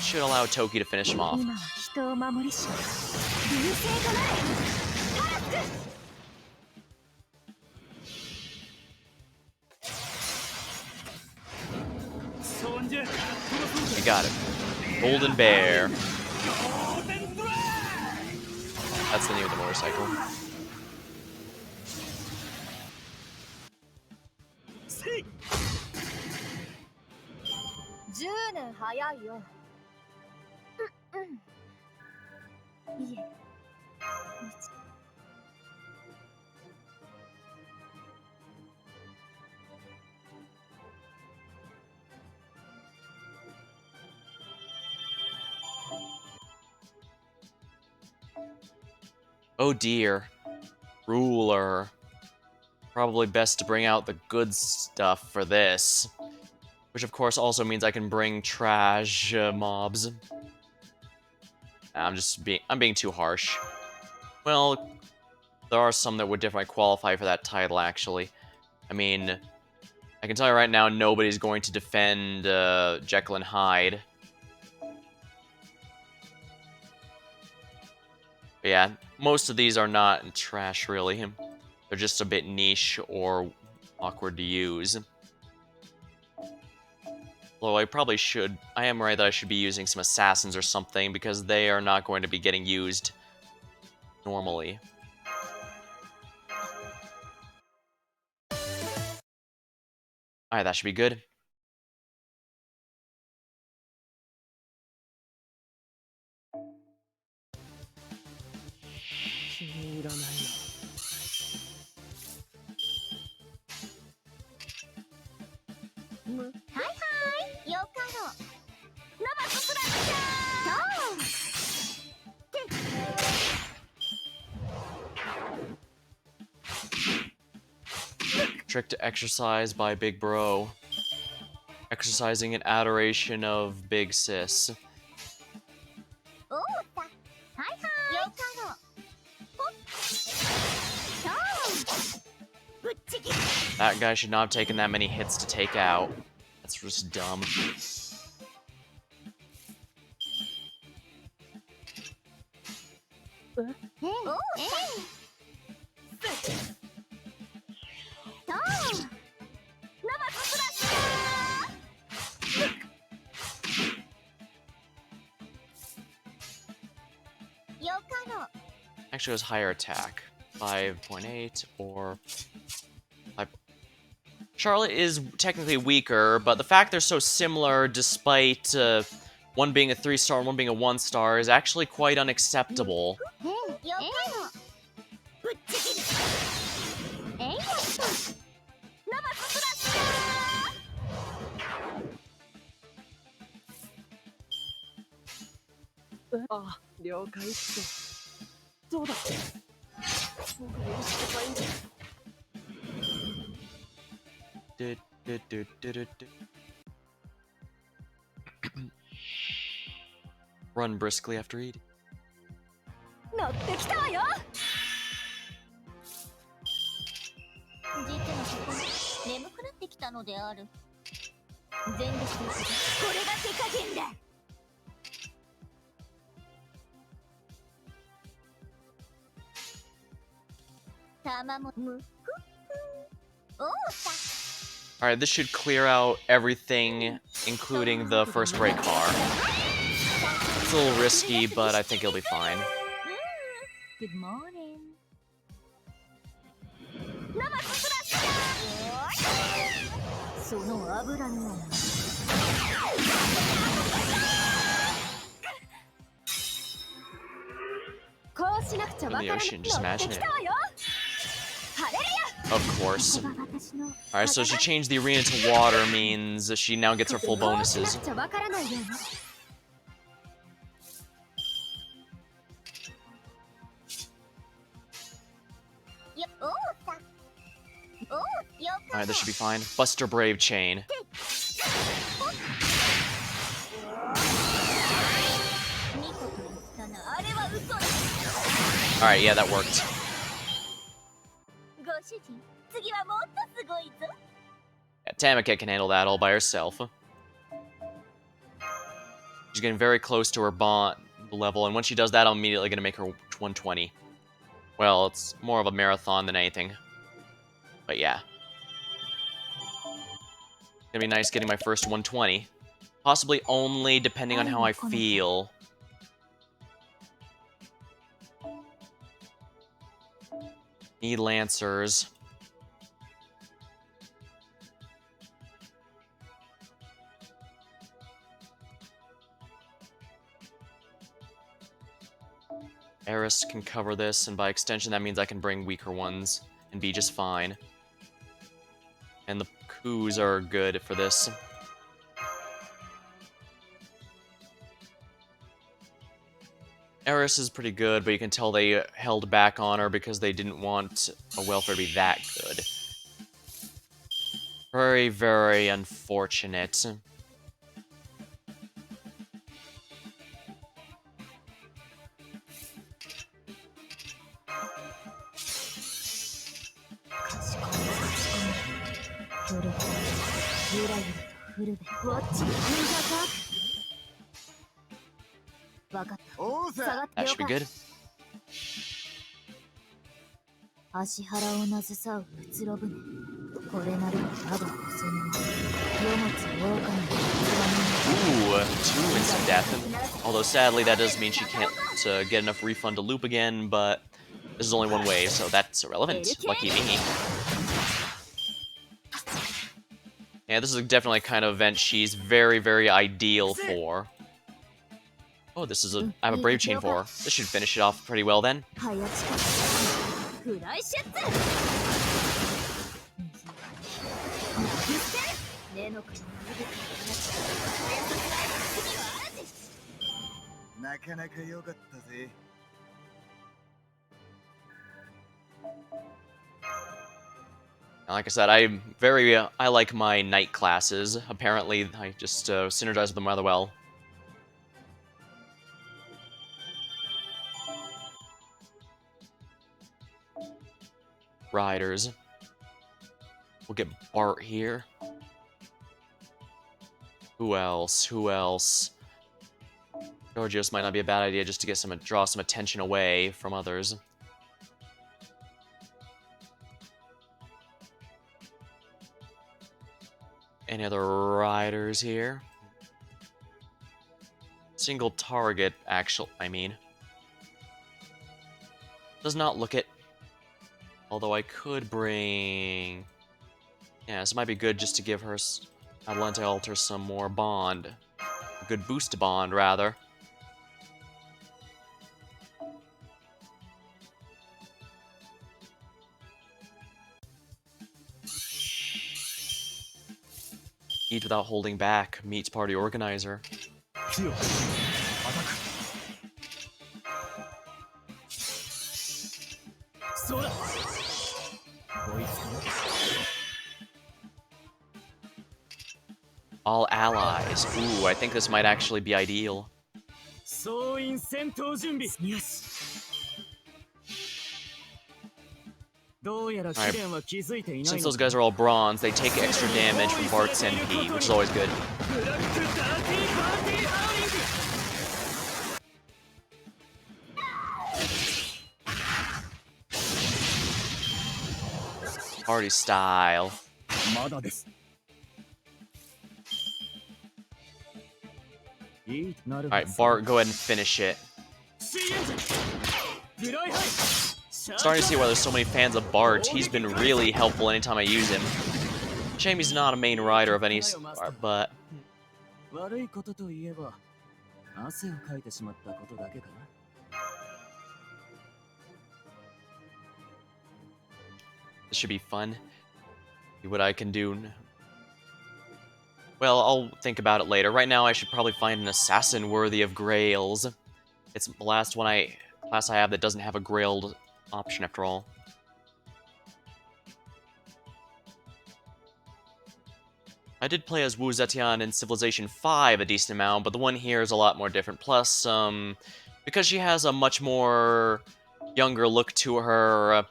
Should allow Toki to finish him off. You got it. Golden Bear. That's the name of the motorcycle. Oh dear. Ruler. Probably best to bring out the good stuff for this. Which of course also means I can bring trash mobs. I'm being too harsh. Well, there are some that would definitely qualify for that title, actually. I mean, I can tell you right now, nobody's going to defend Jekyll and Hyde. But yeah, most of these are not trash, really. They're just a bit niche or awkward to use. Although I probably should... I am right that I should be using some assassins or something, because they are not going to be getting used normally. Alright, that should be good. Trick to exercise by Big Bro. Exercising in adoration of Big Sis. That guy should not have taken that many hits to take out. That's just dumb. Actually, it was higher attack. 5.8 or... 5. Charlotte is technically weaker, but the fact they're so similar despite one being a 3-star and one being a 1-star is actually quite unacceptable. Run briskly after eating. じいちゃんのとこ眠くなってきたのである。全部していくぞ。これが手加減だ。玉もむくおうさ。 Alright, this should clear out everything, including the first break bar. It's a little risky, but I think it'll be fine. Good morning. その油にはこうしなくちゃわからない。 ocean, just imagine it. 乗ってきたわよ。ハレルヤ。 Of course. Alright, so she changed the arena to water means she now gets her full bonuses. こうしなくちゃわからないよね。よおうさ。おうよか。 Alright, this should be fine. Buster Brave Chain. Alright, yeah, that worked. ご主人、次はもっとすごいぞ。 Yeah, Tamika can handle that all by herself. She's getting very close to her bond level, and when she does that, I'm immediately going to make her 120. Well, it's more of a marathon than anything. But yeah. It's going to be nice getting my first 120. Possibly only depending on how I feel. Need Lancers. Eris can cover this, and by extension that means I can bring weaker ones and be just fine. And the coups are good for this. Eris is pretty good, but you can tell they held back on her because they didn't want a welfare to be that good. Very, very unfortunate. That should be good. 芦原をなずさううつろ船。これなるまだその世もつ狼の Ooh, 2 instant death. Although sadly that does mean she can't get enough refund to loop again, but this is only one wave, so that's irrelevant. Lucky me. Yeah, this is definitely the kind of event she's very, very ideal for. Oh, this is I have a Brave Chain for her. This should finish it off pretty well then. Like I said, I like my night classes. Apparently, I just synergize with them rather well. Riders. We'll get Bart here. Who else? Who else? Georgios might not be a bad idea just to get draw some attention away from others. Any other riders here? Single target, I mean. Does not look it. Although I could bring... Yeah, this might be good just to give her Adelante Alter some more bond. A good boost to bond, rather. Eat without holding back meets party organizer. All allies. Ooh, I think this might actually be ideal. Since those guys are all bronze, they take extra damage from Bart's NP, which is always good. Party style. Alright, Bart, go ahead and finish it. Starting to see why there's so many fans of Bart. He's been really helpful anytime I use him. Shame he's not a main rider of any sort, but... This should be fun. See what I can do. Well, I'll think about it later. Right now, I should probably find an assassin worthy of Grails. It's the last class I have that doesn't have a Grailed option after all. I did play as Wu Zetian in Civilization 5 a decent amount, but the one here is a lot more different. Plus, because she has a much more younger look to her,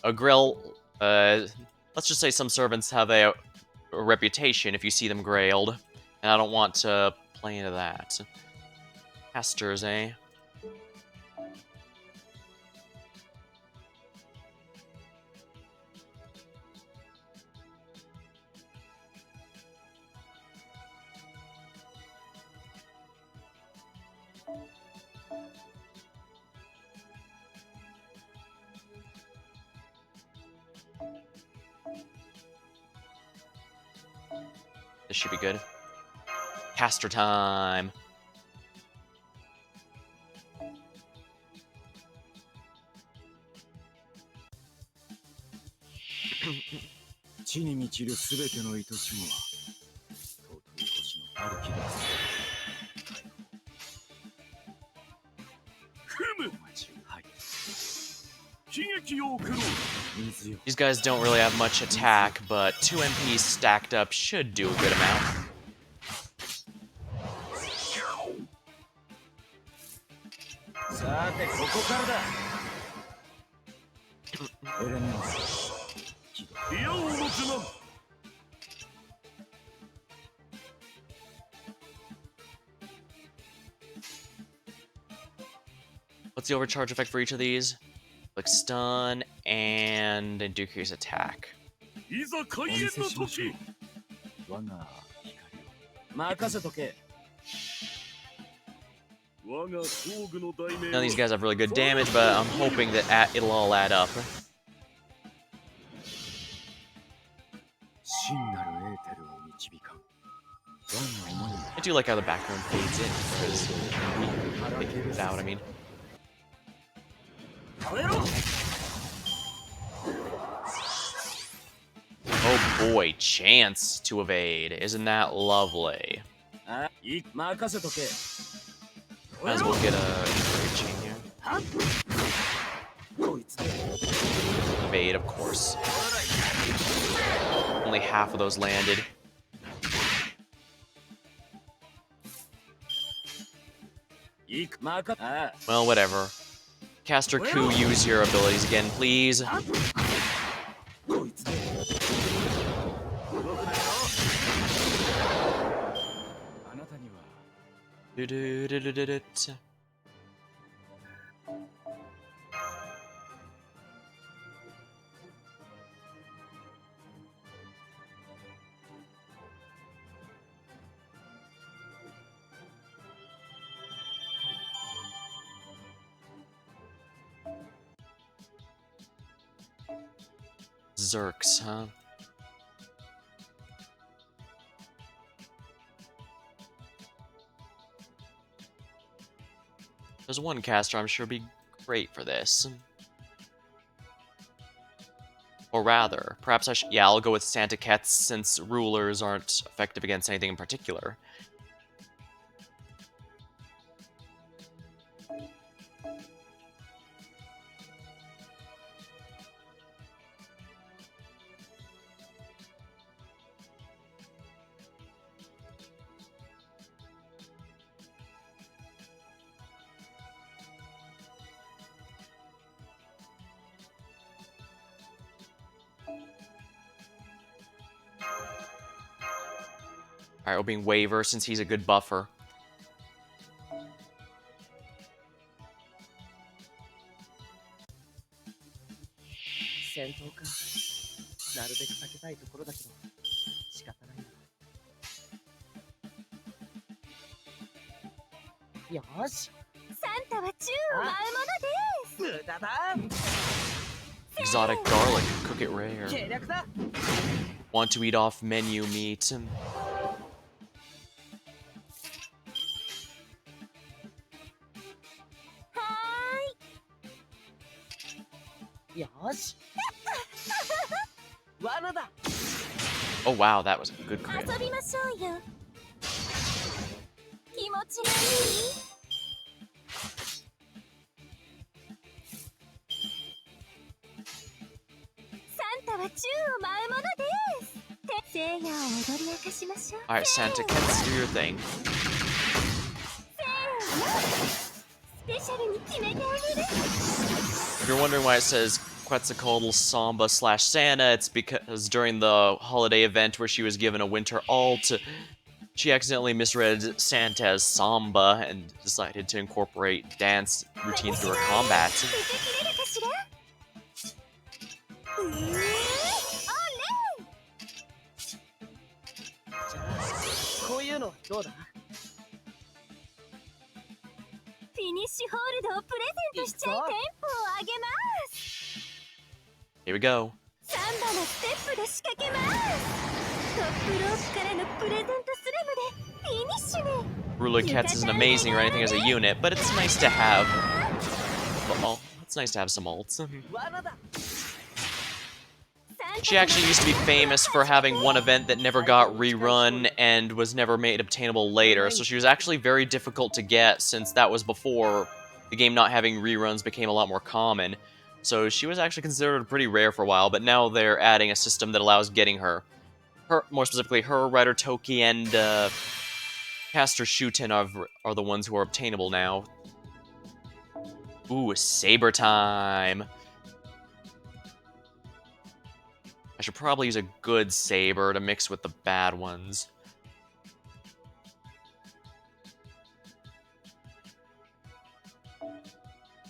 a Grail, let's just say some servants have a reputation if you see them grailed, and I don't want to play into that. Casters, eh? This should be good. Caster time! These guys don't really have much attack, but 2 MPs stacked up should do a good amount. What's the overcharge effect for each of these? Like stun and decrease attack. None of these guys have really good damage, but I'm hoping that it'll all add up. I do like how the background fades in, because fades out, I mean. Oh boy, chance to evade. Isn't that lovely? Might as well get a chain here. Evade, of course. Only half of those landed. Well, whatever. Caster Ku, use your abilities again, please. Zerks, huh? There's one caster I'm sure would be great for this. Or rather, perhaps I should... Yeah, I'll go with Santa Ketz since rulers aren't effective against anything in particular. Alright, we'll bring Waver since he's a good buffer. 戦闘か。なるべく避けたいところだけど、仕方ないな。よーし。サンタは宙を舞うものです。無駄だ。 Exotic garlic, cook it rare. 計略だ。 Want to eat off menu meat. よーし。罠だ。 Oh wow, that was a good crit. 遊びましょうよ。気持ちがいい？サンタは宙を舞うものです。聖夜を踊り明かしましょう。 Alright, Santa, let's do your thing. スペシャルに決めてあげる。 If you're wondering why it says Quetzalcoatl Samba slash Santa, it's because during the holiday event where she was given a winter alt, she accidentally misread Santa as Samba and decided to incorporate dance routines into her combat. 受け切れるかしら？オレ！ じゃあ、こういうのどうだ？ フィニッシュホールドをプレゼントしちゃいテンポを上げます。 Here we go. サンバのステップで仕掛けます。トップロープからのプレゼントスラムでフィニッシュね。 Ruler Cats isn't amazing or anything as a unit, but it's nice to have. Well, it's nice to have some ults. 罠だ。 She actually used to be famous for having one event that never got rerun and was never made obtainable later, so she was actually very difficult to get since that was before the game not having reruns became a lot more common. So she was actually considered pretty rare for a while, but now they're adding a system that allows getting her. More specifically, her, Rider Toki, and Caster Shuten are the ones who are obtainable now. Ooh, Saber time! I should probably use a good saber to mix with the bad ones.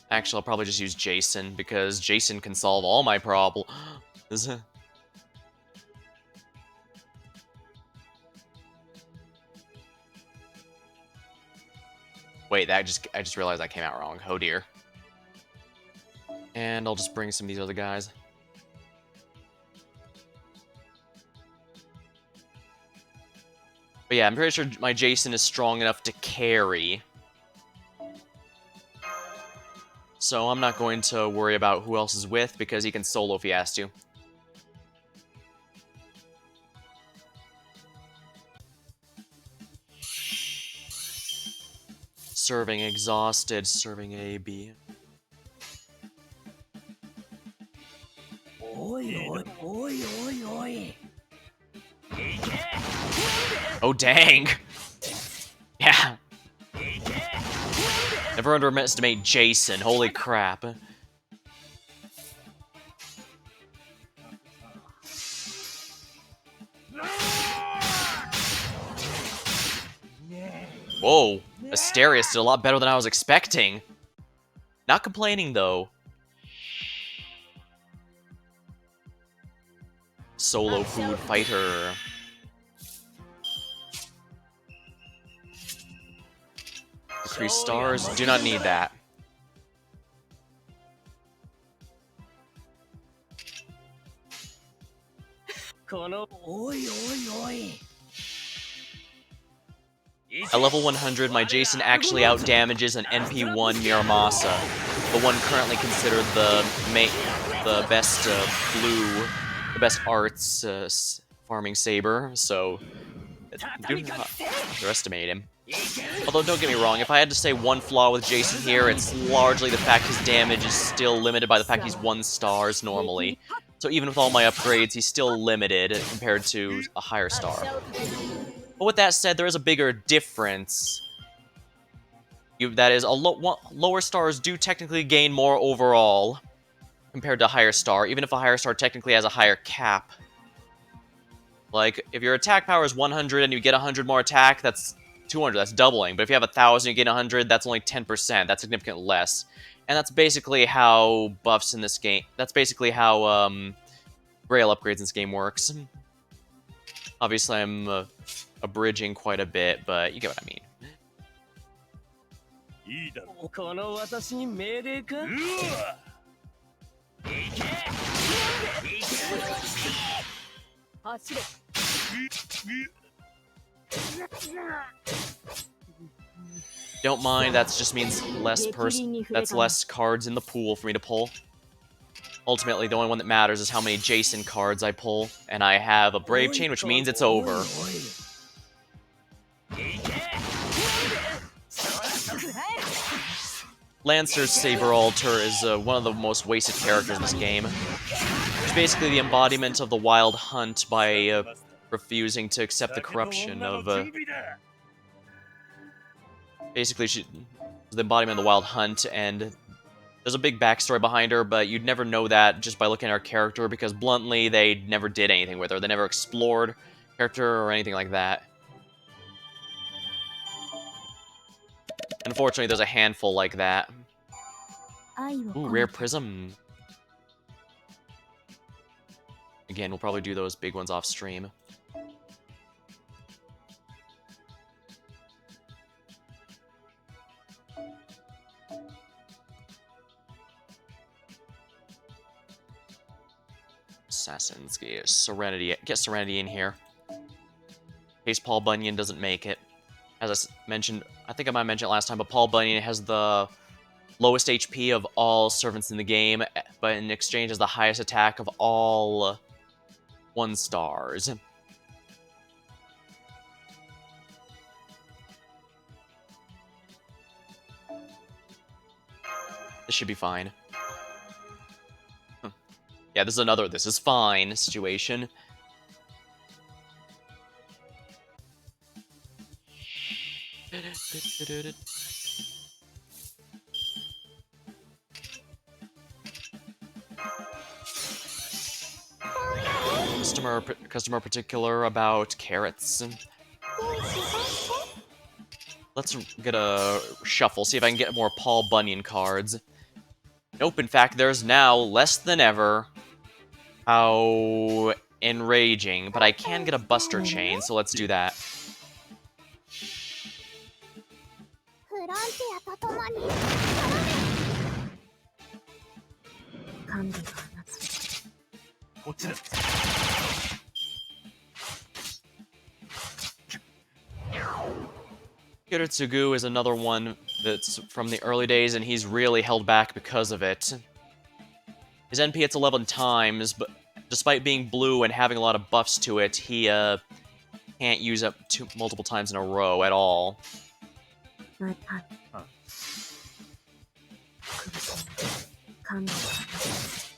Actually, I'll probably just use Jason, because Jason can solve all my problems. Wait, I just realized that came out wrong. Oh dear. And I'll just bring some of these other guys. But yeah, I'm pretty sure my Jason is strong enough to carry. So I'm not going to worry about who else is with, because he can solo if he has to. Serving exhausted, serving A, B. Oh, dang! Yeah. Never underestimate Jason, holy crap. Whoa, Asterius did a lot better than I was expecting. Not complaining, though. Solo food fighter. Increase stars, do not need that. At level 100, my Jason actually outdamages an NP1 Miramasa, the one currently considered the best the best arts farming saber, so do not underestimate him. Although, don't get me wrong, if I had to say one flaw with Jason here, it's largely the fact his damage is still limited by the fact he's 1 stars normally. So even with all my upgrades, he's still limited compared to a higher star. But with that said, there is a bigger difference. That is, lower stars do technically gain more overall, compared to a higher star, even if a higher star technically has a higher cap. Like, if your attack power is 100 and you get 100 more attack, that's 200, that's doubling. But if you have 1,000 and you get 100, that's only 10%, that's significantly less. And that's basically how buffs in this game, that's basically how Grail upgrades in this game works. Obviously, I'm abridging quite a bit, but you get what I mean. いいだろこの私に命令かうわ 走れ Don't mind, that just means that's less cards in the pool for me to pull. Ultimately, the only one that matters is how many Jason cards I pull, and I have a Brave Chain, which means it's over. Lancer's Saber Altar is one of the most wasted characters in this game. It's basically the embodiment of the Wild Hunt by refusing to accept the corruption of... Basically, she's the embodiment of the Wild Hunt, and there's a big backstory behind her, but you'd never know that just by looking at her character, because bluntly, they never did anything with her. They never explored character or anything like that. Unfortunately, there's a handful like that. Ooh, Rare Prism. Again, we'll probably do those big ones off stream. Assassin's get Serenity. Get Serenity in here. In case Paul Bunyan doesn't make it. As I mentioned, I think I might have mentioned it last time, but Paul Bunyan has the lowest HP of all servants in the game, but in exchange has the highest attack of all 1 stars. This should be fine. Yeah, this is another "this is fine" situation. Customer particular about carrots. Let's get a shuffle, see if I can get more Paul Bunyan cards. Nope, in fact, there's now less than ever. How enraging, but I can get a Buster Chain, so let's do that. Kiritsugu is another one that's from the early days, and he's really held back because of it. His NP hits 11 times, but despite being blue and having a lot of buffs to it, he can't use up multiple times in a row at all.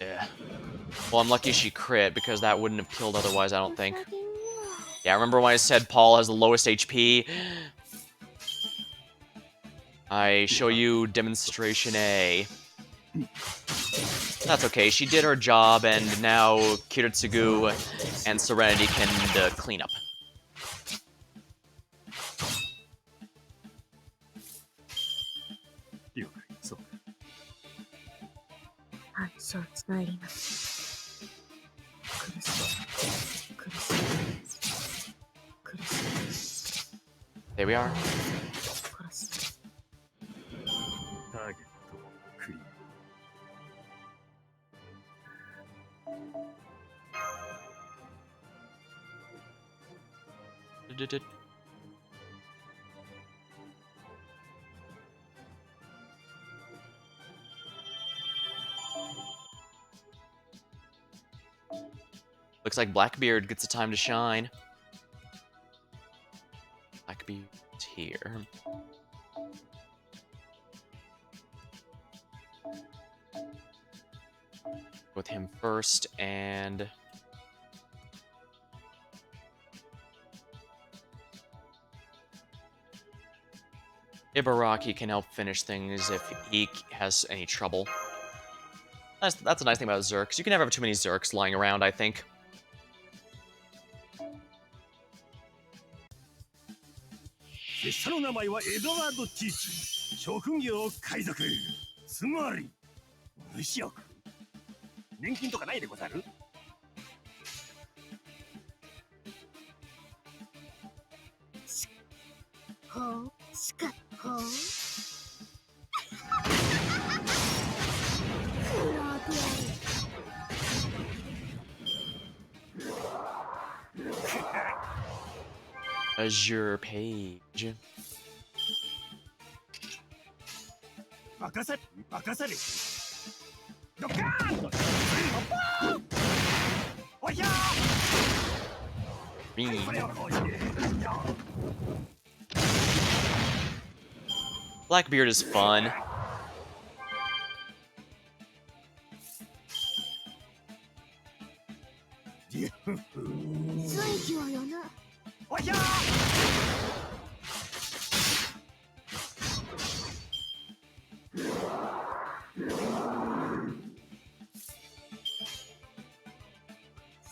Yeah. Well, I'm lucky she crit, because that wouldn't have killed otherwise, I don't think. Yeah, remember when I said Paul has the lowest HP? I show you demonstration A. That's okay, she did her job, and now Kiritsugu and Serenity can clean up. There we are. Looks like Blackbeard gets a time to shine. Blackbeard's here. With him first, and Ibaraki can help finish things if he has any trouble. That's a nice thing about Zerks. You can never have too many Zerks lying around, I think. 拙者の名前はエドワード・ティーチ。職業海賊。つまり無職。年金とかないでござる？ほうしかほうクラーク Azure page. 任せる。ドカーンと。おひゃー。これをこうして。 Blackbeard is fun. 最強よな。おひゃー。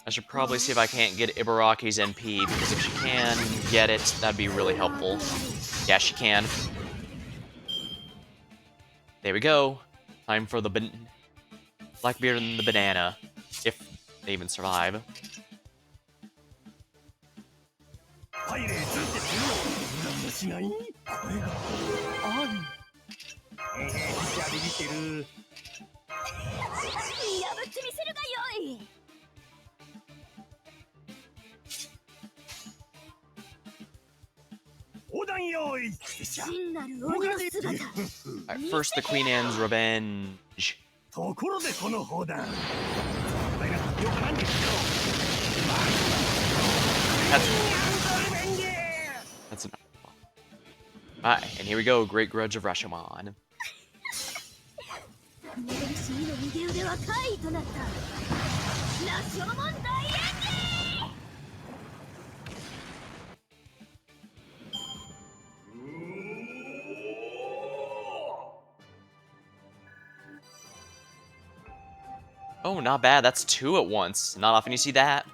I should probably see if I can't get Ibaraki's NP, because if she can get it, that'd be really helpful. Yeah, she can. There we go. Time for the Blackbeard and the banana, if they even survive. パイレーツって何もしない？これがある。じゃあビビってる。見破ってみせるがよい。 Alright, first the Queen Anne's revenge. ところでこの砲弾。 That's enough. Alright, and here we go, Great Grudge of Rashomon. Oh, not bad. That's 2 at once. Not often you see that.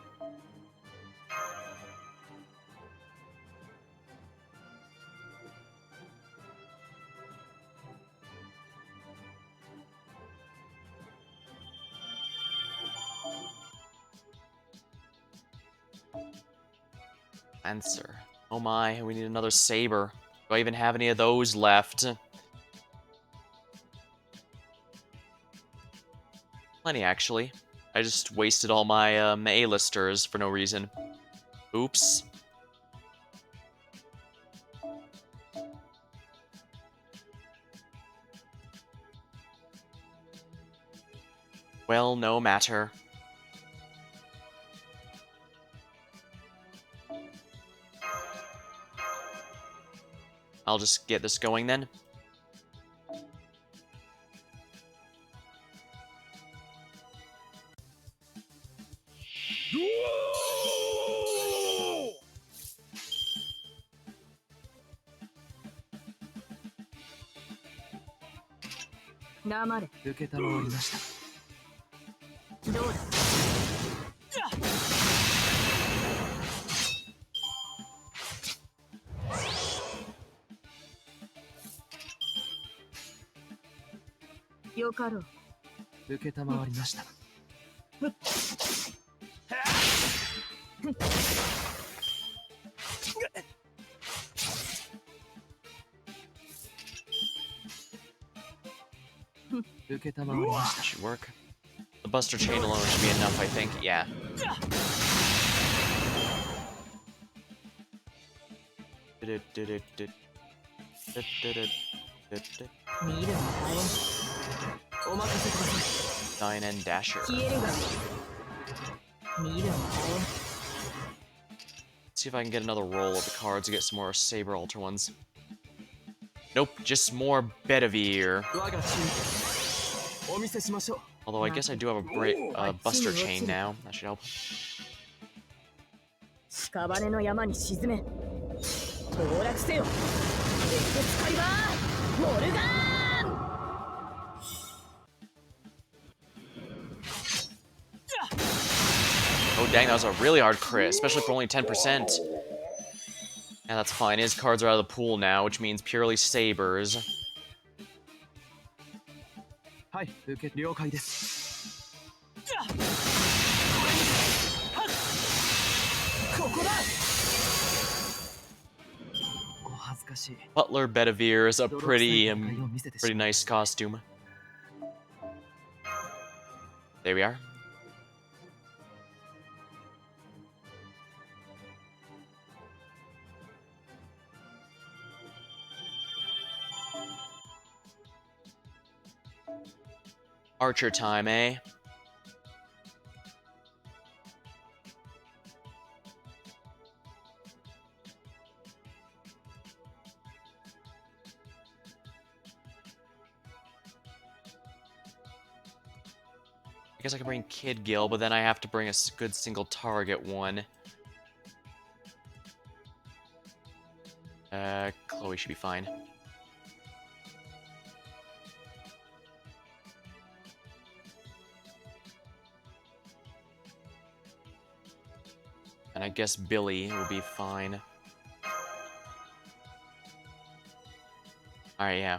Answer. Oh my, we need another saber. Do I even have any of those left? Plenty, actually. I just wasted all my A-listers for no reason. Oops. Well, no matter. I'll just get this going then. Should work. The Buster Chain alone should be enough, I think. Yeah. Nine and Dasher. Let's see if I can get another roll of the cards to get some more Saber Alter ones. Nope, just more Bedivere. Although I guess I do have a Buster Chain now. That should help. 屍の山に沈め崩落せよエクスカリバーモルガーン Oh dang, that was a really hard crit, especially for only 10%. Yeah, that's fine. His cards are out of the pool now, which means purely sabers. はい受け了解です。ここだ。お恥ずかしい。 Butler Bedivere is a 泥臭い pretty 戦いを見せてし pretty まい nice costume. There we are. Archer time, eh? I guess I can bring Kid Gil, but then I have to bring a good single target one. Chloe should be fine. And I guess Billy will be fine. Alright, yeah.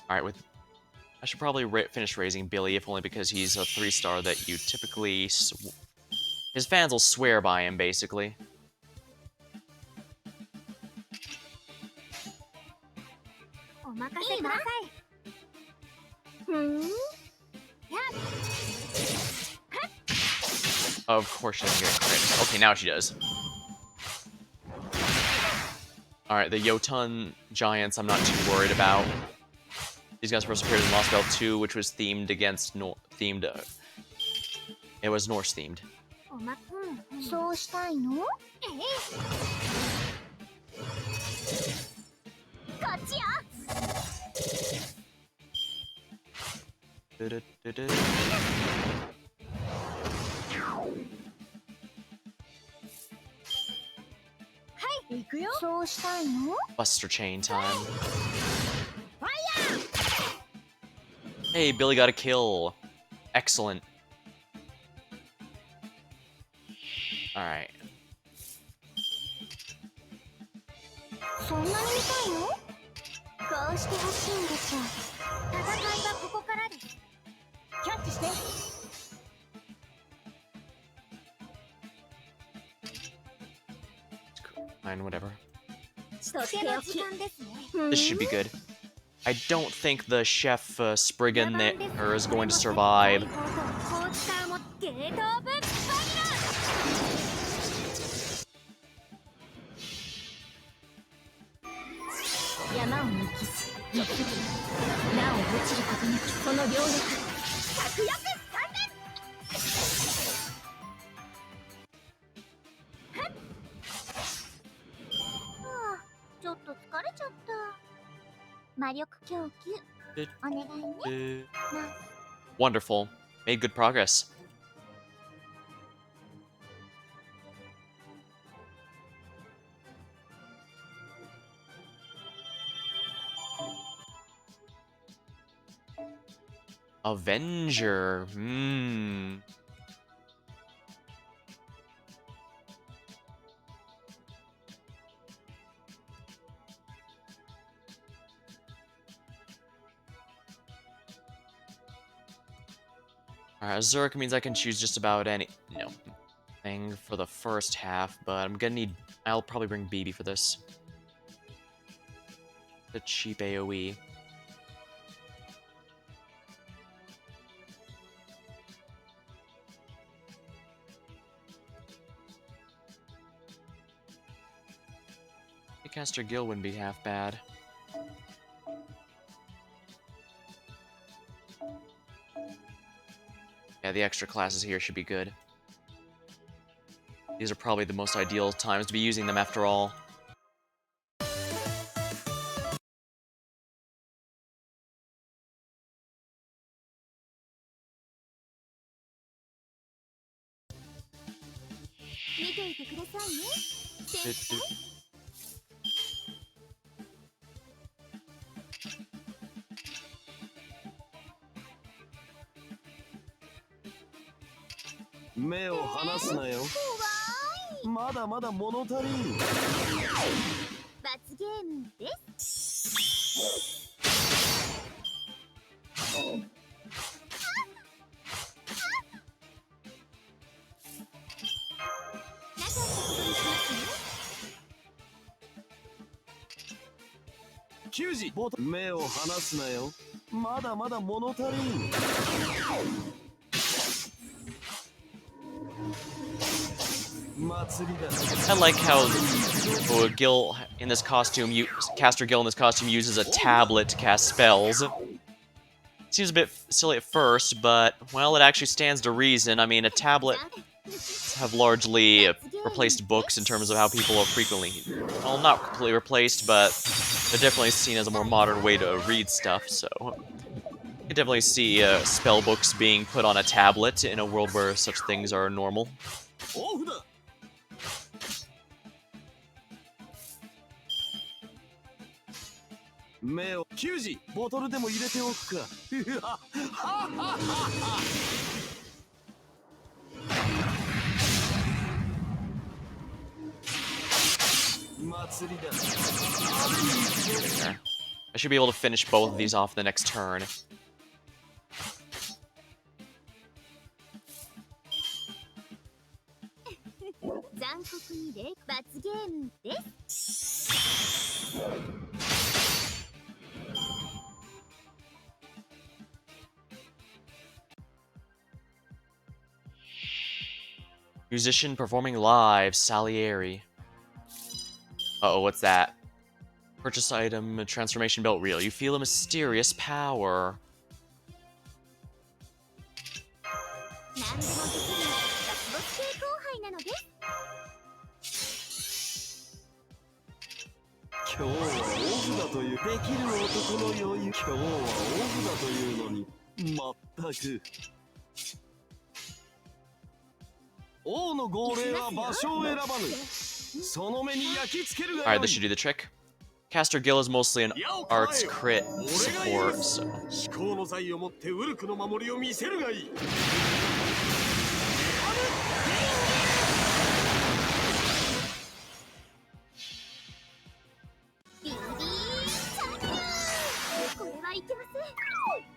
Alright, with... I should probably finish raising Billy, if only because he's a 3-star that you typically... His fans will swear by him, basically. Of course she doesn't get a crit. Okay, now she does. Alright, the Jotun Giants I'm not too worried about. These guys first appeared in Lost Belt 2, which was themed against... it was Norse themed. そうしたいの？こっちよ。行くよ。そうしたいの？ Buster Chain time. Hey, Billy got a kill. Excellent. Alright. そんなに見たいの？こうしてほしいんでしょう。戦いはここからです。キャッチして。Fine, whatever. とっておき。 This should be good. I don't think the Chef Spriggan is going to survive. Wonderful. Made good progress. Avenger. Alright, Zurich means I can choose just about any... No. Thing for the first half, but I'm gonna need... I'll probably bring BB for this. The cheap AoE. Caster Gil wouldn't be half bad. Yeah, the extra classes here should be good. These are probably the most ideal times to be using them after all. 目を離すなよ。まだまだ物足りん。罰ゲームです。なかったことにしますね。球児ボト目を離すなよ。まだまだ物足りん。祭りだ。 I like how Gil in this costume, Caster Gil in this costume uses a tablet to cast spells. Seems a bit silly at first, but, well, it actually stands to reason. I mean, a tablet have largely replaced books in terms of how people are frequently, well, not completely replaced, but they're definitely seen as a more modern way to read stuff, so you can definitely see spell books being put on a tablet in a world where such things are normal. オフだ。目を球児ボトルでも入れておくか。祭りだ。 There. I should be able to finish both of these off the next turn. 残酷にで罰ゲームです。 Musician performing live, Salieri. Uh-oh, what's that? Purchase item, a transformation belt reel. You feel a mysterious power. 何でもできるラスボス系後輩なのです。 今日はオフだというできる男の余裕。今日はオフだというのにまったく。王の号令は場所を選ばぬ。その目に焼き付けるが Alright, this should do the trick. Caster Gil is mostly an arts crit support, so... 至高の財を持ってウルクの守りを見せるがいい。 ビビーチャンネル。これはいけません。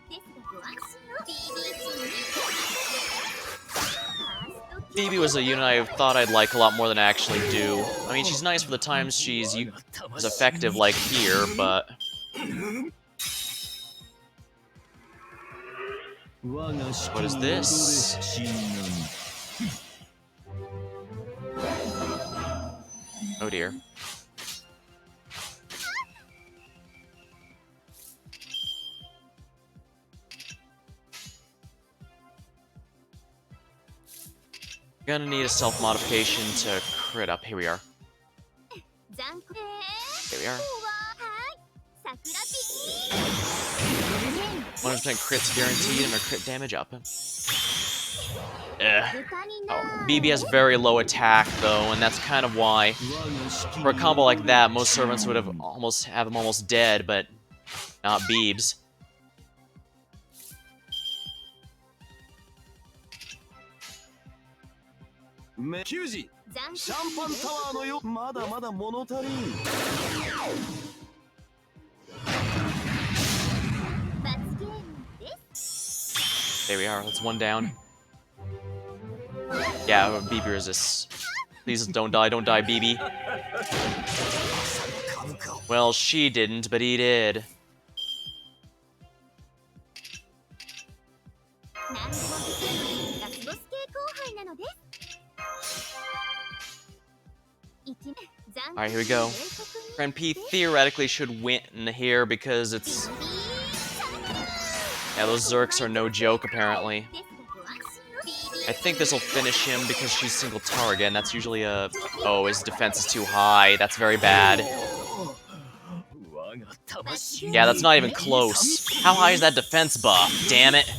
ですがご安心を。ビビーチームにファースト Phoebe was a unit I thought I'd like a lot more than I actually do. I mean, she's nice for the times she's as effective, like here, but... What is this? Oh dear. Gonna need a self-modification to crit up. Here we are. 残酷。 Here we are. はい。桜ピー。 100% crits guaranteed and our crit damage up. 豚にな Oh, BB has very low attack though, and that's kind of why for a combo like that, most servants would have him almost dead, but not Beebs. Kyuji, シャンパンタワーのよ。まだまだ物足りん。 罰ゲームです。 There we are. That's one down. Yeah, BB resists. Please don't die, BB. Well, she didn't, but he did. 何でもできるラスボス系後輩なのです。 Alright, here we go. Friend P theoretically should win here because it's... Yeah, those Zerks are no joke, apparently. I think this will finish him because she's single target, and that's usually a... Oh, his defense is too high. That's very bad. Yeah, that's not even close. How high is that defense buff? Damn it.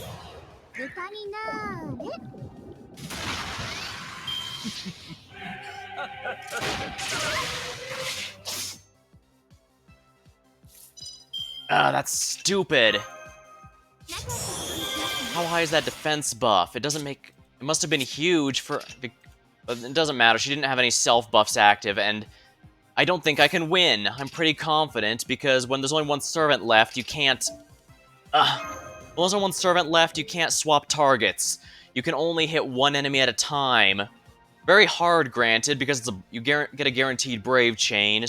Ah, that's stupid. How high is that defense buff? It doesn't make It must have been huge for... But it doesn't matter, she didn't have any self-buffs active, and I don't think I can win. I'm pretty confident, because when there's only one servant left, you can't... when there's only one servant left, you can't swap targets. You can only hit one enemy at a time. Very hard, granted, because you get a guaranteed Brave Chain,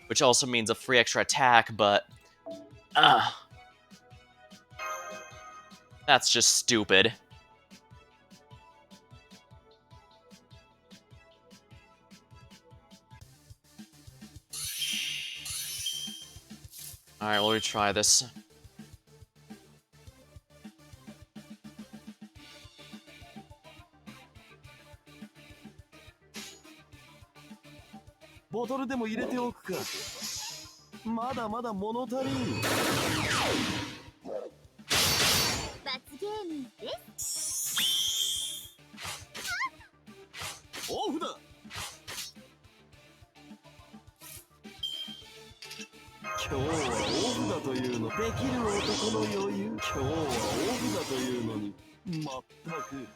which also means a free extra attack, but... that's just stupid. Alright, we'll retry this. Bottle でも入れておくか。まだまだ物足りん。罰ゲームです。オフだ。今日はオフだというの。できる男の余裕。今日はオフだというのに。まったく。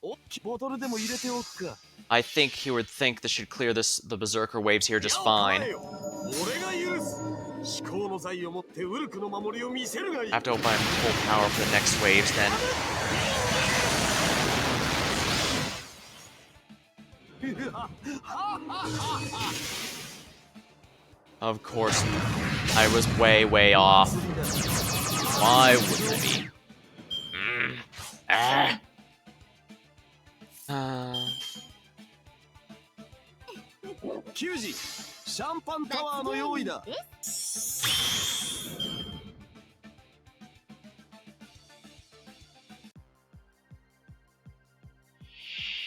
お、ボトルでも入れておくか。I think he would think this should clear the Berserker waves here just fine. I have to open full power for the next waves then. Of course, I was way off. Why wouldn't it be?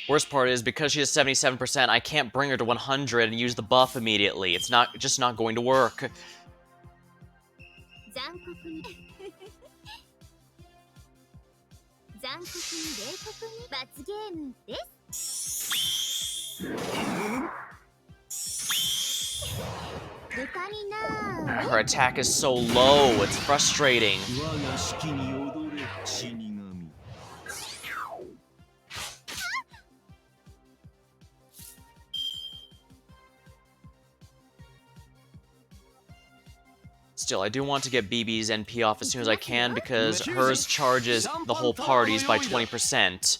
Worst part is, because she has 77%, I can't bring her to 100 and use the buff immediately. It's just not going to work. Her attack is so low, it's frustrating. Still, I do want to get BB's NP off as soon as I can, because hers charges the whole parties by 20%.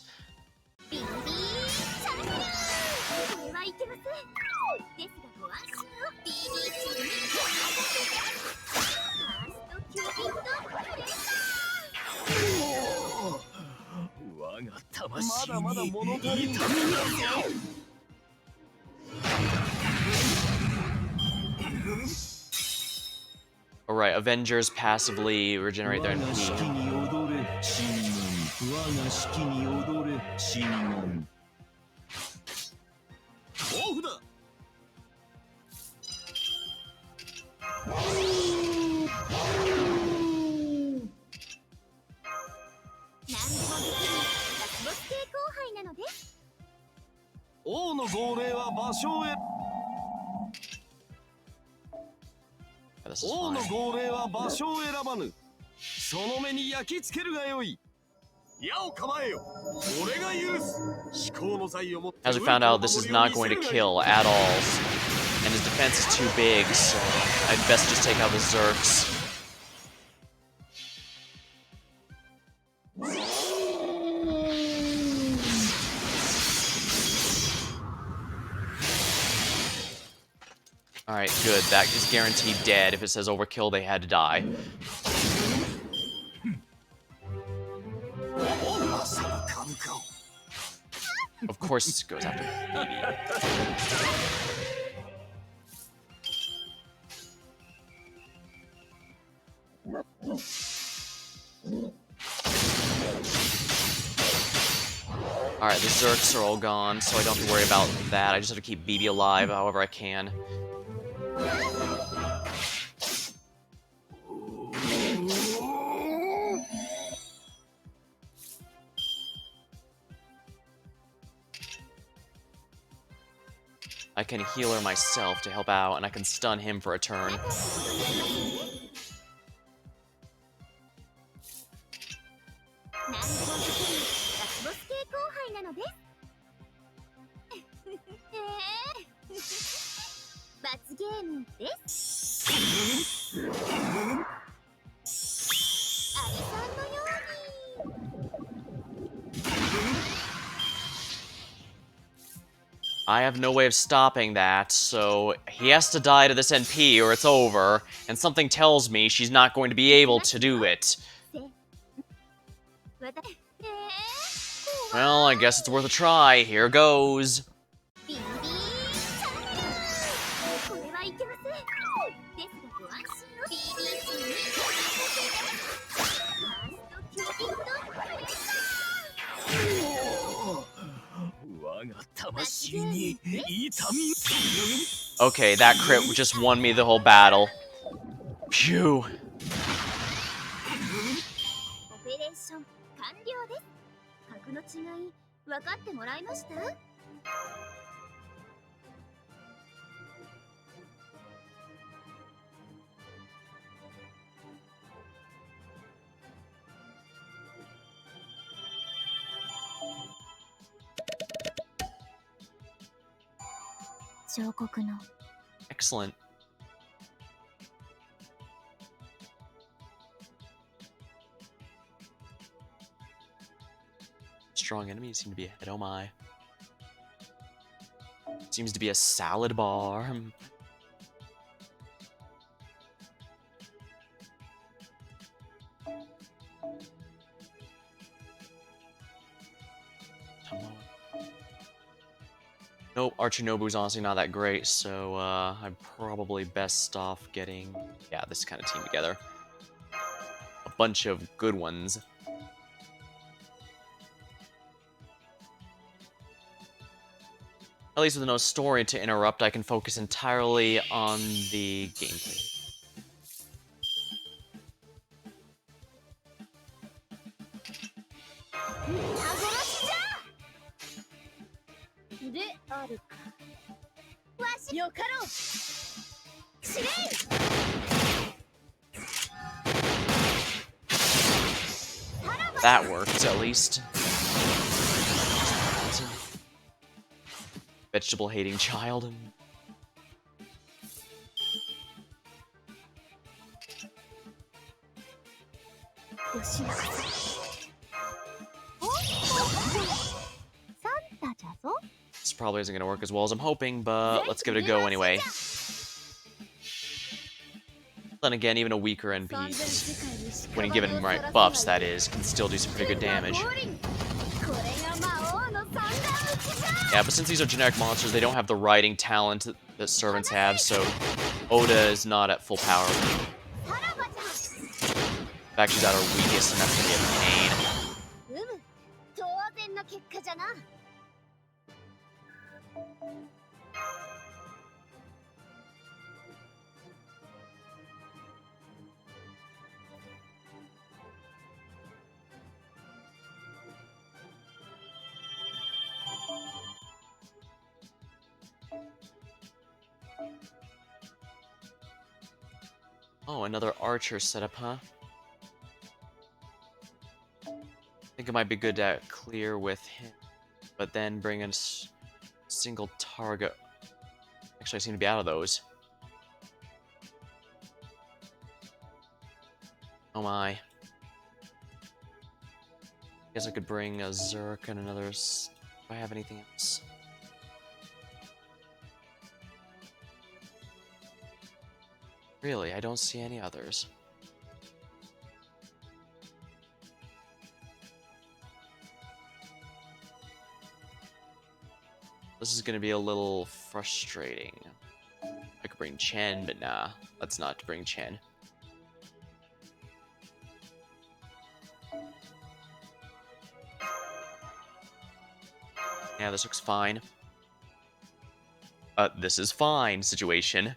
Alright, Avengers passively regenerate their NP. This is fine. As we found out, this is not going to kill at all, and his defense is too big, so I'd best just take out the Zerks. Alright, good. That is guaranteed dead. If it says overkill, they had to die. Of course it goes after BB. Alright, the Zerks are all gone, so I don't have to worry about that. I just have to keep BB alive however I can. I can heal her myself to help out, and I can stun him for a turn. I have no way of stopping that, so he has to die to this NP or it's over, and something tells me she's not going to be able to do it. Well, I guess it's worth a try. Here goes. Okay, that crit just won me the whole battle. Phew. オペレーション完了です。格の違い分かってもらいました？彫刻の Excellent. Strong enemies seem to be ahead. Oh my. Seems to be a salad bar. Nope, Archinobu's honestly not that great, so I'm probably best off getting, yeah, this kind of team together. A bunch of good ones. At least with no story to interrupt, I can focus entirely on the gameplay. That worked, at least. Vegetable-hating child. This probably isn't going to work as well as I'm hoping, but let's give it a go anyway. Then again, even a weaker NP, when given right buffs, that is, can still do some pretty good damage. Yeah, but since these are generic monsters, they don't have the riding talent that servants have, so Oda is not at full power. In fact, she's at her weakest, and that's going to be a pain. Oh, another archer setup, huh? I think it might be good to clear with him, but then bring in a single target. Actually, I seem to be out of those. Oh my. Guess I could bring a Zerk and another... Do I have anything else? Really, I don't see any others. This is gonna be a little frustrating. I could bring Chen, but nah, let's not bring Chen. Yeah, this looks fine. This is fine situation.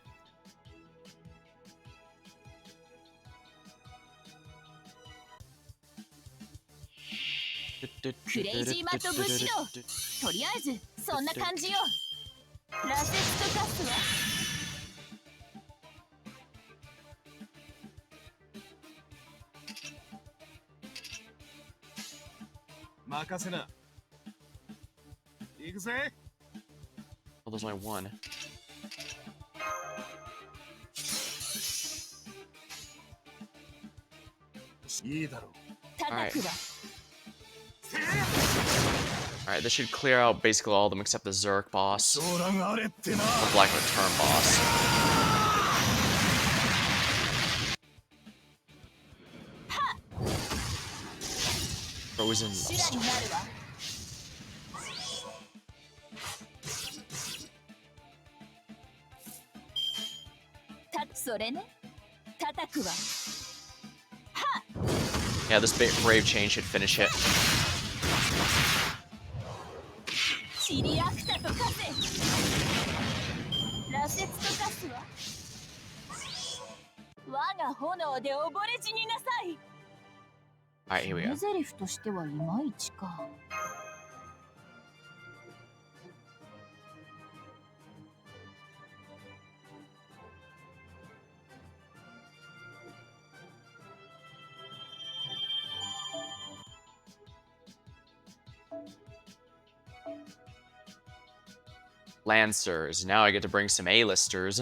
Crazy Matt Bushido. とりあえずそんな感じよ。ラセストカスは任せな。行くぜ。 Oh, there's my one. Alright. Alright, this should clear out basically all of them except the Zerk boss. 将来あれってな The Black Return boss. Frozen 修羅になるわ。それね。叩くわ。 Yeah, this Brave Chain should finish it. チリアクタと化せ。羅刹と化すわ。我が炎で溺れ死になさい。 Alright, here we go. ゼリフとしてはいまいちか。Lancers. Now I get to bring some A-listers.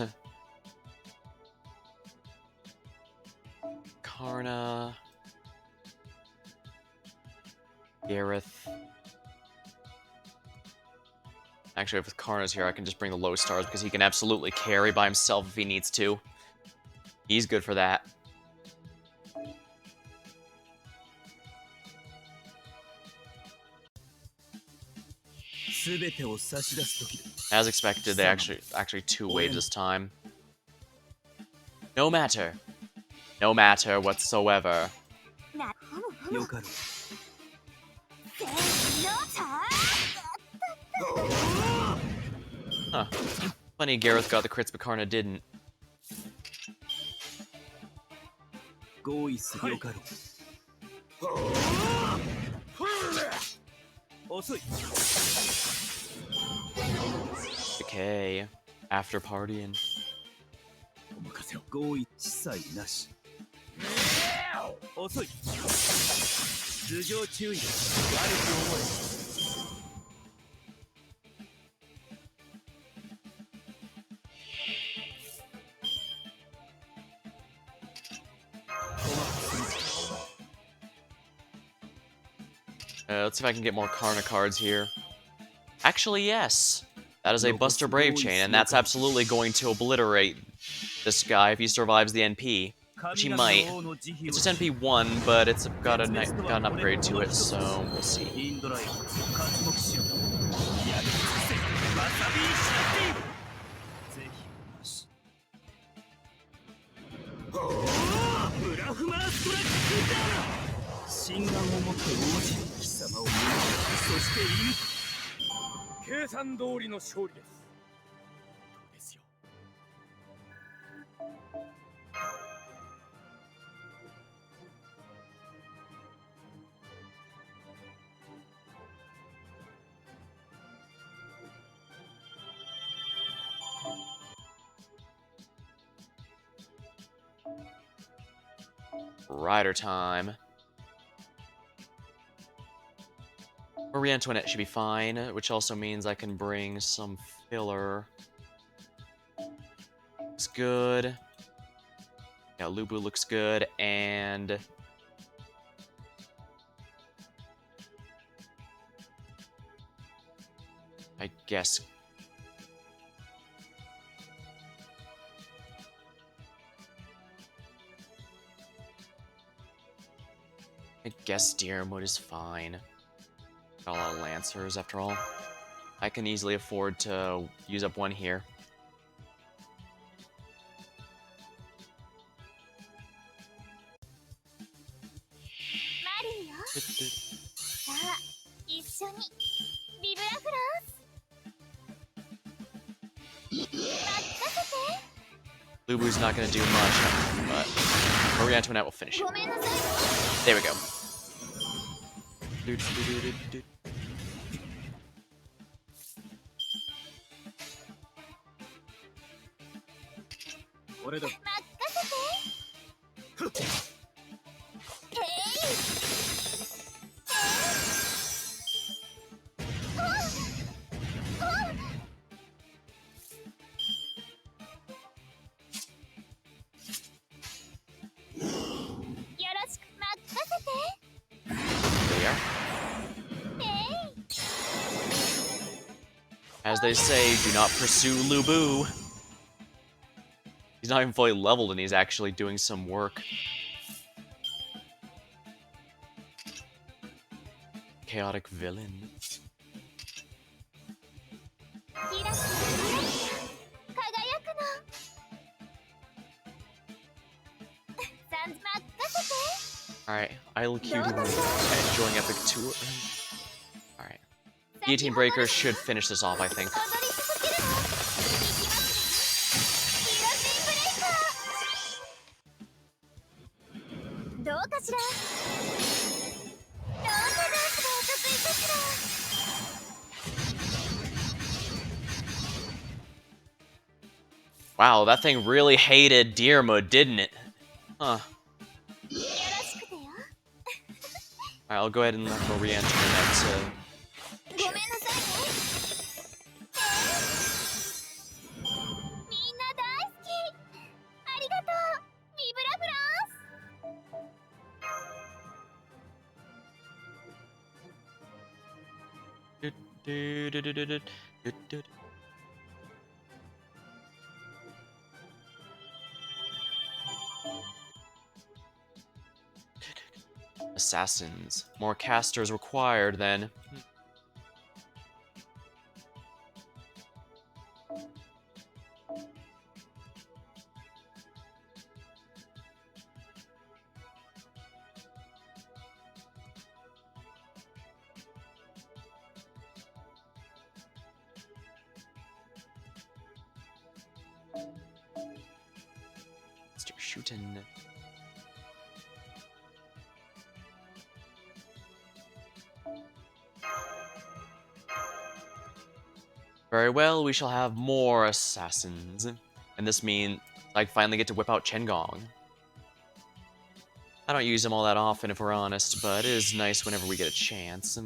Karna. Gareth. Actually, if Karna's here, I can just bring the low stars because he can absolutely carry by himself if he needs to. He's good for that. As expected, they actually two waves this time. No matter. No matter whatsoever. Huh. Funny Gareth got the crits, but Karna didn't. Okay. After partying. Let's see if I can get more Karna cards here. Actually, yes. That is a Buster Brave Chain, and that's absolutely going to obliterate this guy if he survives the NP. Which he might. It's just NP 1, but it's got an upgrade to it, so we'll see. Rider time. Marie Antoinette should be fine, which also means I can bring some filler. Looks good. Yeah, Lubu looks good, and... I guess... Steer mode is fine. Got a lot of Lancers after all. I can easily afford to use up one here. Lubu's not gonna do much, but Marie Antoinette will finish it. There we go. As they say, do not pursue Lubu. He's not even fully leveled and he's actually doing some work. Chaotic villain. Alright, I'll cue to enjoying Epic Tour. Alright. Guillotine Breaker should finish this off, I think. Wow, that thing really hated Dirma, didn't it? Huh. Alright, I'll go ahead and let her re-enter that. Assassins. More casters required then. Let's do shooting. Very well, we shall have more assassins. And this means I finally get to whip out Chengong. I don't use him all that often, if we're honest, but it is nice whenever we get a chance.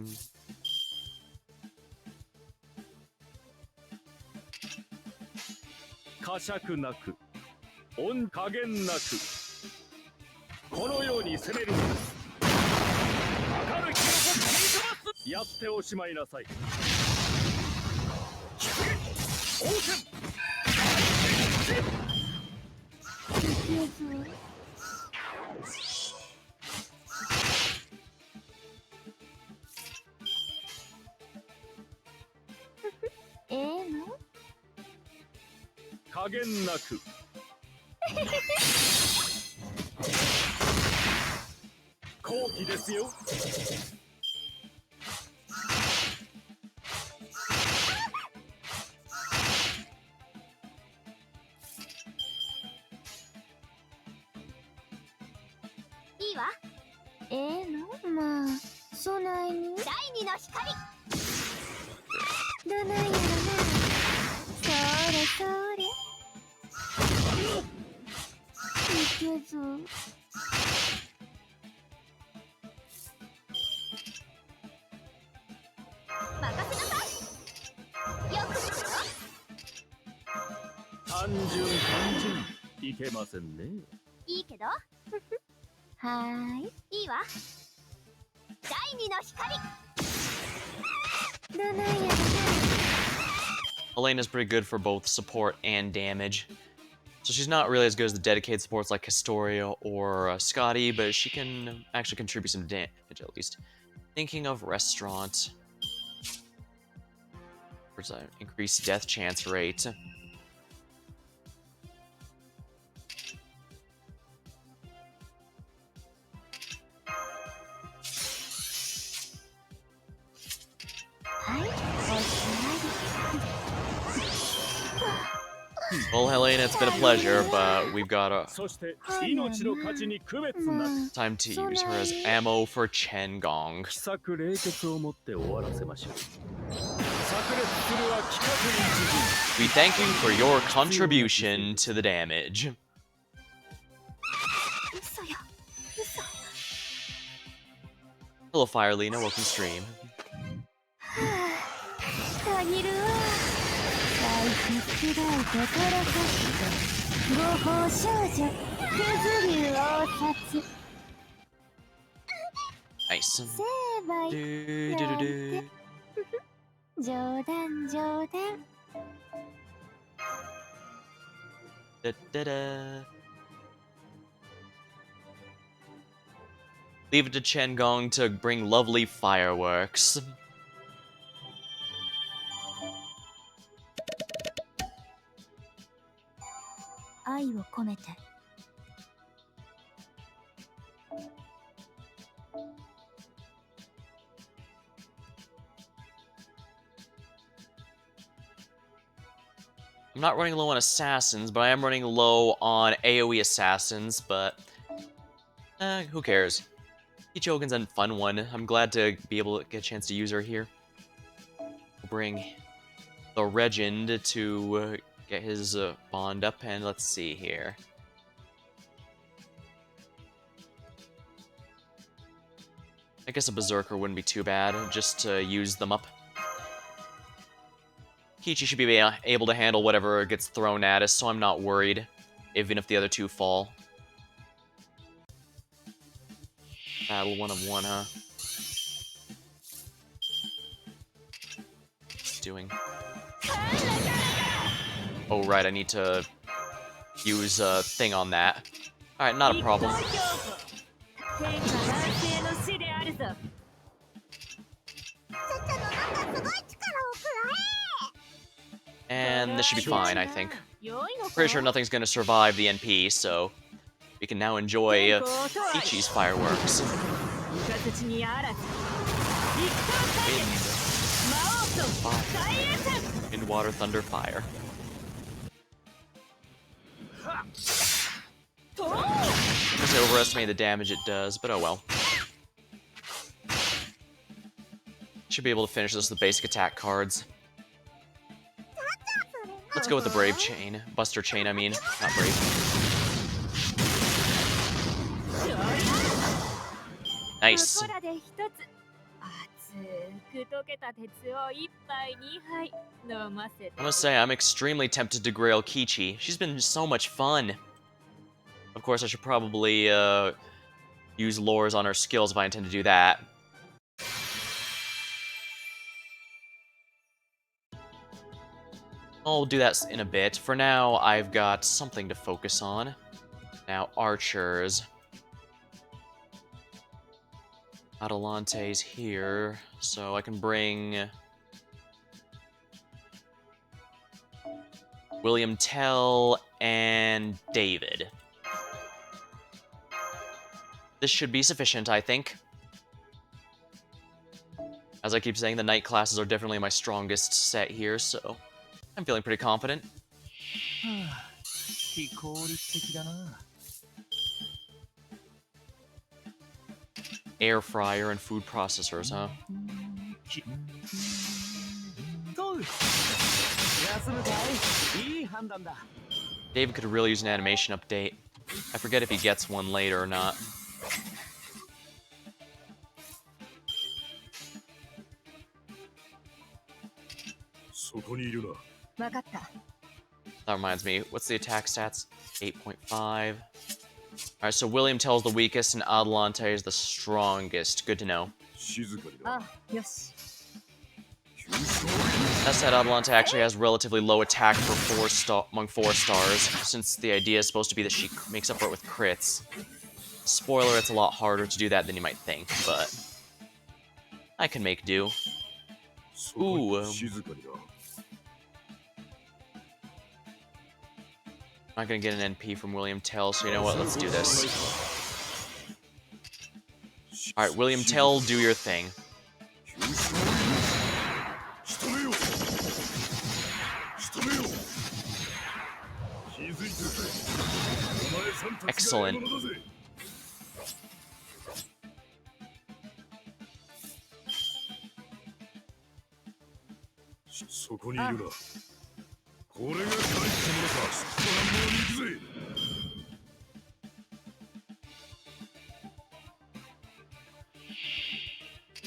Elena's pretty good for both support and damage. So she's not really as good as the dedicated supports like Historia or Scotty, but she can actually contribute some damage at least. Thinking of Restaurant. There's an increased death chance rate. Well, Helena, it's been a pleasure, but we've got time to use her as ammo for Chengong. We thank you for your contribution to the damage. Hello, Firelina, welcome to stream. Nice. 冗談冗談。 Da-da-da. Leave it to Chen Gong to bring lovely fireworks. 愛を込めて。 I'm not running low on assassins, but I am running low on AoE assassins, but who cares? Ichogen's a fun one. I'm glad to be able to get a chance to use her here. Bring the Regend to get his bond up, and let's see here. I guess a Berserker wouldn't be too bad, just to use them up. Kichi should be able to handle whatever gets thrown at us, so I'm not worried, even if the other two fall. Battle 1 of 1, huh? What's it doing? Oh, right, I need to use a thing on that. Alright, not a problem. And this should be fine, I think. Pretty sure nothing's gonna survive the NP, so we can now enjoy Ichi's fireworks. Wind, water, thunder, fire. I guess I overestimated the damage it does, but oh well. Should be able to finish this with basic attack cards. Let's go with the Brave Chain. Buster Chain, I mean. Not Brave. Nice. I must say, I'm extremely tempted to grail Kichi. She's been so much fun. Of course, I should probably use lures on her skills if I intend to do that. I'll do that in a bit. For now, I've got something to focus on. Now, archers. Adelante's here, so I can bring William Tell and David. This should be sufficient, I think. As I keep saying, the knight classes are definitely my strongest set here, so I'm feeling pretty confident. Air fryer and food processors, huh? David could really use an animation update. I forget if he gets one later or not. That reminds me, what's the attack stats? 8.5. Alright, so William Tell's the weakest and Adelante is the strongest. Good to know. That said, Adelante actually has relatively low attack for among 4 stars, since the idea is supposed to be that she makes up for it with crits. Spoiler, it's a lot harder to do that than you might think, but I can make do. Ooh. I'm not gonna get an NP from William Tell, so you know what? Let's do this. Alright, William Tell, do your thing. Excellent.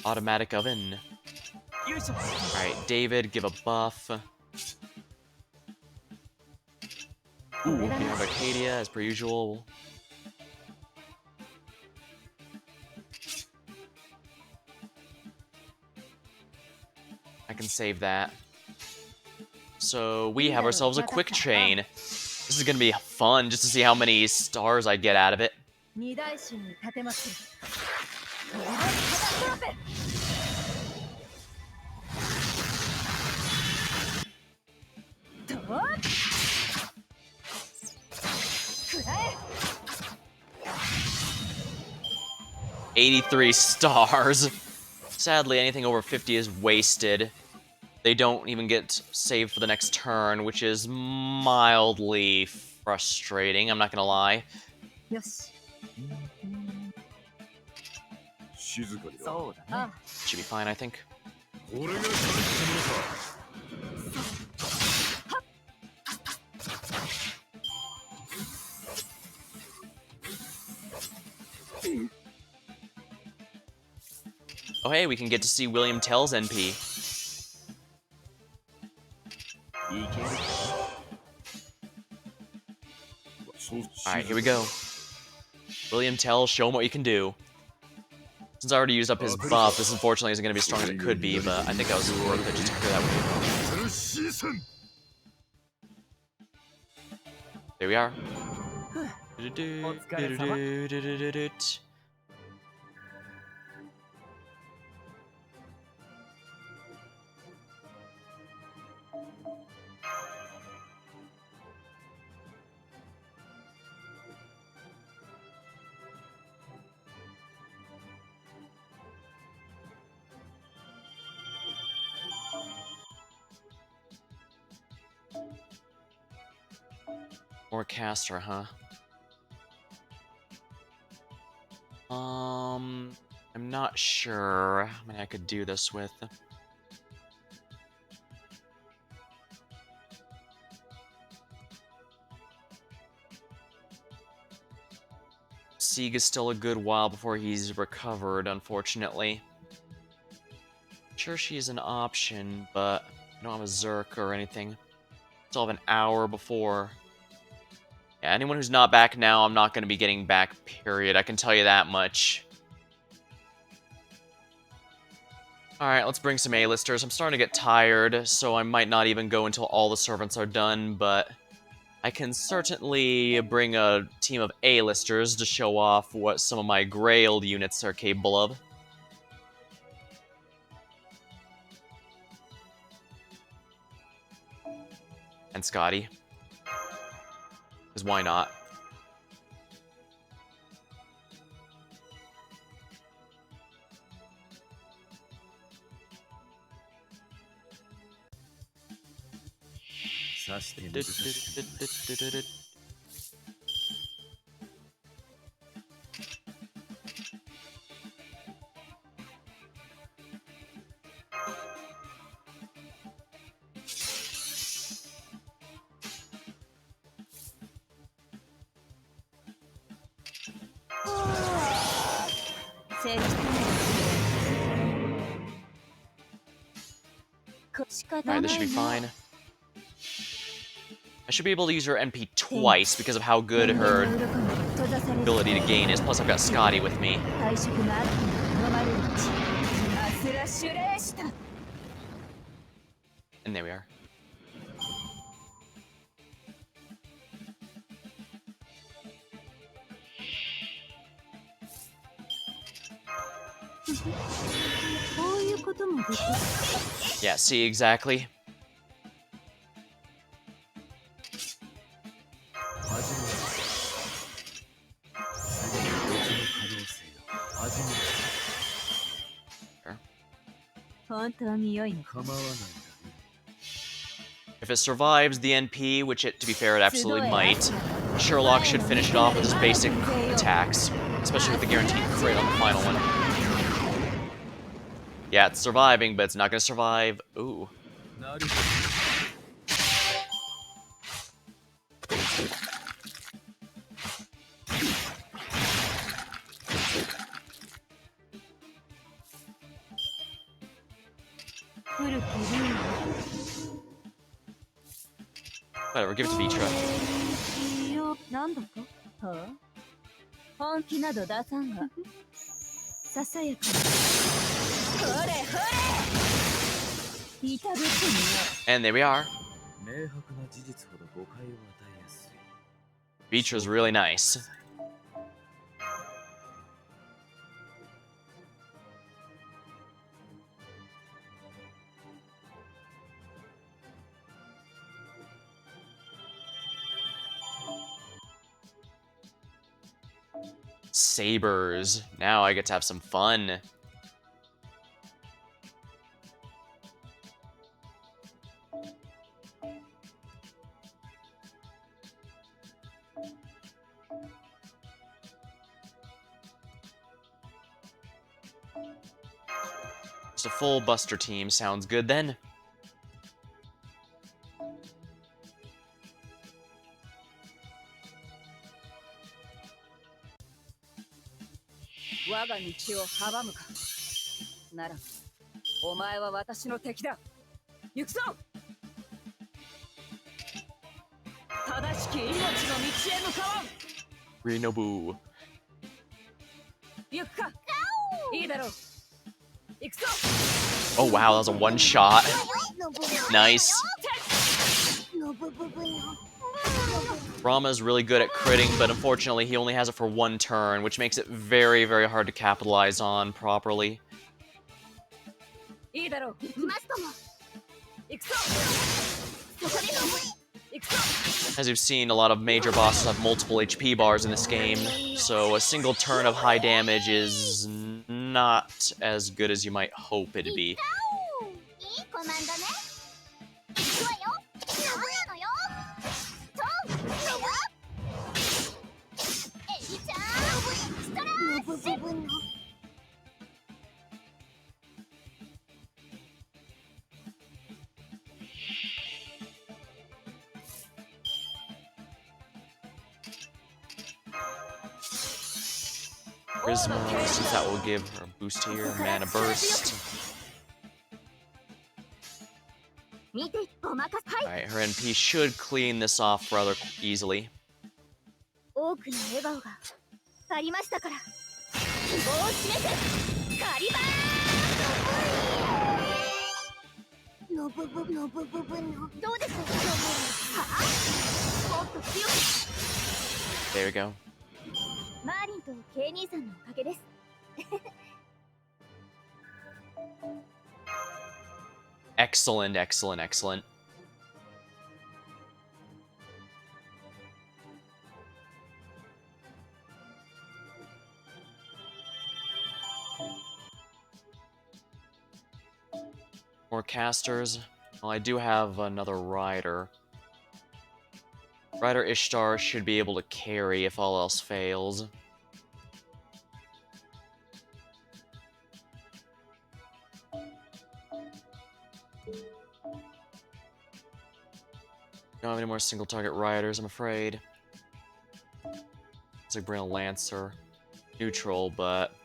Automatic oven. Alright, David, give a buff. Ooh, we have Arcadia, as per usual. I can save that. So we have ourselves a quick chain. This is gonna be fun just to see how many stars I get out of it. 二大神に立てまするトリバルカタストロペとくらえ 83 stars. Sadly, anything over 50 is wasted. They don't even get saved for the next turn, which is mildly frustrating, I'm not gonna lie. よし静かにな。そうだね。あ Should be fine, I think. これが大したものか。 Oh hey, we can get to see William Tell's NP. いける。 Alright, here we go. William Tell, show him what you can do. Since I already used up his buff, this unfortunately isn't going to be as strong as it could be, but I think that was worth it just to clear that way. There we are. Or caster, huh? I'm not sure how many I could do this with. Sieg is still a good while before he's recovered, unfortunately. Sure, she's an option, but I don't have a Zerk or anything. Still have an hour before. Yeah, anyone who's not back now, I'm not going to be getting back, period. I can tell you that much. Alright, let's bring some A-listers. I'm starting to get tired, so I might not even go until all the servants are done, but I can certainly bring a team of A-listers to show off what some of my Grailed units are capable of. And Scotty. Because why not? Alright, this should be fine. I should be able to use her NP twice because of how good her ability to gain is. Plus, I've got Scotty with me. And there we are. Yeah, see, exactly. If it survives the NP, which it, to be fair, it absolutely might, Sherlock should finish it off with his basic attacks, especially with the guaranteed crit on the final one. Yeah, it's surviving, but it's not going to survive. Ooh. Whatever, give it to Vitra. なんだと？はあ？本気など出さんが。ささやかに。ほれほれ。And there we are. Beach was really nice. Sabers. Now I get to have some fun. Just a full Buster team sounds good then. Rinobu. Oh wow, that was a one shot. Nice. Rama's really good at critting, but unfortunately he only has it for one turn, which makes it very, very hard to capitalize on properly. As you've seen, a lot of major bosses have multiple HP bars in this game, so a single turn of high damage is not as good as you might hope it'd be. Charisma, since that will give her a boost here, mana burst. Alright, her NP should clean this off rather easily. There we go. Excellent, excellent, excellent. More casters. Well, I do have another rider. Rider Ishtar should be able to carry if all else fails. Don't have any more single target riders, I'm afraid. It's like bring a Lancer. Neutral, but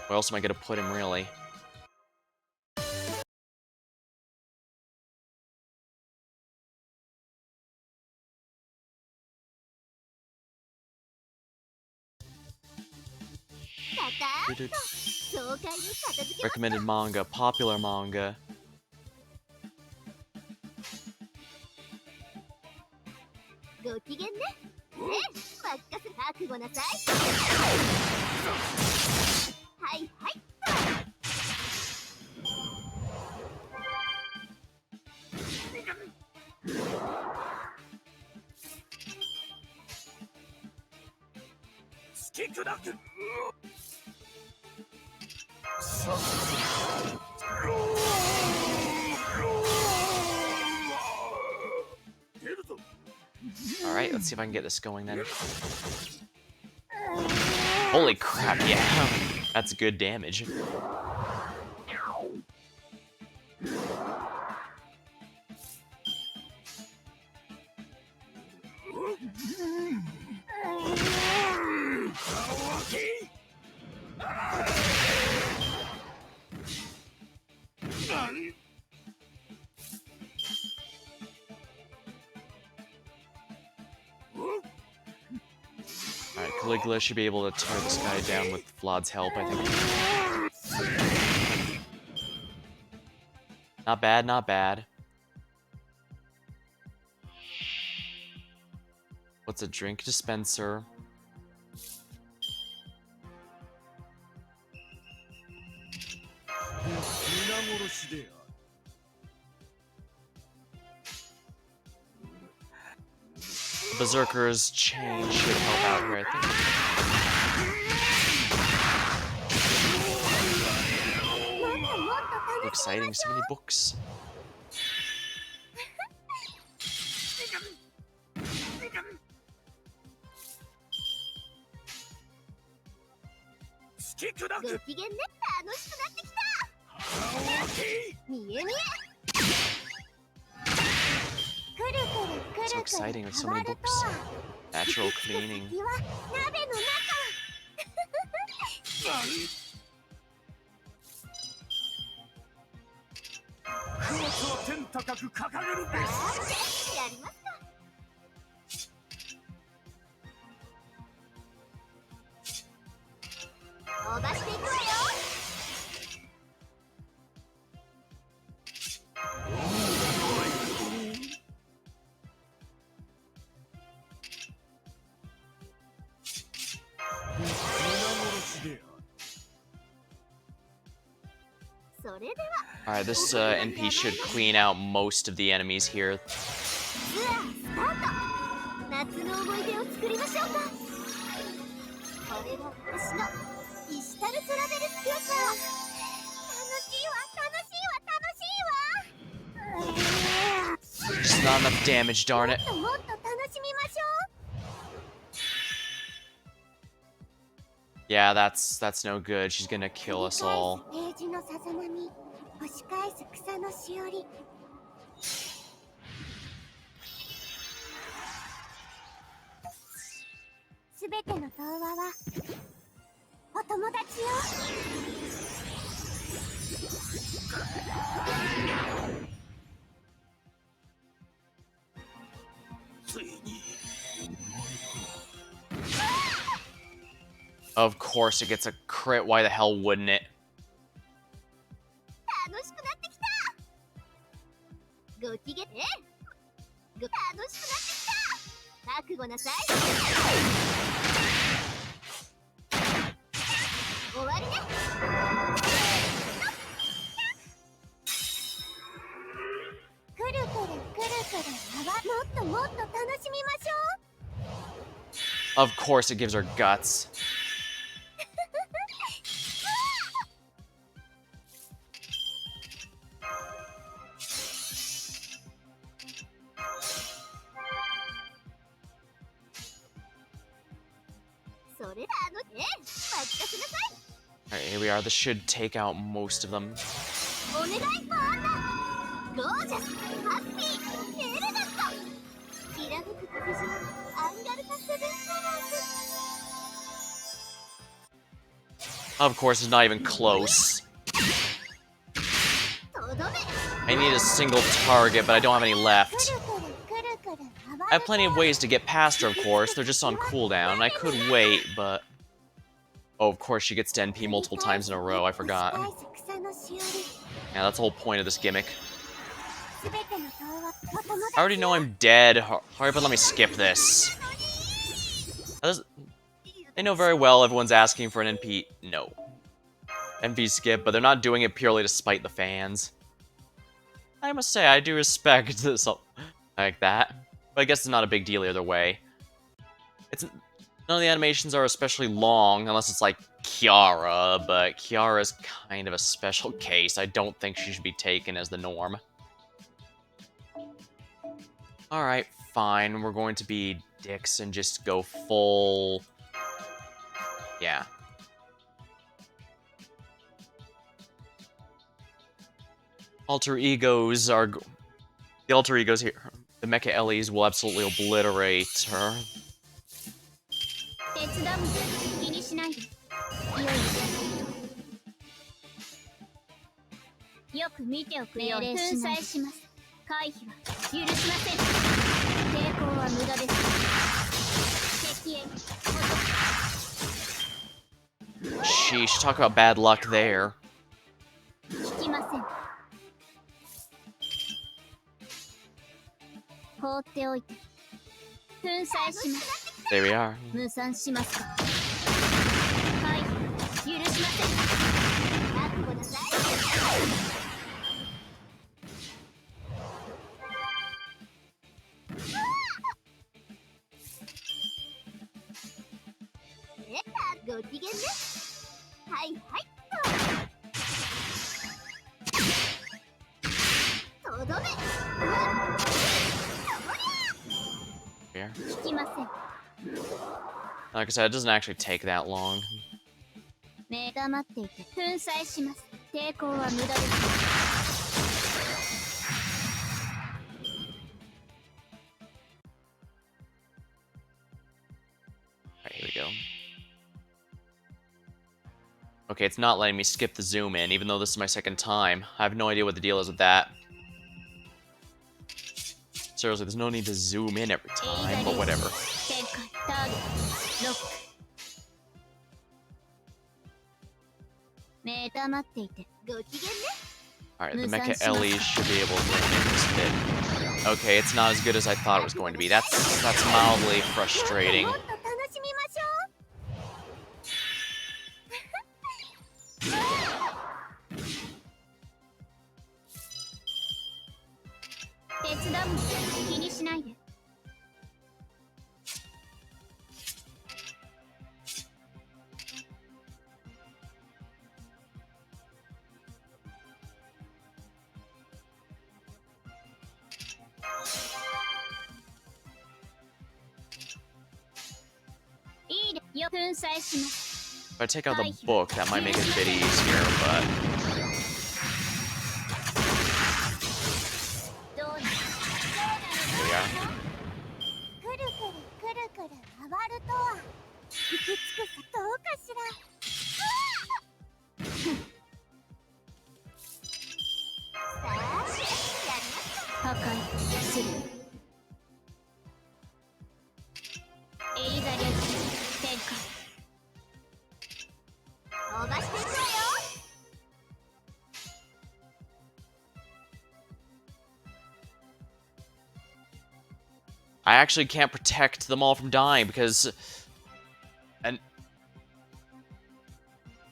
where else am I gonna put him really? Recommended manga, popular manga. Alright, let's see if I can get this going then. Holy crap, yeah. That's good damage. Alright, Caligula should be able to tear this guy down with Vlad's help, I think. Not bad, not bad. What's a drink dispenser? 皆殺しである。 Berserker's chain should help out here, I think. So exciting, so many books. 突き砕く。ご機嫌ね。楽しくなってきた。腹を開け。見え見え。くるくるくる So くる exciting with so 変わ many ると books. は Natural cleaning. 次は鍋の中。 クロスを天高く掲げるべし。やりますか。飛ばしていくわよ。 皆殺しである。 それでは Alright, this NP should clean out most of the enemies here. ツアースタート。夏の思い出を作りましょうか。これが私のデジタルトラベルスクーター。楽しいわ楽しいわ楽しいわ。 Just not enough damage, darn it. もっともっと楽しみましょう。 Yeah, that's no good. She's gonna kill us all. ページのさざ波、押し返す草のしおり。すべての童話はお友達よ。 ついに Of course it gets a crit. Why the hell wouldn't it? 楽しくなってきた。ご機嫌ね。楽しくなってきた。覚悟なさい。終わりね。くるくるくるくるもっともっと楽しみましょう。 Of course it gives her guts. それ任せなさい。 Alright, here we are. This should take out most of them. お願いファーナ。ゴージャス、ハッピー、エレガント。きらめく黒人、アンガルタセブンカラーズ。 Of course, it's not even close. とどめ。 I need a single target, but I don't have any く left. るくるくるくる I have plenty of ways to get past her, of course. They're just on cooldown. I could wait, but... Oh, of course, she gets to NP multiple times in a row. I forgot. Yeah, that's the whole point of this gimmick. I already know I'm dead. Hurry up and let me skip this. They know very well everyone's asking for an NP. No. NP skip, but they're not doing it purely to spite the fans. I must say, I do respect something like that. But I guess it's not a big deal either way. None of the animations are especially long, unless it's like Kiara, but Kiara's kind of a special case. I don't think she should be taken as the norm. Alright, fine. We're going to be dicks and just go full... Yeah. Alter egos are... The alter egos here, the Mecha Ellies will absolutely obliterate her. 手伝うの気にしないで。よく見ておくように粉砕します。回避は許しません。抵抗は無駄です。敵へ。 Sheesh, talk about bad luck there. 聞きません。放っておいて粉砕します There we are. 無賛しますかはい許しません覚悟なさいご機嫌ねはいはいとどめ Here. 聞きません Like I said, it doesn't actually take that long. 目黙っていて粉砕します抵抗は無駄です Alright, here we go. Okay, it's not letting me skip the zoom in, even though this is my second time. I have no idea what the deal is with that. Seriously, there's no need to zoom in every time, but whatever. 展開ターゲットロック目黙っていてご機嫌ね Alright, the Mecha Ellie should be able to make this fit. Okay, it's not as good as I thought it was going to be. That's mildly frustrating. もっと楽しみましょう手伝うの気にしないで いいでよ粉砕します If I take out the book, that might make it a bit easier, but... どうなる Here we are. くるくるくるくる回るとは行き着くさどうかしらさあやりますか破壊するエリザリア展開飛ばしていくわよ I actually can't protect them all from dying because... An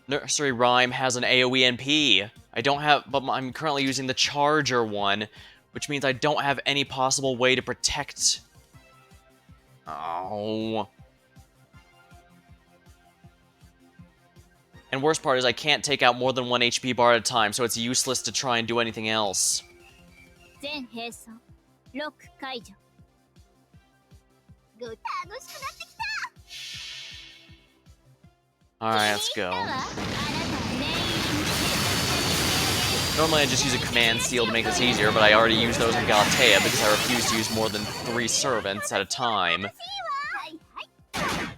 Nursery Rhyme has an AoE NP. I don't have... But I'm currently using the Charger one, which means I don't have any possible way to protect... Oh... And worst part is I can't take out more than one HP bar at a time, so it's useless to try and do anything else. 全兵装ロック解除楽しくなってきた Alright, let's go. あなたメイン Normally I just use a command seal to make this easier, but I already use those in Galatea because I refuse to use more than 3 servants at a time. はいはい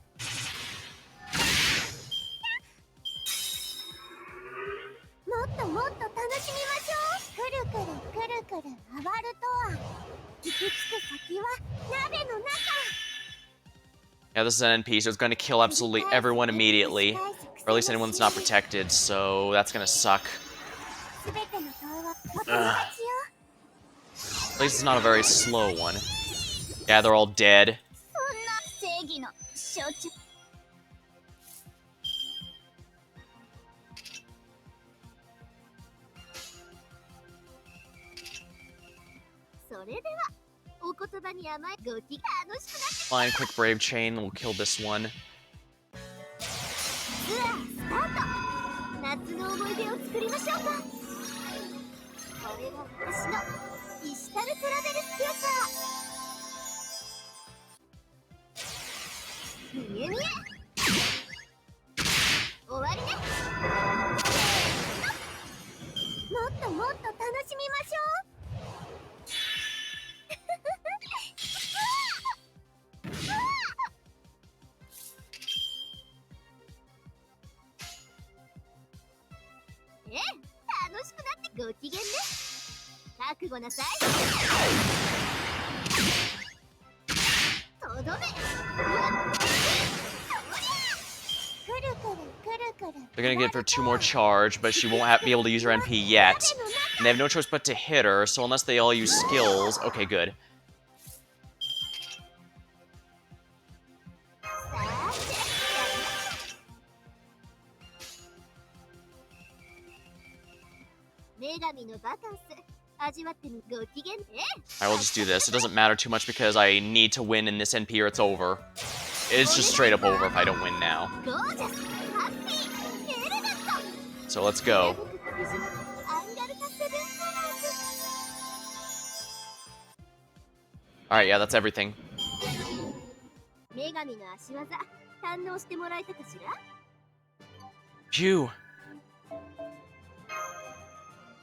もっともっと楽しみましょうくるくるくるくる回るとは行き着く先は鍋の中 Yeah, this is an NP, so it's going to kill absolutely everyone immediately. Or at least anyone that's not protected, so that's going to suck. 全ての塔は私 Ugh. たちよ At least it's not a very slow one. Yeah, they're all dead. そんな正義の象徴それではお言葉に甘いご機楽しくなって Fine, quick brave chain, we'll kill this one. ツアースタート夏の思い出を作りましょうかこれが私のデジタルトラベルスピアカー見え見え終わりねもっともっと楽しみましょう楽しくなってご機嫌ね覚悟なさいとどめうわっくるくるくるくる They're going to get her 2 more charge, but she won't be able to use her NP yet. And they have no choice but to hit her, so unless they all use skills... Okay, good. I will just do this. It doesn't matter too much because I need to win in this NP or it's over. It's just straight up over if I don't win now. So let's go. Alright, yeah, that's everything. Phew.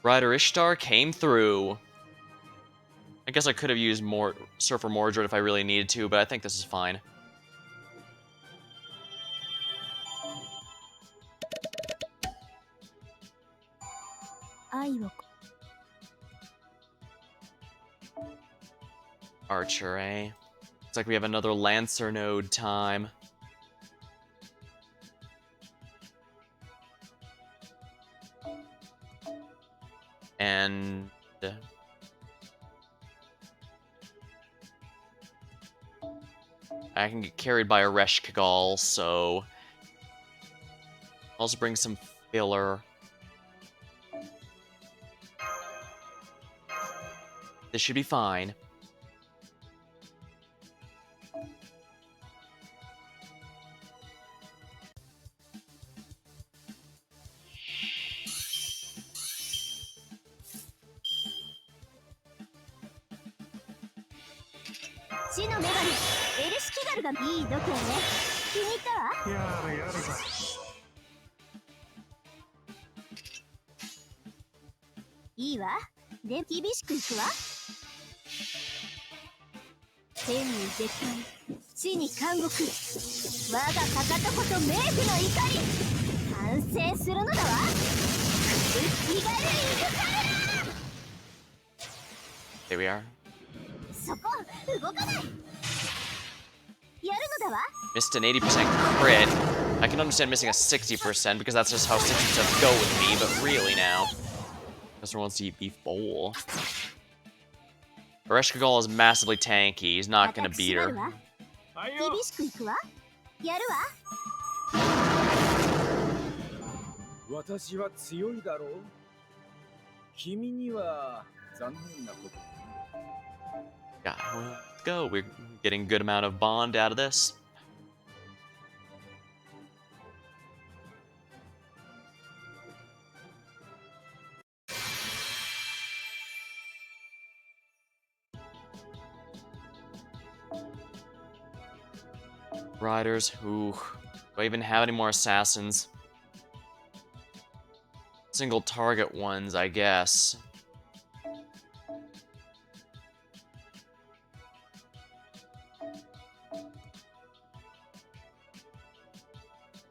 Rider Ishtar came through. I guess I could have used more Surfer Mordred if I really needed to, but I think this is fine. Archer, eh? Looks like we have another Lancer node time. And... I can get carried by a Resh Kagal, so... Also bring some filler. This should be fine. Here we are. Missed an 80% crit. I can understand missing a 60% because that's just how 60% go with me, but really now. Customer wants to eat beef bowl. Resh Kagal is massively tanky. He's not gonna beat her. 私は強いだろう。君には残念なこと。 Yeah, let's go. We're getting a good amount of bond out of this. Riders, ooh. Do I even have any more assassins? Single target ones, I guess.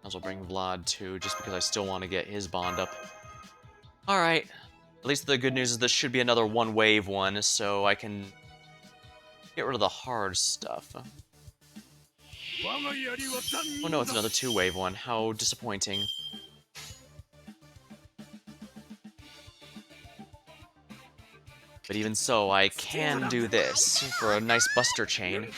Might as well bring Vlad too, just because I still want to get his bond up. Alright. At least the good news is this should be another one-wave one, so I can get rid of the hard stuff. Oh no, it's another two-wave one. How disappointing. But even so, I can do this for a nice buster chain.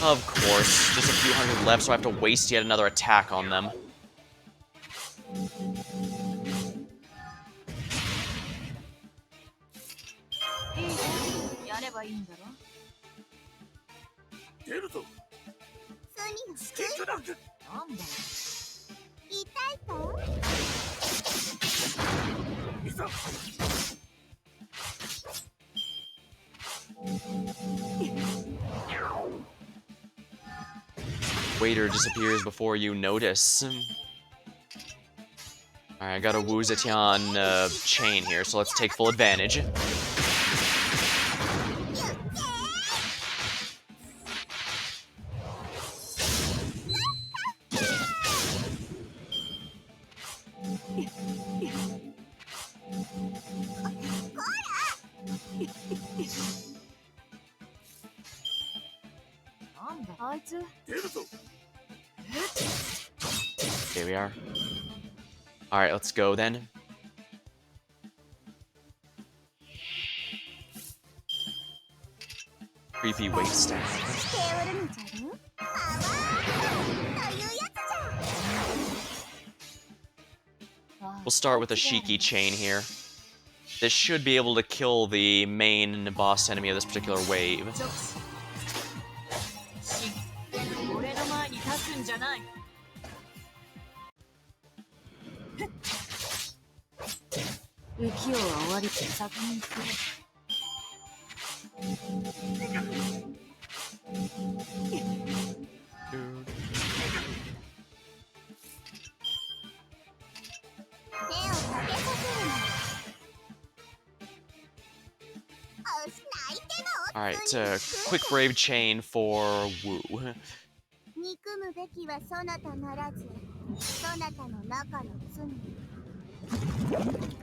Of course, just a few hundred left, so I have to waste yet another attack on them. Waiter disappears before you notice. Alright, I got a Wu Zetian chain here, so let's take full advantage. Here we are. Alright, let's go then. Creepy waste. We'll start with a Shiki chain here. This should be able to kill the main boss enemy of this particular wave. 俺の前に立つんじゃない。浮世は終わりって先に来る。Alright, quick brave chain for Wu. 憎むべきはそなたならず、そなたの中の罪。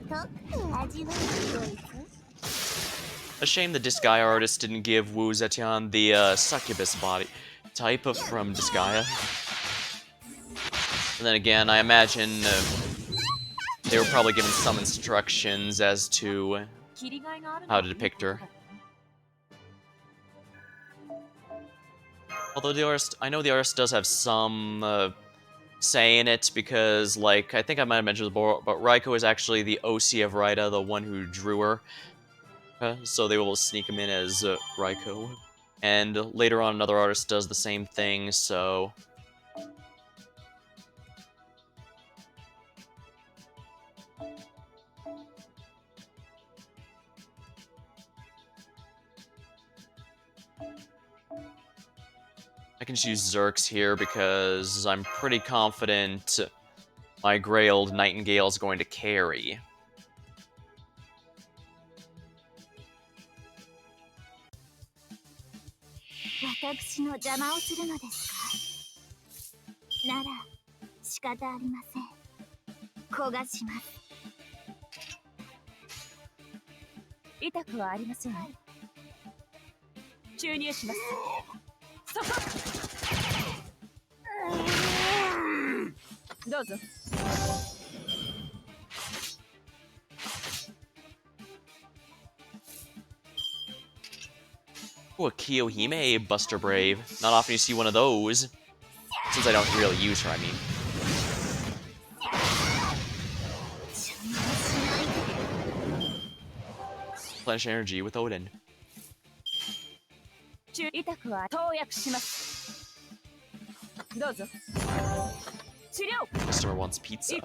とって味わいこいつ。 A shame the Disgaea artist didn't give Wu Zetian the succubus body type from Disgaea. And then again, I imagine they were probably given some instructions as to how to depict her. Although the artist, I know the artist does have some say in it because, like, I think I might have mentioned before, but Raiko is actually the OC of Raida, the one who drew her. So they will sneak him in as Raiko. And later on, another artist does the same thing, so... I can just use Zerks here because I'm pretty confident my Grailed Nightingale is going to carry. 私の邪魔をするのですか。なら仕方ありません。焦がします。痛くはありません。注入します。そこ。どうぞ。 Ooh, a Kiyohime Buster Brave. Not often you see one of those. Since I don't really use her, I mean. Replenish energy with Odin. Customer wants pizza.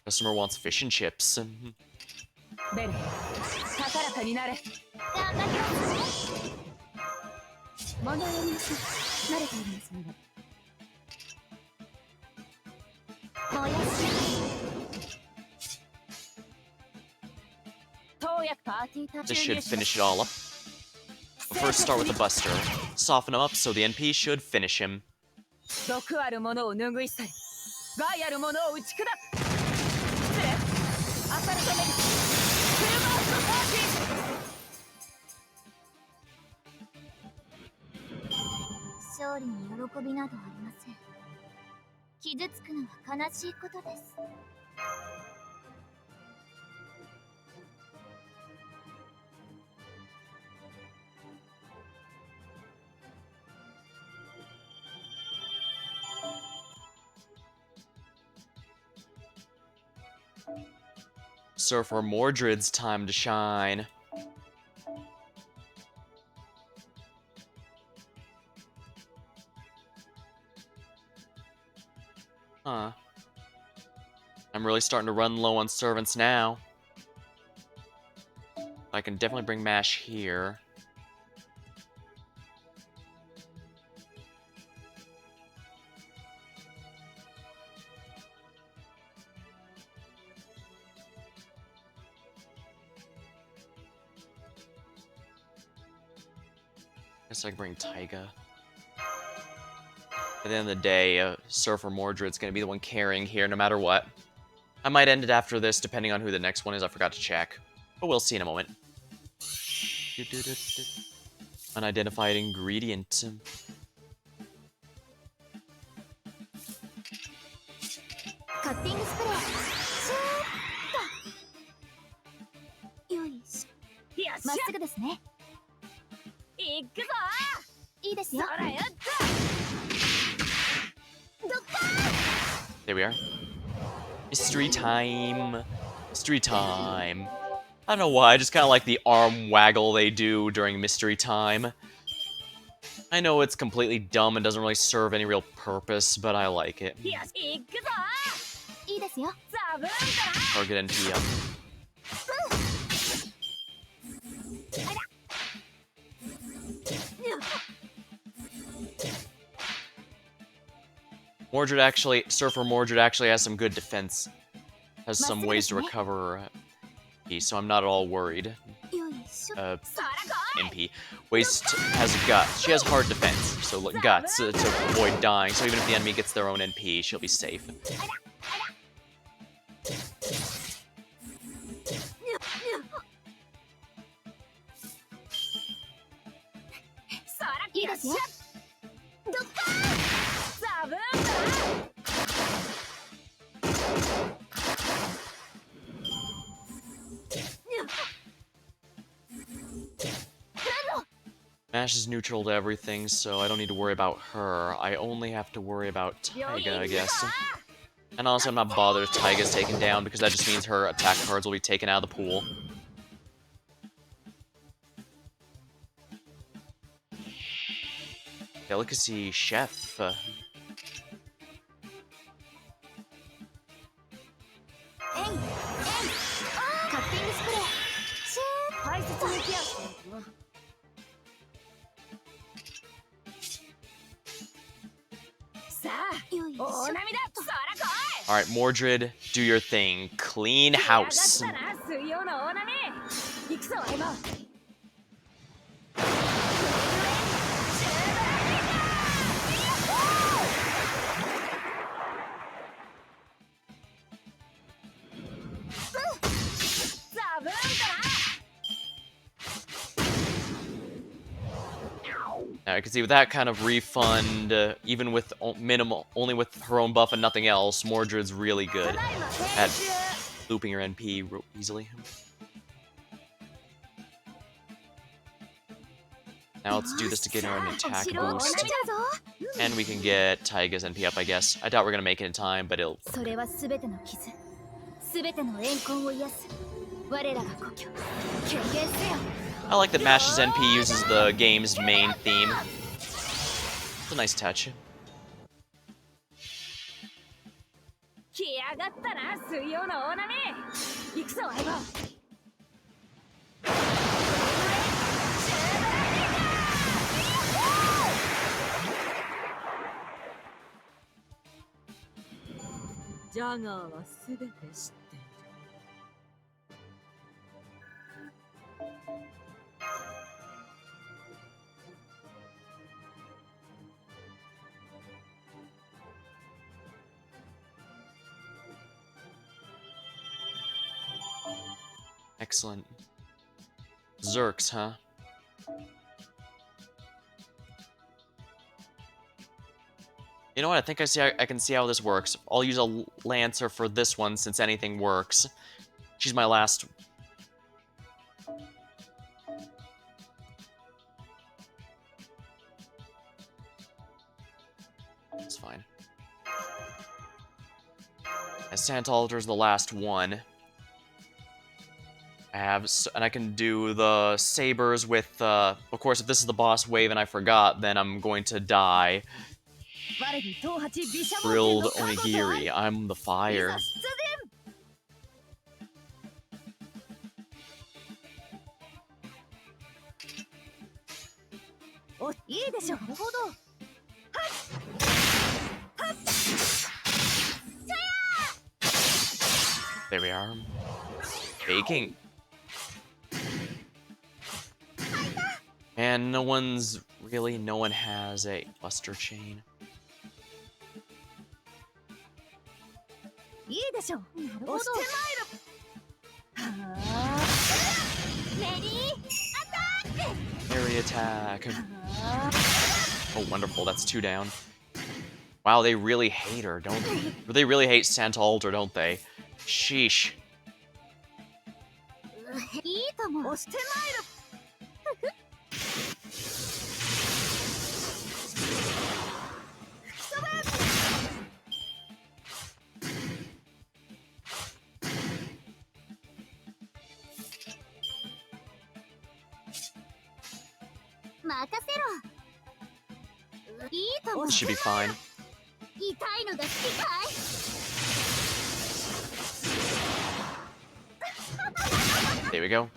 Customer wants fish and chips. This should finish it all up. But first, start with the Buster. Soften him up so the NP should finish him. 勝利に喜びなどありません。傷つくのは悲しいことです。 Surfer Mordred's time to shine. Huh. I'm really starting to run low on servants now. I can definitely bring Mash here. Guess I can bring Taiga. At the end of the day, Surfer Mordred's going to be the one carrying here no matter what. I might end it after this, depending on who the next one is. I forgot to check. But we'll see in a moment. Unidentified ingredient. Cutting spray. Yes. まっすぐですね。行くぞ。いいですよ。そらよっどっか There we are. Mystery time. Mystery time. I don't know why, I just kind of like the arm waggle they do during mystery time. I know it's completely dumb and doesn't really serve any real purpose, but I like it. よし行くぞ。いいですよ。ザブンだな。 Target NP up. Surfer Mordred actually has some good defense. Has some ways to recover MP, so I'm not at all worried. よいしょ。そら来い。 MP. Has guts. She has hard defense, so look, guts to avoid dying. So even if the enemy gets their own NP, she'll be safe. そらいいですよ。どっかザブンだな。 Mash is neutral to everything, so I don't need to worry about her. I only have to worry about Taiga, I guess. And honestly, I'm not bothered if Taiga's taken down, because that just means her attack cards will be taken out of the pool. Delicacy Chef. カッティングスプレー。シュ大切にケアしてるな。さあ、ー。よいしょ。大波だ。そら来い。 Alright, Mordred, do your thing. Clean house. やがったな、水曜の大波。行くぞ、エマ。 ザブンだな。 Now, I can see with that kind of refund, even with only with her own buff and nothing else, Mordred's really good ただいま編 at 集。 looping her NP easily. Now let's do this to get her an お attack 城を boost. つけちゃうぞ。 And we can get Taiga's NP up, I guess. I doubt we're gonna make it in time, but it'll... それはすべての傷、すべての怨恨を癒す。我らが故郷。経験せよ。 I like that Mash's NP uses the game's main theme. It's a nice touch. 来やがったな、水曜の大波。行くぞ、エマ。 ジャガーはすべて知っている。 Excellent. Zerks, huh? You know what? I think I can see how this works. I'll use a Lancer for this one since anything works. She's my last. It's fine. As Sant Altar's the last one. And I can do the sabers with, of course, if this is the boss wave and I forgot, then I'm going to die. 我に東八毘沙門天 Grilled の覚悟とは onigiri, I'm the い fire. ざ出陣。お、いいでしょ。なるほど。 There we are. Baking. And no one has a Buster Chain. いいでしょ。なるほど。押してまいる。はあ。レディー。 Area attack. はあ。 Oh, wonderful. That's 2 down. Wow, they really hate her, don't they? They really hate Santa Altar, don't they? Sheesh. いいとも。押してまいる。任せろ。いいとも。 This should be fine. 痛いのが好きかい？ There we go.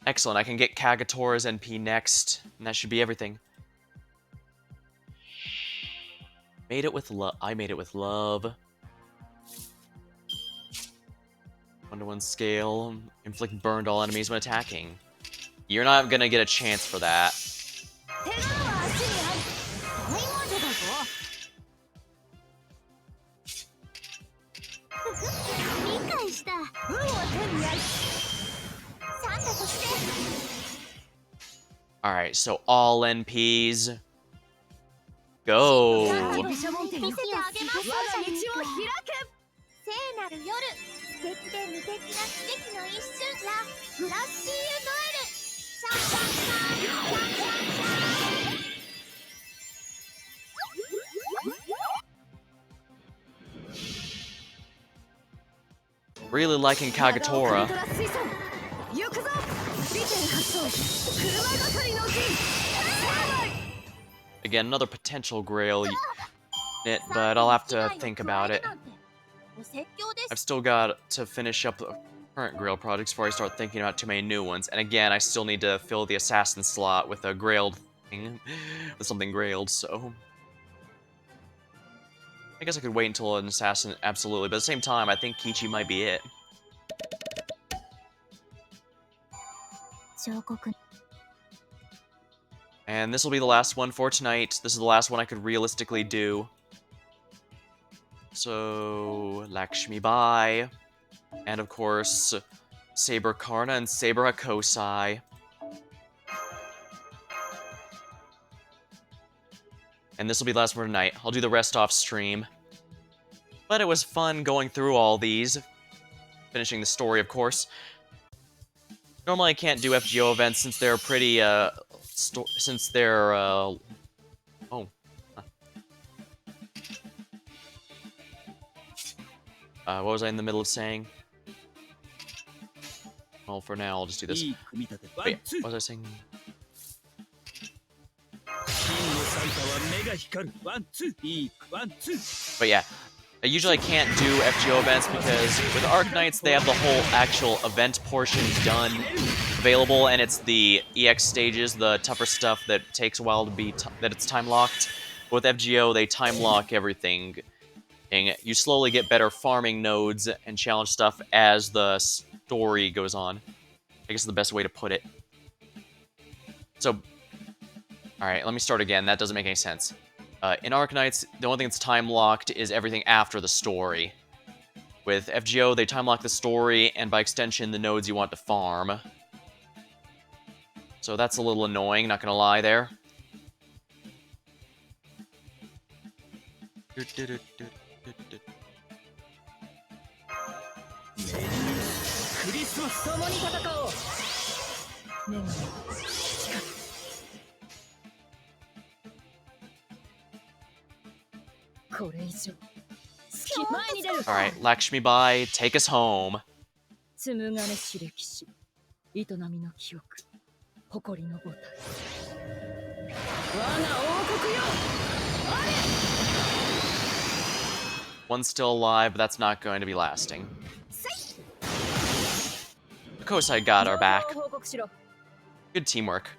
Excellent, I can get Kagatora's NP next, and that should be everything. Made it with love. I made it with love. 1-to-1 scale. Inflict burn to all enemies when attacking. You're not gonna get a chance for that. 手柄は足にある。大文字だぞ。理解した。運を手にやる。サンタとして。 Alright, so all NPs. Go! 毘沙門天よ。見せてあげます。我が道を開け。聖なる夜、素敵で無敵な奇跡の一瞬ラフラッシーユノエルシャンシャンシャンシャンシャンシャン Really liking Kagatora. 体を刈り取ら水槽。行くぞ。利点発動。車係の陣。 Again, another potential Grail unit, but I'll have to think about it. I've still got to finish up the current Grail projects before I start thinking about too many new ones. And again, I still need to fill the assassin slot with a Grailed thing, with something Grailed, so... I guess I could wait until an assassin, absolutely, but at the same time, I think Kichi might be it. And this will be the last one for tonight. This is the last one I could realistically do. So, Lakshmi Bai. And of course, Saber Karna and Saber Hakosai. And this will be the last one for tonight. I'll do the rest off stream. But it was fun going through all these. Finishing the story, of course. Normally I can't do FGO events since they're pretty, since they're, oh. Huh. What was I in the middle of saying? Well, for now, I'll just do this. Wait, what was I saying? But yeah, I usually can't do FGO events because with Arknights, they have the whole actual event portion done, available, and it's the EX stages, the tougher stuff that takes a while to be, that it's time-locked. With FGO, they time-lock everything. And you slowly get better farming nodes and challenge stuff as the story goes on. I guess is the best way to put it. So, alright, let me start again. That doesn't make any sense. In Arknights, the only thing that's time-locked is everything after the story. With FGO, they time-lock the story, and by extension, the nodes you want to farm. So that's a little annoying, not gonna lie there. Alright, Lakshmi Bai, take us home. 紡がれし歴史、営みの記憶、誇りの母体。我が王国よ、あれ! One's still alive, but that's not going to be lasting. Hakosai got our back. Good teamwork.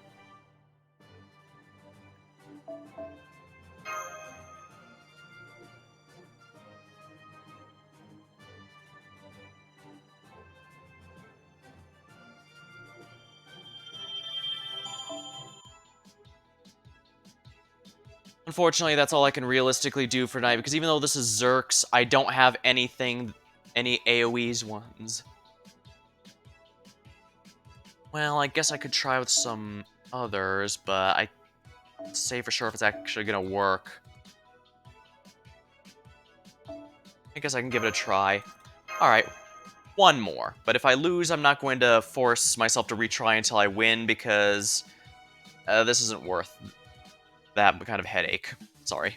Unfortunately, that's all I can realistically do for tonight, because even though this is Zerks, I don't have anything, any AoE's ones. Well, I guess I could try with some others, but I can't say for sure if it's actually gonna work. I guess I can give it a try. Alright. one more. But if I lose, I'm not going to force myself to retry until I win, because this isn't worth that kind of headache. Sorry.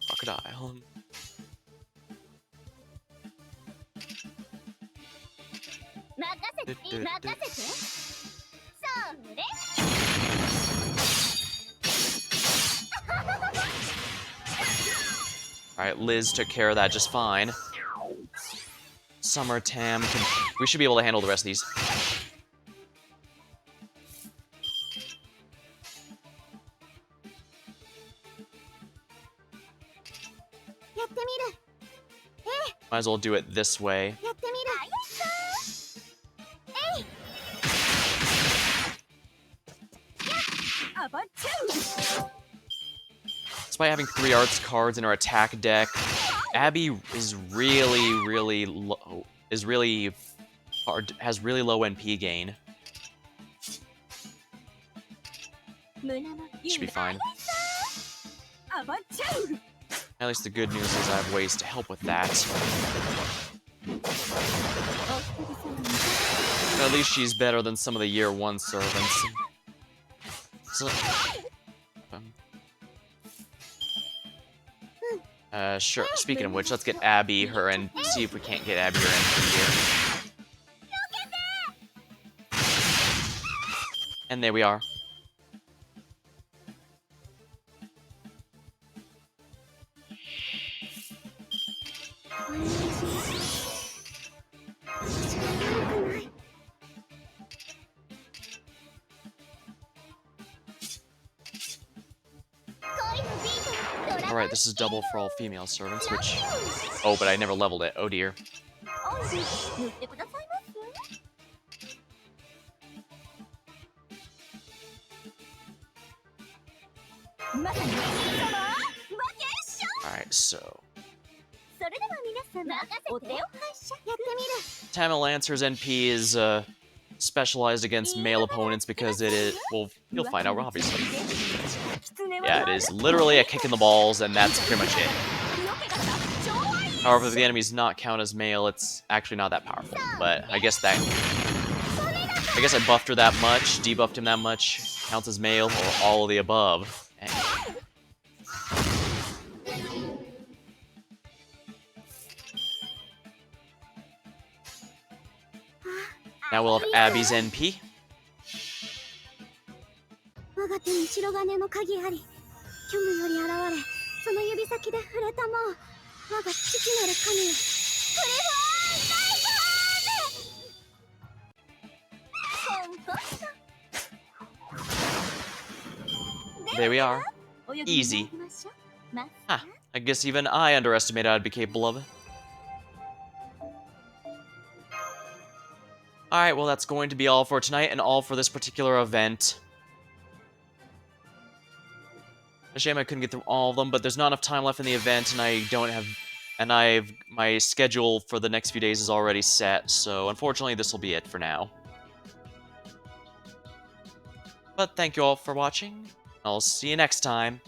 Crocodile. 任せて任せてそれ Alright, Liz took care of that just fine. Summer, Tam, we should be able to handle the rest of these. やってみる Might as well do it this way. やってみるえいあばっちゃう Despite having 3 arts cards in her attack deck, Abby is really low. Is really hard. Has really low NP gain. Should be fine. あばっちゃう At least the good news is I have ways to help with that. At least she's better than some of the year 1 servants. So, sure. Speaking of which, let's get Abby her and see if we can't get Abby her NP here. And there we are. Alright, this is double for all female servants, which... Oh, but I never leveled it. Oh dear. 塗ってくださいますまさに様バケーション Alright, so... それでは皆様お手を拝借やってみる Tamil Lancer's NP is, specialized against male opponents because it is... Well, you'll find out, obviously. Yeah, it is literally a kick in the balls, and that's pretty much it. However, if the enemies not count as male, it's actually not that powerful. But I guess that... I guess I buffed her that much, debuffed him that much, counts as male, or all of the above. Now we'll have Abby's NP. 我が手に白金の鍵あり虚無より現れその指先で触れたもう我が父なる神よフレフォー大ファー There we are. Easy. Huh. I guess even I underestimated I'd be capable of it. Alright, well that's going to be all for tonight and all for this particular event. A shame I couldn't get through all of them, but there's not enough time left in the event, and my schedule for the next few days is already set, so unfortunately this will be it for now. But thank you all for watching. I'll see you next time.